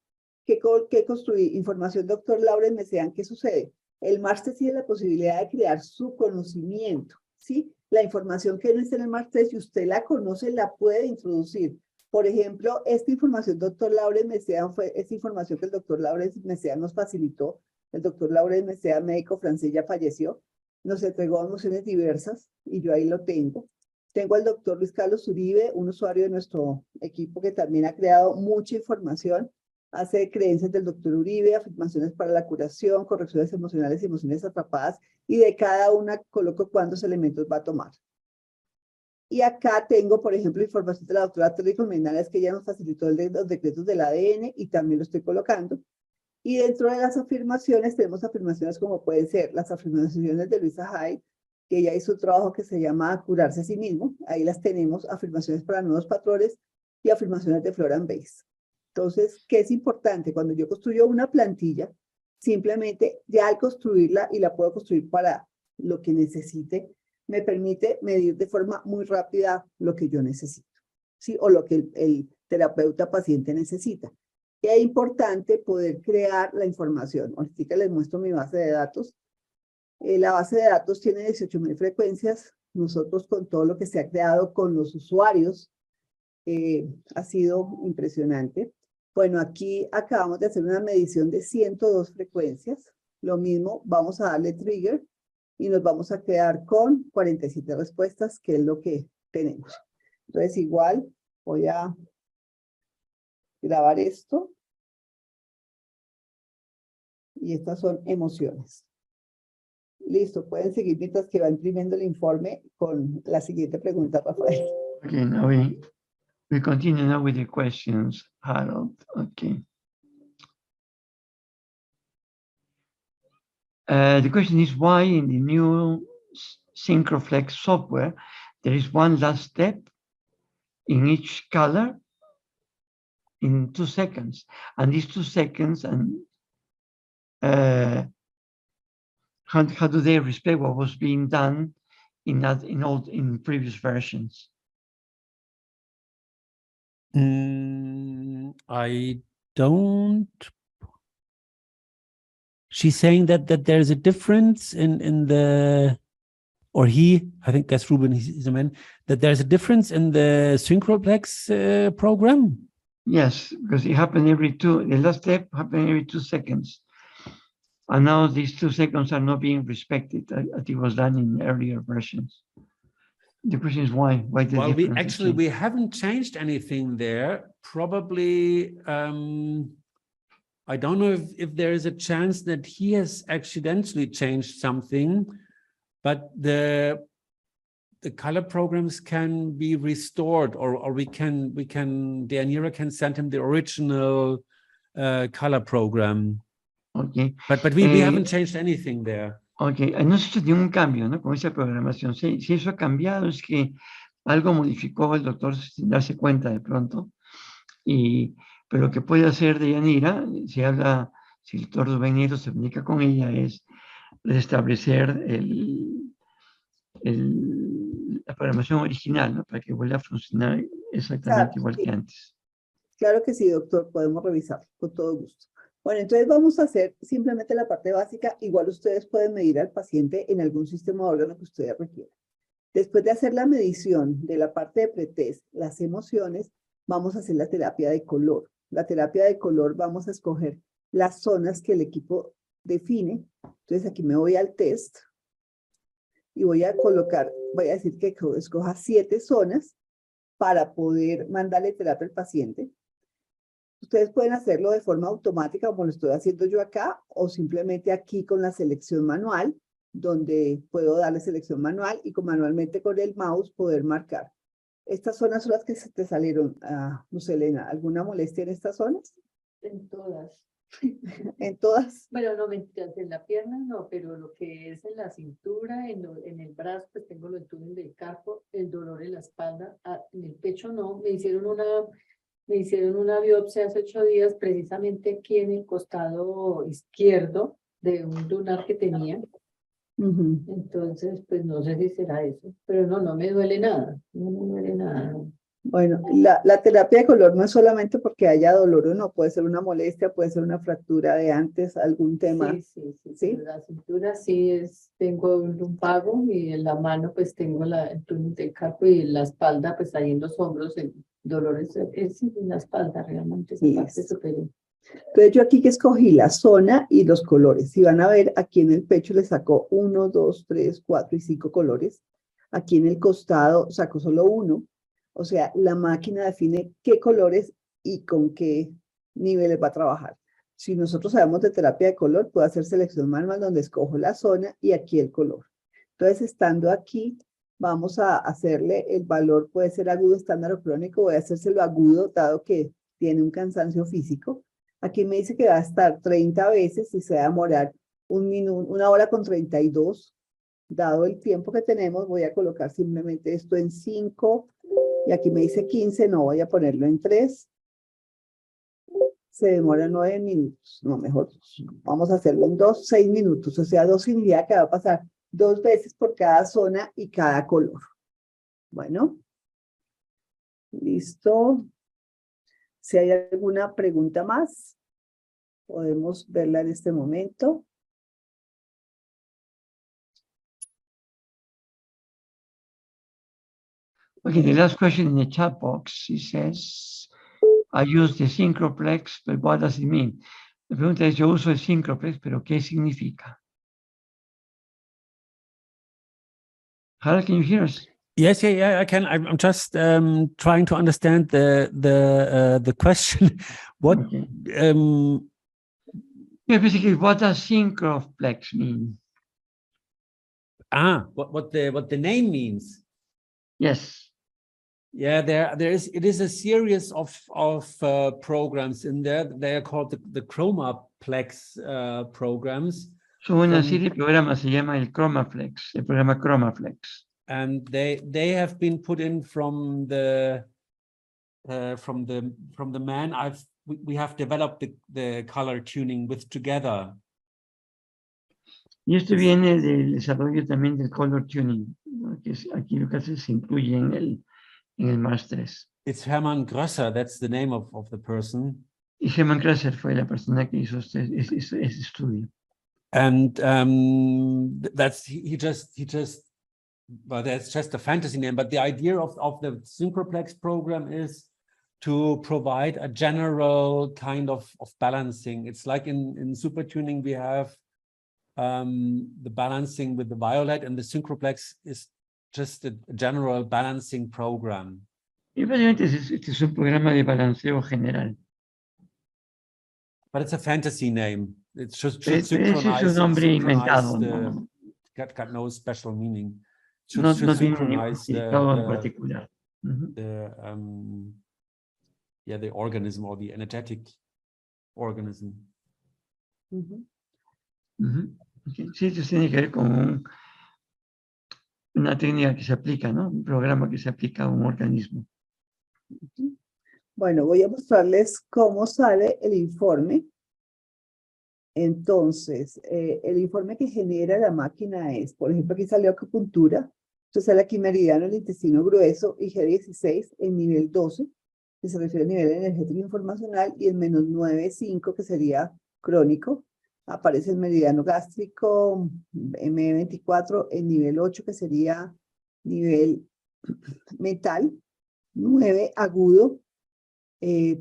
¿Qué construí? Información, doctor Laurel Mesean, ¿qué sucede? El MARS tiene la posibilidad de crear su conocimiento, ¿sí? La información que no está en el MARS, si usted la conoce, la puede introducir. Por ejemplo, esta información, doctor Laurel Mesean, fue esta información que el doctor Laurel Mesean nos facilitó. El doctor Laurel Mesean, médico francés, ya falleció. Nos entregó emociones diversas y yo ahí lo tengo. Tengo al doctor Luis Carlos Uribe, un usuario de nuestro equipo que también ha creado mucha información. Hace creencias del doctor Uribe, afirmaciones para la curación, correcciones emocionales y emociones atrapadas, y de cada una coloco cuántos elementos va a tomar. Y acá tengo, por ejemplo, información de la doctora Terry Colmenares, que ella nos facilitó los decretos del ADN, y también lo estoy colocando. Y dentro de las afirmaciones, tenemos afirmaciones como pueden ser las afirmaciones de Luisa Hay, que ella hizo un trabajo que se llama Curarse a sí mismo. Ahí las tenemos, afirmaciones para nuevos patrones y afirmaciones de Flora and Base. Entonces, ¿qué es importante? Cuando yo construyo una plantilla, simplemente ya al construirla, y la puedo construir para lo que necesite, me permite medir de forma muy rápida lo que yo necesito, ¿sí? O lo que el terapeuta paciente necesita. Y es importante poder crear la información. Ahorita les muestro mi base de datos. La base de datos tiene 18,000 frecuencias. Nosotros, con todo lo que se ha creado con los usuarios, ha sido impresionante. Bueno, aquí acabamos de hacer una medición de 102 frecuencias. Lo mismo, vamos a darle trigger y nos vamos a quedar con 47 respuestas, que es lo que tenemos. Entonces, igual, voy a grabar esto. Y estas son emociones. Listo, pueden seguir mientras que va imprimiendo el informe con la siguiente pregunta, Rafael. Okay, now we continue now with the questions, Harald. Okay. The question is why in the new Synchroflex software, there is one last step in each color in 2 seconds. And these 2 seconds, and how do they respect what was being done in previous versions? I don't. She's saying that there's a difference in the, or he, I think that's Ruben, he's a man, that there's a difference in the Synchroplex program. Yes, because it happened the last step happened every 2 seconds. And now these 2 seconds are not being respected as it was done in earlier versions. The question is why? Why the Well, difference? we haven't changed anything there. Probably, I don't know if there is a chance that he has accidentally changed something, but the color programs can be restored, or we can Deyanira can send him the original color program. Okay. But we haven't changed anything there. Okay, no se hizo ningún cambio, ¿no? Con esa programación. Si eso ha cambiado, es que algo modificó el doctor sin darse cuenta de pronto. Pero lo que puede hacer Deyanira, si el doctor Ingeniero se comunica con ella, es restablecer la programación original, ¿no? Para que vuelva a funcionar exactamente igual que antes. Claro que sí, doctor, podemos revisar con todo gusto. Bueno, entonces vamos a hacer simplemente la parte básica. Igual ustedes pueden medir al paciente en algún sistema de órgano que ustedes requieran. Después de hacer la medición de la parte de pretest, las emociones, vamos a hacer la terapia de color. La terapia de color, vamos a escoger las zonas que el equipo define. Entonces aquí me voy al test y voy a colocar, voy a decir que escoja 7 zonas para poder mandarle terapia al paciente. Ustedes pueden hacerlo de forma automática como lo estoy haciendo yo acá o simplemente aquí con la selección manual, donde puedo darle selección manual y manualmente con el mouse poder marcar. Estas zonas son las que se te salieron, Luz Elena. ¿Alguna molestia en estas zonas? En todas. ¿En todas? Bueno, no mentiras, en la pierna no, pero lo que es en la cintura, en el brazo, pues tengo el túnel del carpo, el dolor en la espalda, en el pecho no, me hicieron una biopsia hace 8 días, precisamente aquí en el costado izquierdo de un lunar que tenía. Entonces, pues no sé si será eso, pero no me duele nada, no me duele nada. No. Bueno, la terapia de color no es solamente porque haya dolor o no, puede ser una molestia, puede ser una fractura de antes, algún tema. Sí. ¿Sí? La cintura sí tengo un lumbago y en la mano pues tengo el túnel del carpo y en la espalda pues ahí en los hombros el dolor es en la espalda realmente, esa parte superior. Entonces yo aquí que escogí la zona y los colores. Si van a ver, aquí en el pecho le sacó 1, 2, 3, 4 y 5 colores. Aquí en el costado sacó solo 1. O sea, la máquina define qué colores y con qué niveles va a trabajar. Si nosotros sabemos de terapia de color, puedo hacer selección manual donde escojo la zona y aquí el color. Entonces, estando aquí, vamos a hacerle el valor, puede ser agudo, estándar o crónico. Voy a hacérselo agudo, dado que tiene un cansancio físico. Aquí me dice que va a estar 30 veces y se va a demorar 1 hora con 32. Dado el tiempo que tenemos, voy a colocar simplemente esto en 5. Y aquí me dice 15, no voy a ponerlo en 3. Se demora 9 minutos. No, mejor vamos a hacerlo en 2, 6 minutos. O sea, 2 significa que va a pasar 2 veces por cada zona y cada color. Bueno. Listo. Si hay alguna pregunta más, podemos verla en este momento. Okay, the last question in the chat box, he says, I use the Synchroplex, but what does it mean? La pregunta es, yo uso el Synchroplex, pero ¿qué significa? Harald, can you hear us? Yes, I can. I'm just trying to understand the question. What Okay. Basically, what does Synchroplex mean? What the name means? Yes. Yeah, it is a series of programs in there. They are called the ChromaPlex programs. So una serie de programas se llama el ChromaPlex, el programa ChromaPlex. And they have been put in from the man we have developed the color tuning with together. Y esto viene del desarrollo también del color tuning, ¿no? Que es aquí lo que se incluye en el MARSIII. It's Hermann Grösser, that's the name of the person. Y Hermann Grösser fue la persona que hizo ese estudio. And that's well, that's just a fantasy name, but the idea of the Synchroplex program is to provide a general kind of balancing. It's like in super tuning we have the balancing with the violet, and the Synchroplex is just a general balancing program. Y básicamente este es un programa de balanceo general. But it's a fantasy name. It should Es un nombre inventado, no. Got no special meaning. No tiene ningún synchronize significado en particular. the organism or the energetic organism. Okay. Sí, esto tiene que ver con una técnica que se aplica, ¿no? Un programa que se aplica a un organismo. Bueno, voy a mostrarles cómo sale el informe. Entonces, el informe que genera la máquina es, por ejemplo, aquí salió acupuntura. Entonces sale aquí meridiano del intestino grueso y G16 en nivel 12, que se refiere al nivel energético informacional, y en menos 9,5, que sería crónico. Aparece el meridiano gástrico, M24, en nivel 8, que sería nivel mental, 9 agudo,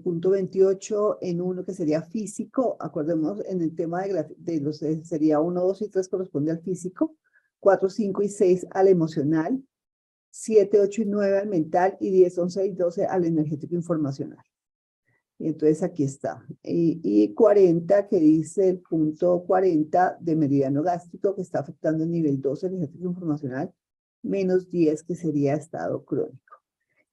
punto 28 en 1, que sería físico. Acordemos en el tema de los sería 1, 2 y 3 corresponde al físico, 4, 5 y 6 al emocional, 7, 8 y 9 al mental, y 10, 11 y 12 al energético informacional. Y entonces aquí está. Y 40, que dice el punto 40 de meridiano gástrico, que está afectando el nivel 12 del ejercicio informacional, menos 10, que sería estado crónico.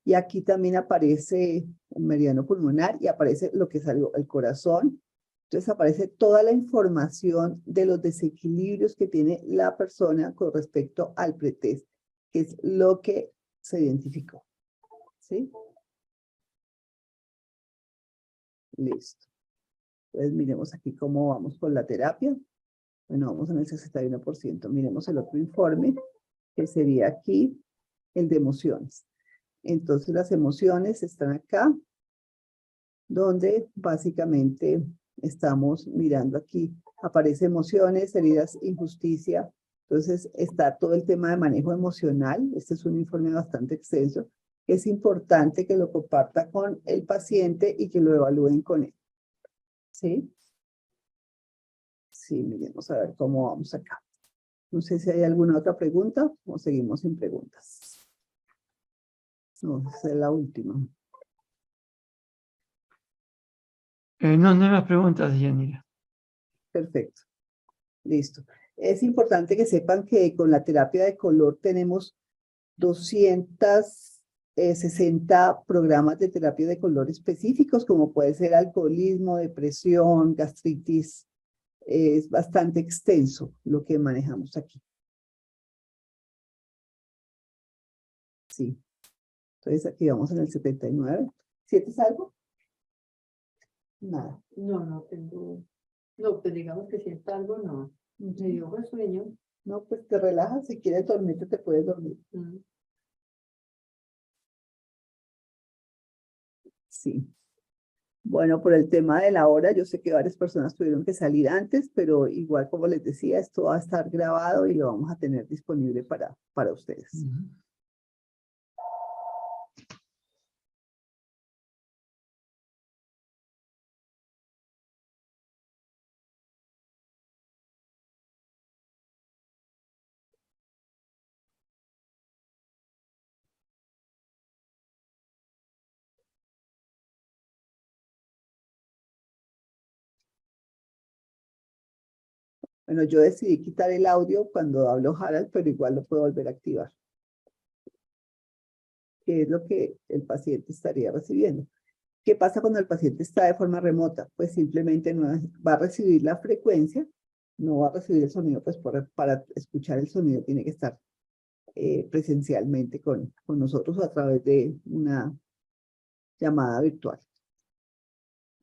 Y aquí también aparece el meridiano pulmonar y aparece lo que es el corazón. Entonces aparece toda la información de los desequilibrios que tiene la persona con respecto al pretest, que es lo que se identificó. ¿Sí? Listo. Entonces miremos aquí cómo vamos con la terapia. Bueno, vamos en el 61%. Miremos el otro informe, que sería aquí el de emociones. Entonces las emociones están acá, donde básicamente estamos mirando aquí. Aparece emociones, heridas, injusticia. Entonces está todo el tema de manejo emocional. Este es un informe bastante extenso. Es importante que lo comparta con el paciente y que lo evalúen con él. ¿Sí? Sí, miremos a ver cómo vamos acá. No sé si hay alguna otra pregunta o seguimos sin preguntas. No, esa es la última. No, nuevas preguntas, Deyanira. Perfecto. Listo. Es importante que sepan que con la terapia de color tenemos 260 programas de terapia de color específicos, como puede ser alcoholismo, depresión, gastritis. Es bastante extenso lo que manejamos aquí. Sí. Entonces aquí vamos en el 79. ¿Sientes algo? Nada. No, no tengo. No, pues digamos que siento algo, no. Me dio buen sueño. No, pues te relajas. Si quieres dormirte, te puedes dormir. Sí. Bueno, por el tema de la hora, yo sé que varias personas tuvieron que salir antes, pero igual como les decía, esto va a estar grabado y lo vamos a tener disponible para ustedes. Bueno, yo decidí quitar el audio cuando habló Harald, pero igual lo puedo volver a activar. ¿Qué es lo que el paciente estaría recibiendo? ¿Qué pasa cuando el paciente está de forma remota? Pues simplemente no va a recibir la frecuencia, no va a recibir el sonido, pues para escuchar el sonido tiene que estar presencialmente con nosotros a través de una llamada virtual.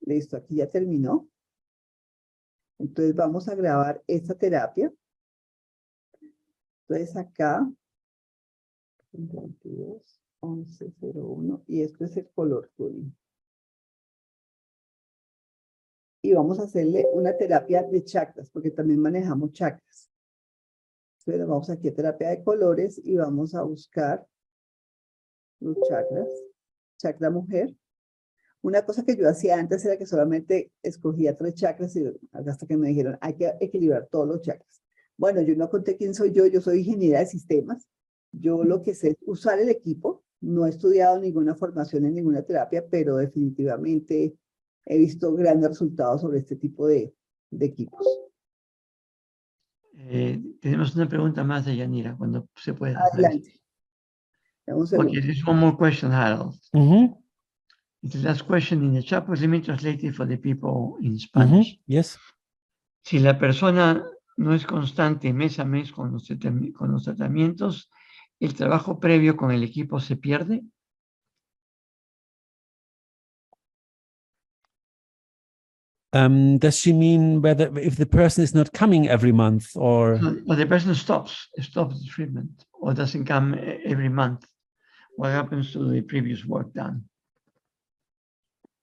Listo, aquí ya terminó. Entonces vamos a grabar esta terapia. Entonces acá, 22, 1101, y esto es el color tuning. Y vamos a hacerle una terapia de chakras, porque también manejamos chakras. Entonces vamos aquí a terapia de colores y vamos a buscar los chakras. Chakra mujer. Una cosa que yo hacía antes era que solamente escogía 3 chakras y hasta que me dijeron, hay que equilibrar todos los chakras. Bueno, yo no conté quién soy yo soy ingeniera de sistemas. Yo lo que sé es usar el equipo. No he estudiado ninguna formación en ninguna terapia, pero definitivamente he visto grandes resultados sobre este tipo de equipos. Tenemos una pregunta más de Deyanira, cuando se pueda. Adelante. Vamos a Okay, there's one more question, Harald. The last question in the chat was, let me translate it for the people in Spanish. Yes. Si la persona no es constante mes a mes con los tratamientos, ¿el trabajo previo con el equipo se pierde? Does she mean whether if the person is not coming every month or the person stops the treatment or doesn't come every month? What happens to the previous work done?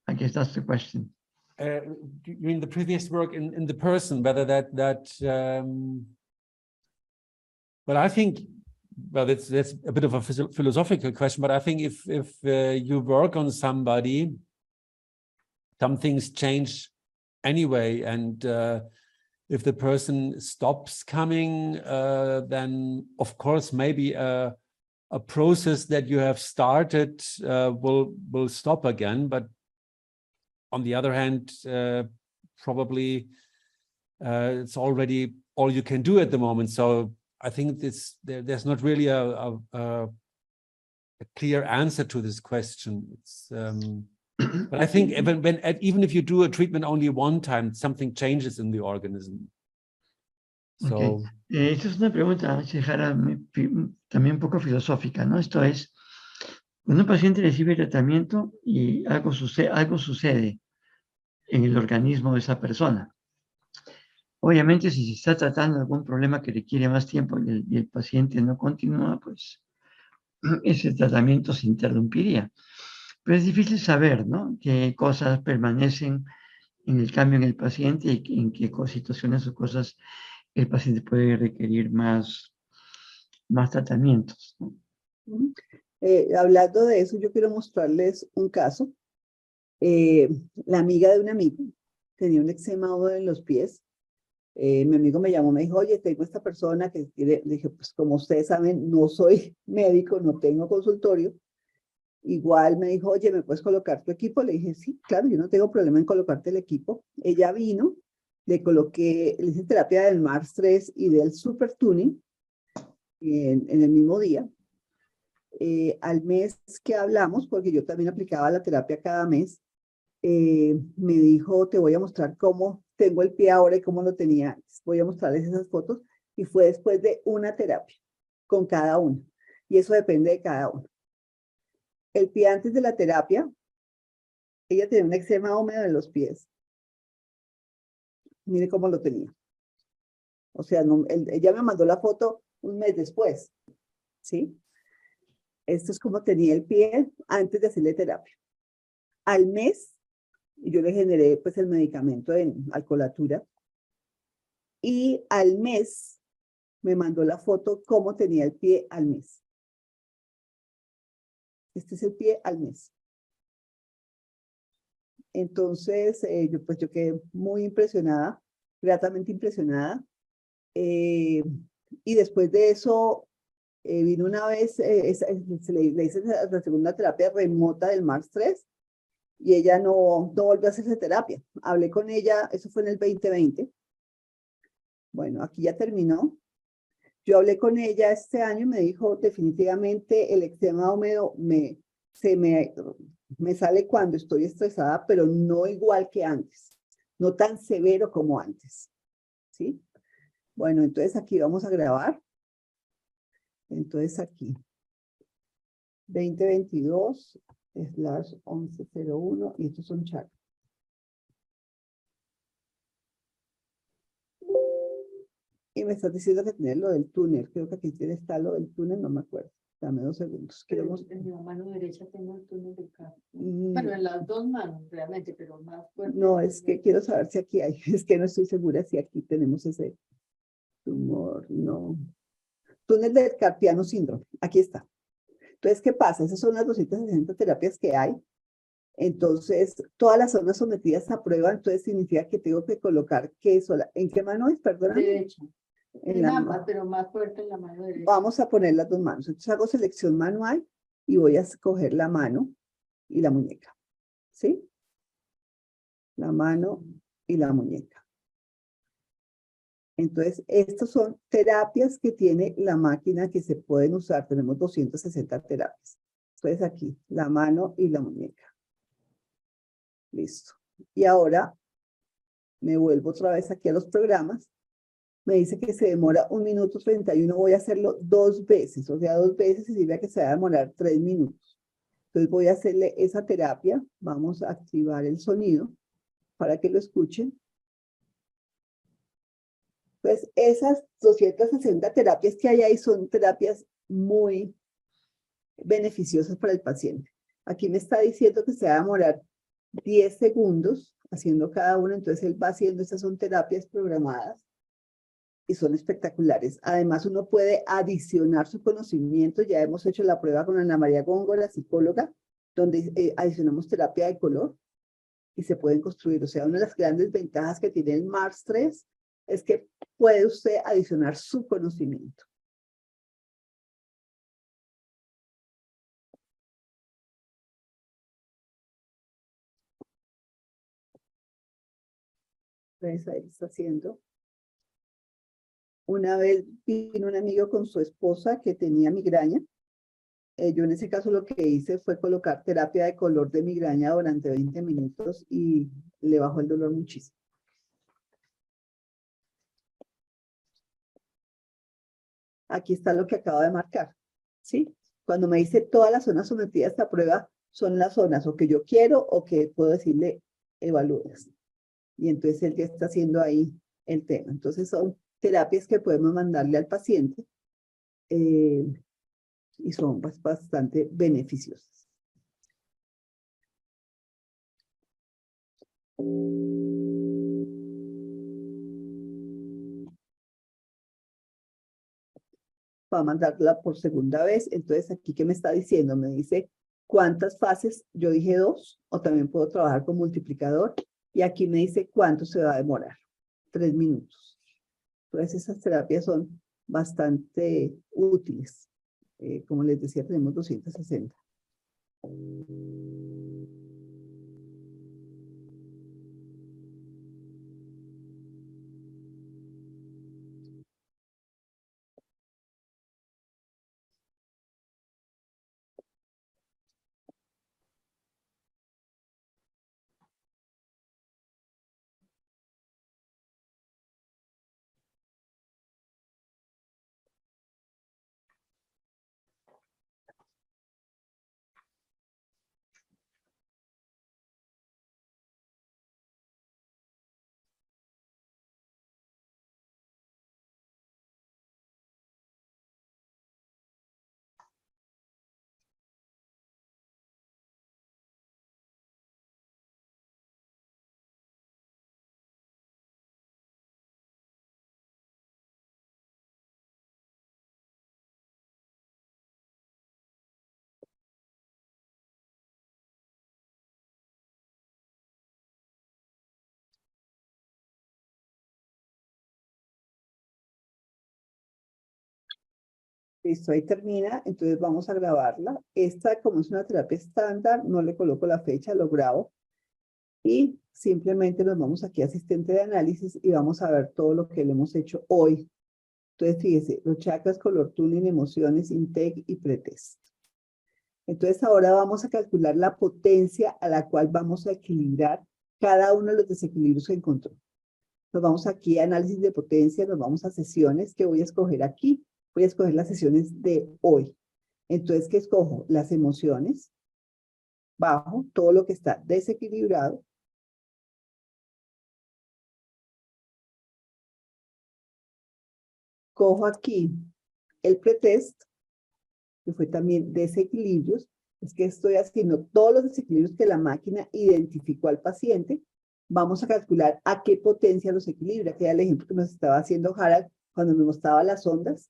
I guess that's the question. you mean the previous work in the person, whether well, I think, well, that's a bit of a philosophical question, but I think if you work on somebody, some things change anyway, and if the person stops coming, then of course maybe a process that you have started will stop again, but on the other hand, probably it's already all you can do at the moment. So I think there's not really a clear answer to this question. It's, but I think even if you do a treatment only one time, something changes in the organism. So, Okay. Esta es una pregunta, Harald, también un poco filosófica, ¿no? Esto es, cuando un paciente recibe tratamiento y algo sucede en el organismo de esa persona. Obviamente, si se está tratando algún problema que requiere más tiempo y el paciente no continúa, pues ese tratamiento se interrumpiría. Pero es difícil saber, ¿no? Qué cosas permanecen en el cambio en el paciente y en qué situaciones o cosas el paciente puede requerir más tratamientos, ¿no? Hablando de eso, yo quiero mostrarles un caso. La amiga de un amigo tenía un eczema húmedo en los pies. Mi amigo me llamó, me dijo, oye, tengo esta persona que quiere. Le dije, pues como ustedes saben, no soy médico, no tengo consultorio. Igual me dijo, oye, ¿me puedes colocar tu equipo? Le dije, sí, claro, yo no tengo problema en colocarte el equipo. Ella vino, le hice terapia del MARSIII y del Super Tuning en el mismo día. Al mes que hablamos, porque yo también aplicaba la terapia cada mes, me dijo, te voy a mostrar cómo tengo el pie ahora y cómo lo tenía antes. Voy a mostrarles esas fotos y fue después de una terapia con cada uno. Y eso depende de cada uno. El pie antes de la terapia, ella tenía un eczema húmedo en los pies. Mire cómo lo tenía. O sea, ella me mandó la foto un mes después, ¿sí? Esto es como tenía el pie antes de hacerle terapia. Al mes, yo le generé pues el medicamento en alcolatura y al mes me mandó la foto cómo tenía el pie al mes. Este es el pie al mes. Entonces, yo quedé muy impresionada, gratamente impresionada. Y después de eso, vino una vez, le hice la segunda terapia remota del MARSIII y ella no volvió a hacerse terapia. Hablé con ella, eso fue en el 2020. Bueno, aquí ya terminó. Yo hablé con ella este año y me dijo, definitivamente el eczema húmedo me sale cuando estoy estresada, pero no igual que antes, no tan severo como antes, ¿sí? Bueno, entonces aquí vamos a grabar. Entonces aquí, 2022/1101, y estos son chats. Y me estás diciendo que tiene lo del túnel. Creo que aquí está lo del túnel, no me acuerdo. Dame 2 segundos. En mi mano derecha tengo el túnel del carro. Bueno, en las dos manos realmente, pero más fuerte. No, es que quiero saber si aquí hay. Es que no estoy segura si aquí tenemos ese tumor. No. Túnel del carpiano síndrome. Aquí está. Entonces, ¿qué pasa? Esas son las 260 terapias que hay. Entonces, todas las zonas sometidas a prueba, entonces significa que tengo que colocar ¿qué sola? ¿En qué mano es? Perdón. Derecha. En ambas, pero más fuerte en la mano derecha. Vamos a poner las dos manos. Entonces hago selección manual y voy a escoger la mano y la muñeca. ¿Sí? La mano y la muñeca. Entonces, estas son terapias que tiene la máquina que se pueden usar. Tenemos 260 terapias. Entonces aquí, la mano y la muñeca. Listo. Y ahora me vuelvo otra vez aquí a los programas. Me dice que se demora 1 minuto 31. Voy a hacerlo 2 veces. O sea, 2 veces significa que se va a demorar 3 minutos. Entonces voy a hacerle esa terapia. Vamos a activar el sonido para que lo escuchen. Entonces, esas 260 terapias que hay ahí son terapias muy beneficiosas para el paciente. Aquí me está diciendo que se va a demorar 10 segundos haciendo cada una. Entonces, él va haciendo, estas son terapias programadas y son espectaculares. Además, uno puede adicionar su conocimiento. Ya hemos hecho la prueba con Ana María Góngora, psicóloga, donde adicionamos terapia de color y se pueden construir. O sea, una de las grandes ventajas que tiene el MARSIII es que puede usted adicionar su conocimiento. Entonces ahí está haciendo. Una vez vino un amigo con su esposa que tenía migraña. Yo en ese caso lo que hice fue colocar terapia de color de migraña durante 20 minutos y le bajó el dolor muchísimo. Aquí está lo que acabo de marcar, ¿sí? Cuando me dice todas las zonas sometidas a esta prueba son las zonas o que yo quiero o que puedo decirle evalúes. Y entonces él ya está haciendo ahí el tema. Entonces son terapias que podemos mandarle al paciente y son bastante beneficiosas. Va a mandarla por segunda vez. Entonces, aquí, ¿qué me está diciendo? Me dice cuántas fases. Yo dije 2, o también puedo trabajar con multiplicador. Y aquí me dice cuánto se va a demorar. 3 minutos. Entonces, esas terapias son bastante útiles. Como les decía, tenemos 260. Listo, ahí termina. Entonces vamos a grabarla. Esta, como es una terapia estándar, no le coloco la fecha, lo grabo. Y simplemente nos vamos aquí a asistente de análisis y vamos a ver todo lo que le hemos hecho hoy. Entonces, fíjese, los chakras, color tuning, emociones, intake y pretest. Entonces, ahora vamos a calcular la potencia a la cual vamos a equilibrar cada uno de los desequilibrios que encontró. Nos vamos aquí a análisis de potencia, nos vamos a sesiones que voy a escoger aquí. Voy a escoger las sesiones de hoy. Entonces, ¿qué escojo? Las emociones, bajo todo lo que está desequilibrado. Cojo aquí el pretest, que fue también desequilibrios. Es que estoy haciendo todos los desequilibrios que la máquina identificó al paciente. Vamos a calcular a qué potencia los equilibra, que era el ejemplo que nos estaba haciendo Harald cuando me mostraba las ondas.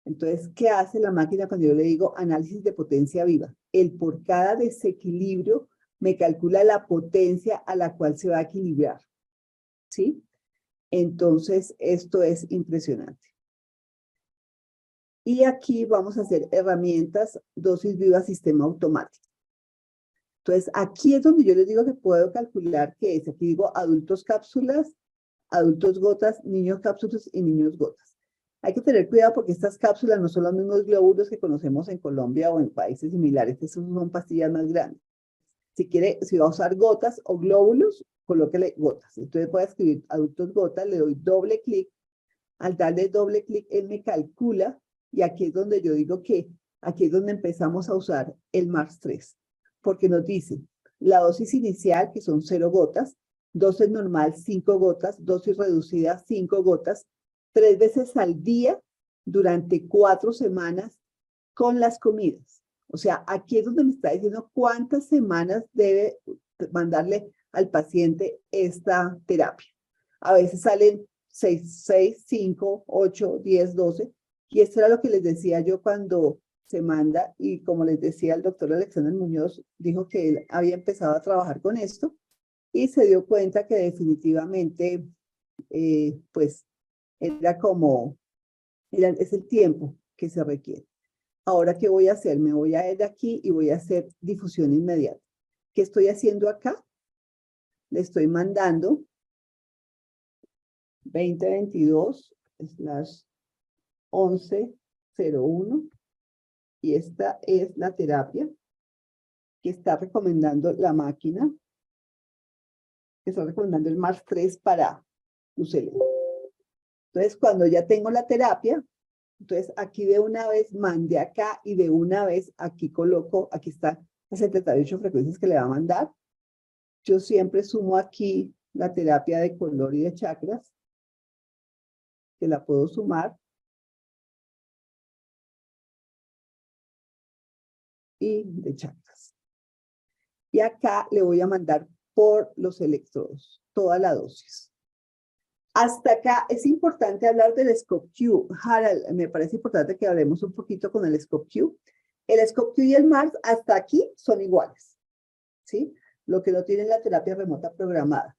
Entonces, ¿qué hace la máquina cuando yo le digo análisis de potencia viva? Él por cada desequilibrio me calcula la potencia a la cual se va a equilibrar. ¿Sí? Entonces, esto es impresionante. Y aquí vamos a hacer herramientas, dosis viva, sistema automático. Entonces, aquí es donde yo les digo que puedo calcular qué es. Aquí digo adultos cápsulas, adultos gotas, niños cápsulas y niños gotas. Hay que tener cuidado porque estas cápsulas no son los mismos glóbulos que conocemos en Colombia o en países similares. Estas son pastillas más grandes. Si va a usar gotas o glóbulos, colóquele gotas. Entonces voy a escribir adultos gotas, le doy doble clic. Al darle doble clic, él me calcula. Y aquí es donde yo digo que aquí es donde empezamos a usar el MARSIII. Porque nos dice la dosis inicial, que son 0 gotas, dosis normal, 5 gotas, dosis reducida, 5 gotas, 3 veces al día durante 4 semanas con las comidas. O sea, aquí es donde me está diciendo cuántas semanas debe mandarle al paciente esta terapia. A veces salen 6, 5, 8, 10, 12. Y esto era lo que les decía yo cuando se manda, y como les decía el doctor Alexander Muñoz, dijo que él había empezado a trabajar con esto y se dio cuenta que definitivamente, pues, es el tiempo que se requiere. Ahora, ¿qué voy a hacer? Me voy a ir de aquí y voy a hacer difusión inmediata. ¿Qué estoy haciendo acá? Le estoy mandando 2022/1101. Y esta es la terapia que está recomendando la máquina, que está recomendando el MARS-3 para UCL. Entonces, cuando ya tengo la terapia, entonces aquí de una vez mandé acá y de una vez aquí coloco, aquí está las 78 frecuencias que le va a mandar. Yo siempre sumo aquí la terapia de color y de chakras, que la puedo sumar. Y de chakras. Y acá le voy a mandar por los electrodos, toda la dosis. Hasta acá es importante hablar del Scope-MARSIII. Harald, me parece importante que hablemos un poquito con el Scope-MARSIII. El Scope-MARSIII y el MARS hasta aquí son iguales, ¿sí? Lo que no tiene la terapia remota programada.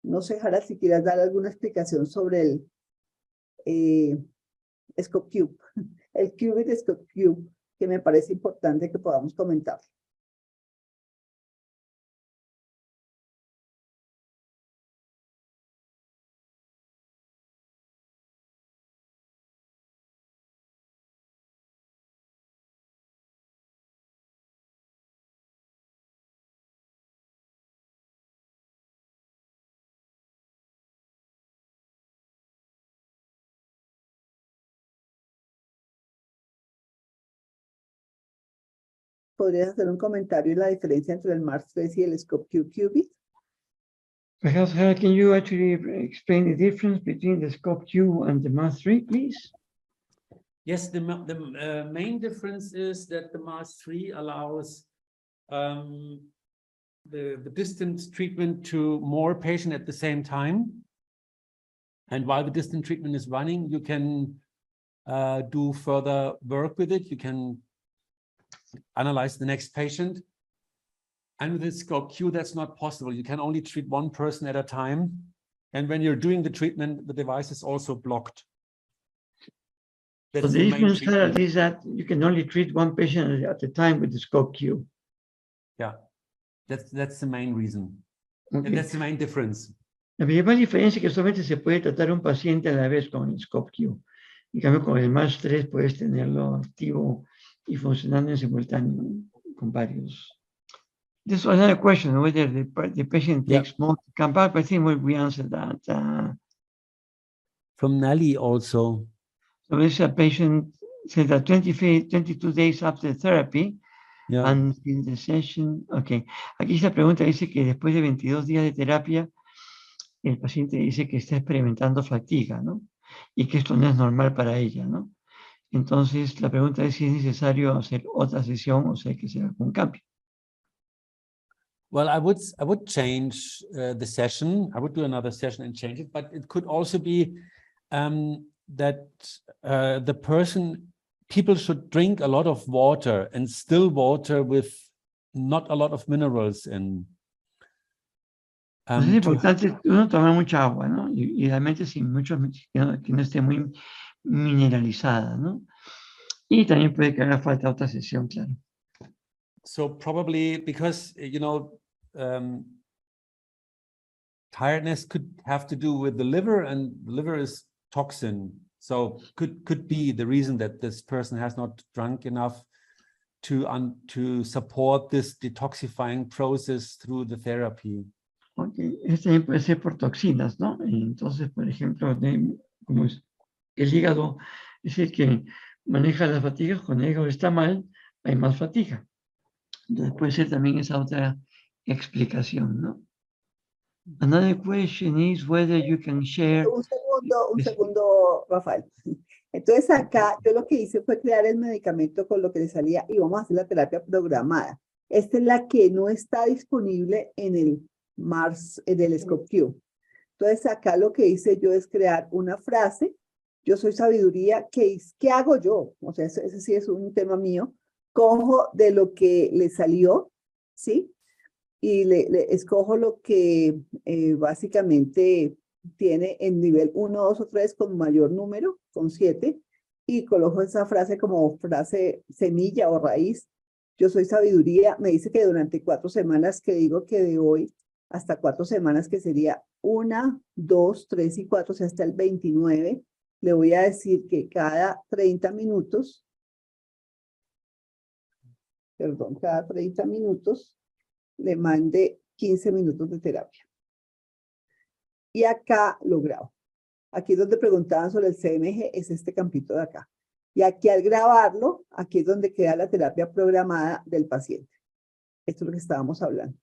No sé, Harald, si quieras dar alguna explicación sobre el Scope-MARSIII, el Qubit Scope-MARSIII, que me parece importante que podamos comentar. ¿Podrías hacer un comentario en la diferencia entre el MARS-3 y el Scope-MARSIII Qubit? Perhaps, Harald, can you actually explain the difference between the Scope-MARSIII and the MARS-3, please? Yes, the main difference is that the MARS-3 allows the distance treatment to more patients at the same time. And while the distance treatment is running, you can do further work with it. You can analyze the next patient. And with the Scope-MARSIII, that's not possible. You can only treat one person at a time. And when you're doing the treatment, the device is also blocked. So That's the the main difference, Harald, treatment. is that you can only treat one patient at a time with the Scope-MARSIII. Yeah, that's the main reason. Okay. And that's the main difference. La principal diferencia es que solamente se puede tratar un paciente a la vez con el Scope-MARSIII. En cambio, con el MARS-3 puedes tenerlo activo y funcionando en simultáneo con varios. This was another question, whether the patient takes more to come back. I think we answered that. From Nelly also. So this patient said that 22 days after therapy, and in the session, okay. Aquí esta pregunta dice que después de 22 días de terapia, el paciente dice que está experimentando fatiga, ¿no? Y que esto no es normal para ella, ¿no? Entonces, la pregunta es si es necesario hacer otra sesión o sea que se haga un cambio. Well, I would change the session. I would do another session and change it, but it could also be that people should drink a lot of water, and still water with not a lot of minerals in. Es importante uno tomar mucha agua, ¿no? Y idealmente sin muchos, que no esté muy mineralizada, ¿no? Y también puede que haga falta otra sesión, claro. So probably because, tiredness could have to do with the liver, and the liver is toxin. So could be the reason that this person has not drunk enough to support this detoxifying process through the therapy. Okay. Este puede ser por toxinas, ¿no? Entonces, por ejemplo, como el hígado es el que maneja las fatigas, cuando el hígado está mal, hay más fatiga. Entonces puede ser también esa otra explicación, ¿no? Another question is whether you can share... Un segundo, Rafael. Entonces acá yo lo que hice fue crear el medicamento con lo que le salía y vamos a hacer la terapia programada. Esta es la que no está disponible en el MARS, en el Scope-MARSIII. Entonces acá lo que hice yo es crear una frase. Yo soy sabiduría. ¿Qué hago yo? O sea, ese sí es un tema mío. Cojo de lo que le salió, ¿sí? Y le escojo lo que básicamente tiene en nivel 1, 2 o 3 con mayor número, con 7, y coloco esa frase como frase semilla o raíz. Yo soy sabiduría. Me dice que durante 4 semanas que digo que de hoy hasta 4 semanas, que sería 1, 2, 3 y 4, o sea, hasta el 29, le voy a decir que cada 30 minutos, cada 30 minutos, le mande 15 minutos de terapia. Y acá lo grabo. Aquí es donde preguntaban sobre el CMG, es este campito de acá. Y aquí al grabarlo, aquí es donde queda la terapia programada del paciente. Esto es lo que estábamos hablando.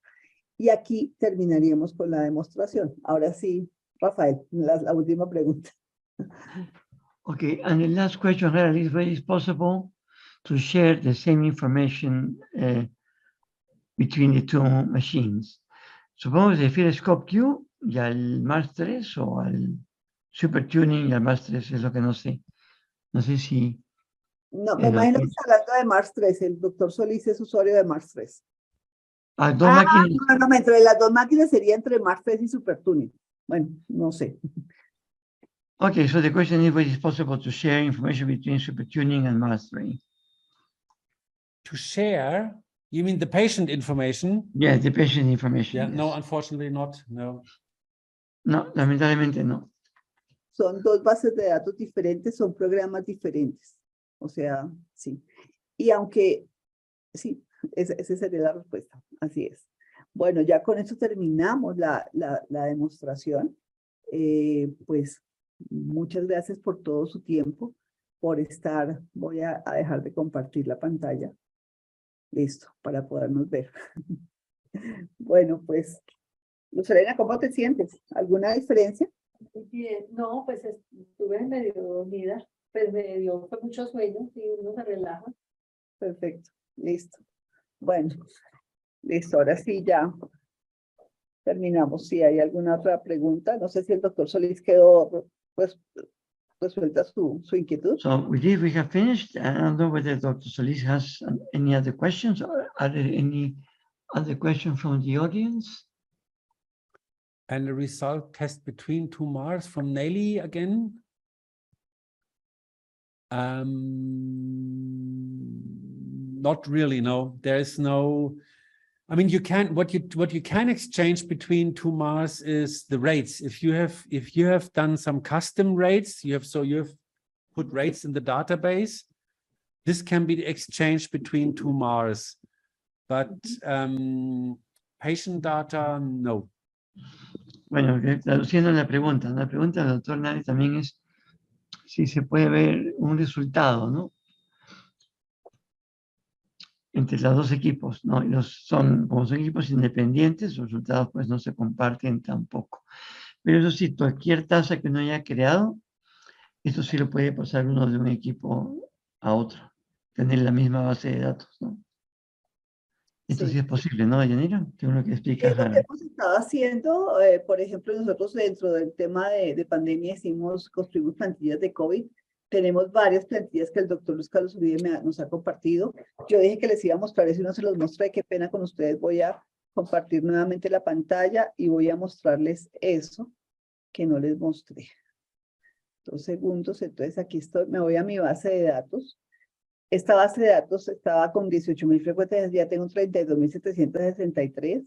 Y aquí terminaríamos con la demostración. Ahora sí, Rafael, la última pregunta. Okay, and the last question, Harald, is whether it's possible to share the same information between the two machines. Supongo que se refiere a Scope-Q y al MARS-3 o al Super Tuning y al MARS-3, es lo que no sé. No sé si... No, me imagino que está hablando de MARS-3. El doctor Solís es usuario de MARS-3. dos máquinas. No, entre las dos máquinas sería entre MARS-3 y Super Tuning. Bueno, no sé. Okay, so the question is whether it's possible to share information between Super Tuning and MARS-3. To share, you mean the patient information? Yeah, the patient information. Yeah, yes. no, unfortunately not, no. No, lamentablemente no. Son dos bases de datos diferentes, son programas diferentes. O sea, sí. Y aunque, sí, esa sería la respuesta. Así es. Bueno, ya con esto terminamos la demostración. Pues muchas gracias por todo su tiempo, por estar. Voy a dejar de compartir la pantalla. Listo, para podernos ver. Bueno, pues, Luzarena, ¿cómo te sientes? ¿Alguna diferencia? Bien, no, pues estuve medio dormida, pues me dio fue mucho sueño y uno se relaja. Perfecto, listo. Bueno, listo, ahora sí ya terminamos. Si hay alguna otra pregunta, no sé si el doctor Solís quedó pues resuelta su inquietud. So we have finished. I don't know whether Dr. Solis has any other questions, or are there any other questions from the audience? And the result test between two Mars from Nelly again. Not really, no. There is no. I mean, you can what you can exchange between two Mars is the rates. If you have done some custom rates, you have put rates in the database. This can be exchanged between two Mars, but patient data, no. Bueno, traduciendo la pregunta del doctor Nari también es si se puede ver un resultado, ¿no? Entre los dos equipos, ¿no? Y como son equipos independientes, los resultados pues no se comparten tampoco. Pero eso sí, cualquier tasa que uno haya creado, esto sí lo puede pasar uno de un equipo a otro, tener la misma base de datos, ¿no? Esto sí es posible, ¿no, Deyanira? Tengo lo que explica Es lo que Harald. hemos estado haciendo, por ejemplo, nosotros dentro del tema de pandemia construimos plantillas de COVID. Tenemos varias plantillas que el doctor Luis Carlos Uribe nos ha compartido. Yo dije que les iba a mostrar eso y no se los mostré. Qué pena con ustedes. Voy a compartir nuevamente la pantalla y voy a mostrarles eso que no les mostré. 2 segundos. Entonces aquí estoy. Me voy a mi base de datos. Esta base de datos estaba con 18.000 frecuencias, ya tengo 32.763.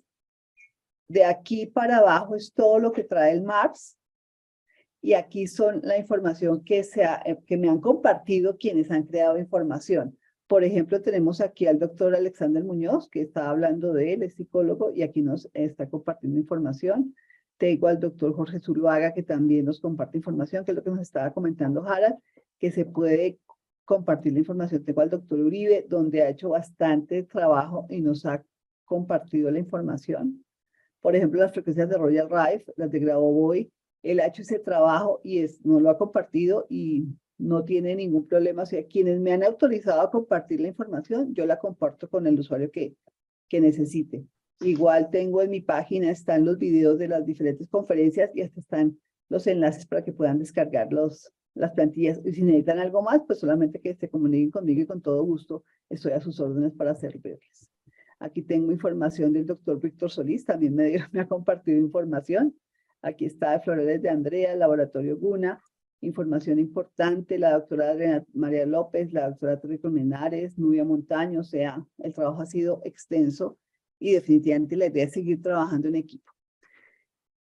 De aquí para abajo es todo lo que trae el MARS. Y aquí son la información que me han compartido quienes han creado información. Por ejemplo, tenemos aquí al doctor Alexander Muñoz, que está hablando de él, es psicólogo, y aquí nos está compartiendo información. Tengo al doctor Jorge Zuluaga, que también nos comparte información, que es lo que nos estaba comentando Harald, que se puede compartir la información. Tengo al doctor Uribe, donde ha hecho bastante trabajo y nos ha compartido la información. Por ejemplo, las frecuencias de Royal Rife, las de Grabovoi, él ha hecho ese trabajo y nos lo ha compartido y no tiene ningún problema. O sea, quienes me han autorizado a compartir la información, yo la comparto con el usuario que necesite. Igual tengo en mi página, están los videos de las diferentes conferencias y hasta están los enlaces para que puedan descargar las plantillas. Y si necesitan algo más, pues solamente que se comuniquen conmigo y con todo gusto estoy a sus órdenes para servirles. Aquí tengo información del doctor Víctor Solís, también me ha compartido información. Aquí está de Florales de Andrea, Laboratorio Guna, información importante, la doctora Adriana María López, la doctora Terry Colmenares, Nubia Montaño. O sea, el trabajo ha sido extenso y definitivamente la idea es seguir trabajando en equipo.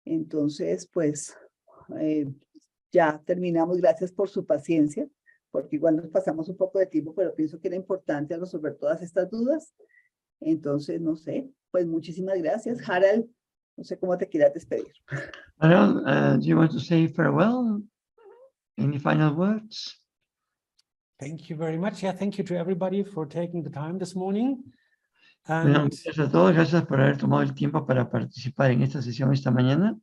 Entonces, pues, ya terminamos. Gracias por su paciencia, porque igual nos pasamos un poco de tiempo, pero pienso que era importante resolver todas estas dudas. Entonces, no sé, pues muchísimas gracias. Harald, no sé cómo te quieras despedir. Harald, do you want to say farewell? Any final words? Thank you very much. Yeah, thank you to everybody for taking the time this morning. Bueno, And gracias a todos, gracias por haber tomado el tiempo para participar en esta sesión esta mañana.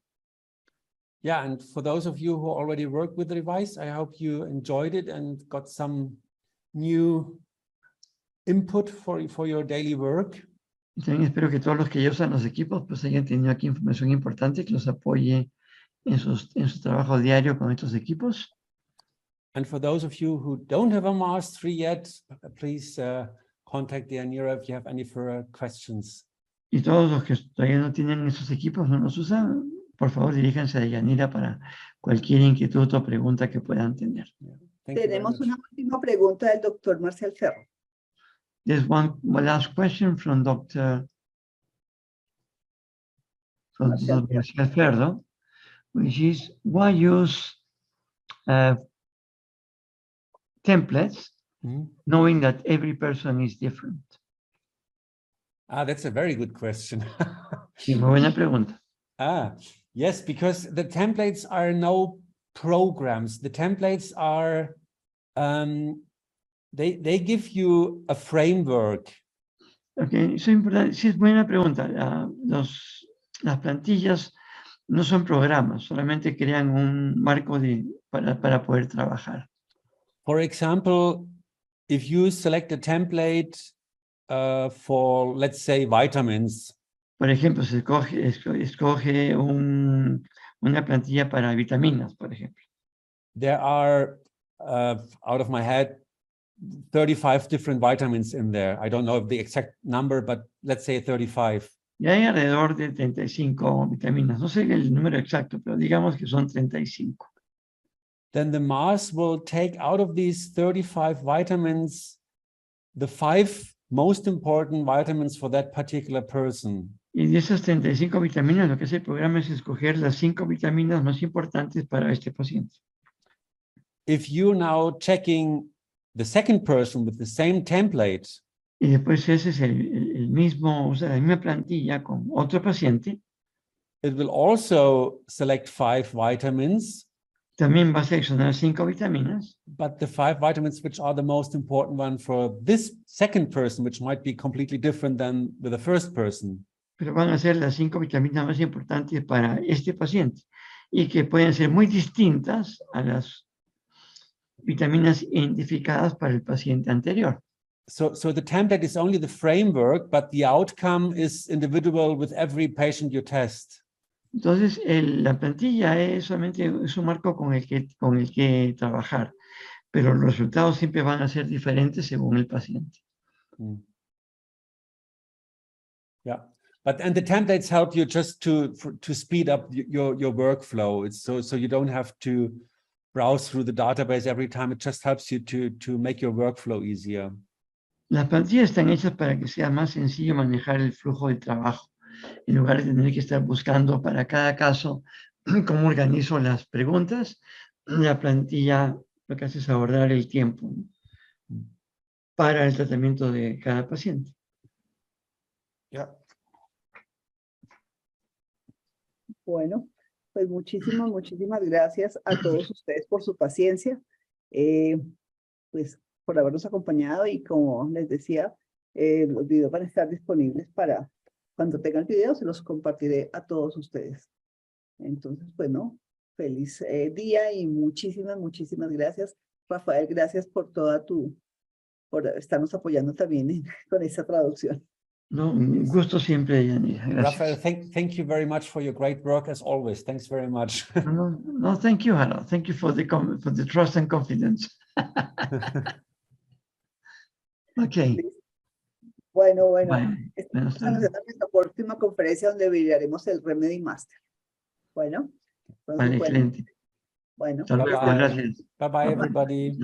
yeah, and for those of you who already work with the device, I hope you enjoyed it and got some new input for your daily work. Y también espero que todos los que ya usan los equipos pues hayan tenido aquí información importante que los apoye en su trabajo diario con estos equipos. And for those of you who don't have a mastery yet, please contact Deyanira if you have any further questions. Y todos los que todavía no tienen esos equipos, no los usan, por favor diríjanse a Deyanira para cualquier inquietud o pregunta que puedan tener. Thank you very Tenemos much. una última pregunta del doctor Marcial Ferro. There's one last question from Dr. Marcial Marcial Ferro, which is why use templates knowing that every person is different? That's a very good question. Sí, muy buena pregunta. Yes, because the templates are no programs. The templates are, they give you a framework. Okay, eso es importante. Sí, es buena pregunta. Las plantillas no son programas, solamente crean un marco para poder trabajar. For example, if you select a template for, let's say, vitamins. Por ejemplo, se escoge una plantilla para vitaminas, por ejemplo. There are, out of my head, 35 different vitamins in there. I don't know the exact number, but let's say 35. Y hay alrededor de 35 vitaminas. No sé el número exacto, pero digamos que son 35. Then the MAS will take out of these 35 vitamins the 5 most important vitamins for that particular person. Y de esas 35 vitaminas, lo que hace el programa es escoger las 5 vitaminas más importantes para este paciente. If you're now checking the second person with the same template, Y después ese es el mismo, o sea, la misma plantilla con otro paciente, it will also select 5 vitamins, también va a seleccionar 5 vitaminas, but the 5 vitamins which are the most important one for this second person, which might be completely different than with the first person. pero van a ser las 5 vitaminas más importantes para este paciente y que pueden ser muy distintas a las vitaminas identificadas para el paciente anterior. So the template is only the framework, but the outcome is individual with every patient you test. Entonces, la plantilla es solamente un marco con el que trabajar, pero los resultados siempre van a ser diferentes según el paciente. Yeah, and the templates help you just to speed up your workflow. It's so you don't have to browse through the database every time. It just helps you to make your workflow easier. Las plantillas están hechas para que sea más sencillo manejar el flujo de trabajo, en lugar de tener que estar buscando para cada caso cómo organizo las preguntas. La plantilla lo que hace es ahorrar el tiempo para el tratamiento de cada paciente. Yeah. Bueno, pues muchísimas gracias a todos ustedes por su paciencia, pues por habernos acompañado y como les decía, los videos van a estar disponibles para cuando tengan videos, se los compartiré a todos ustedes. Entonces, bueno, feliz día y muchísimas gracias. Rafael, gracias por por estarnos apoyando también con esta traducción. No, un gusto siempre, Deyanira. Gracias. Rafael, thank you very much for your great work as always. Thanks very much. No, thank you, Harald. Thank you for the trust and confidence. Okay. Bueno. Estamos Estamos en nuestra próxima conferencia donde veremos el Remedy Master. Bueno. Vale, excelente. Bueno. Hasta luego, gracias. Bye-bye, everybody.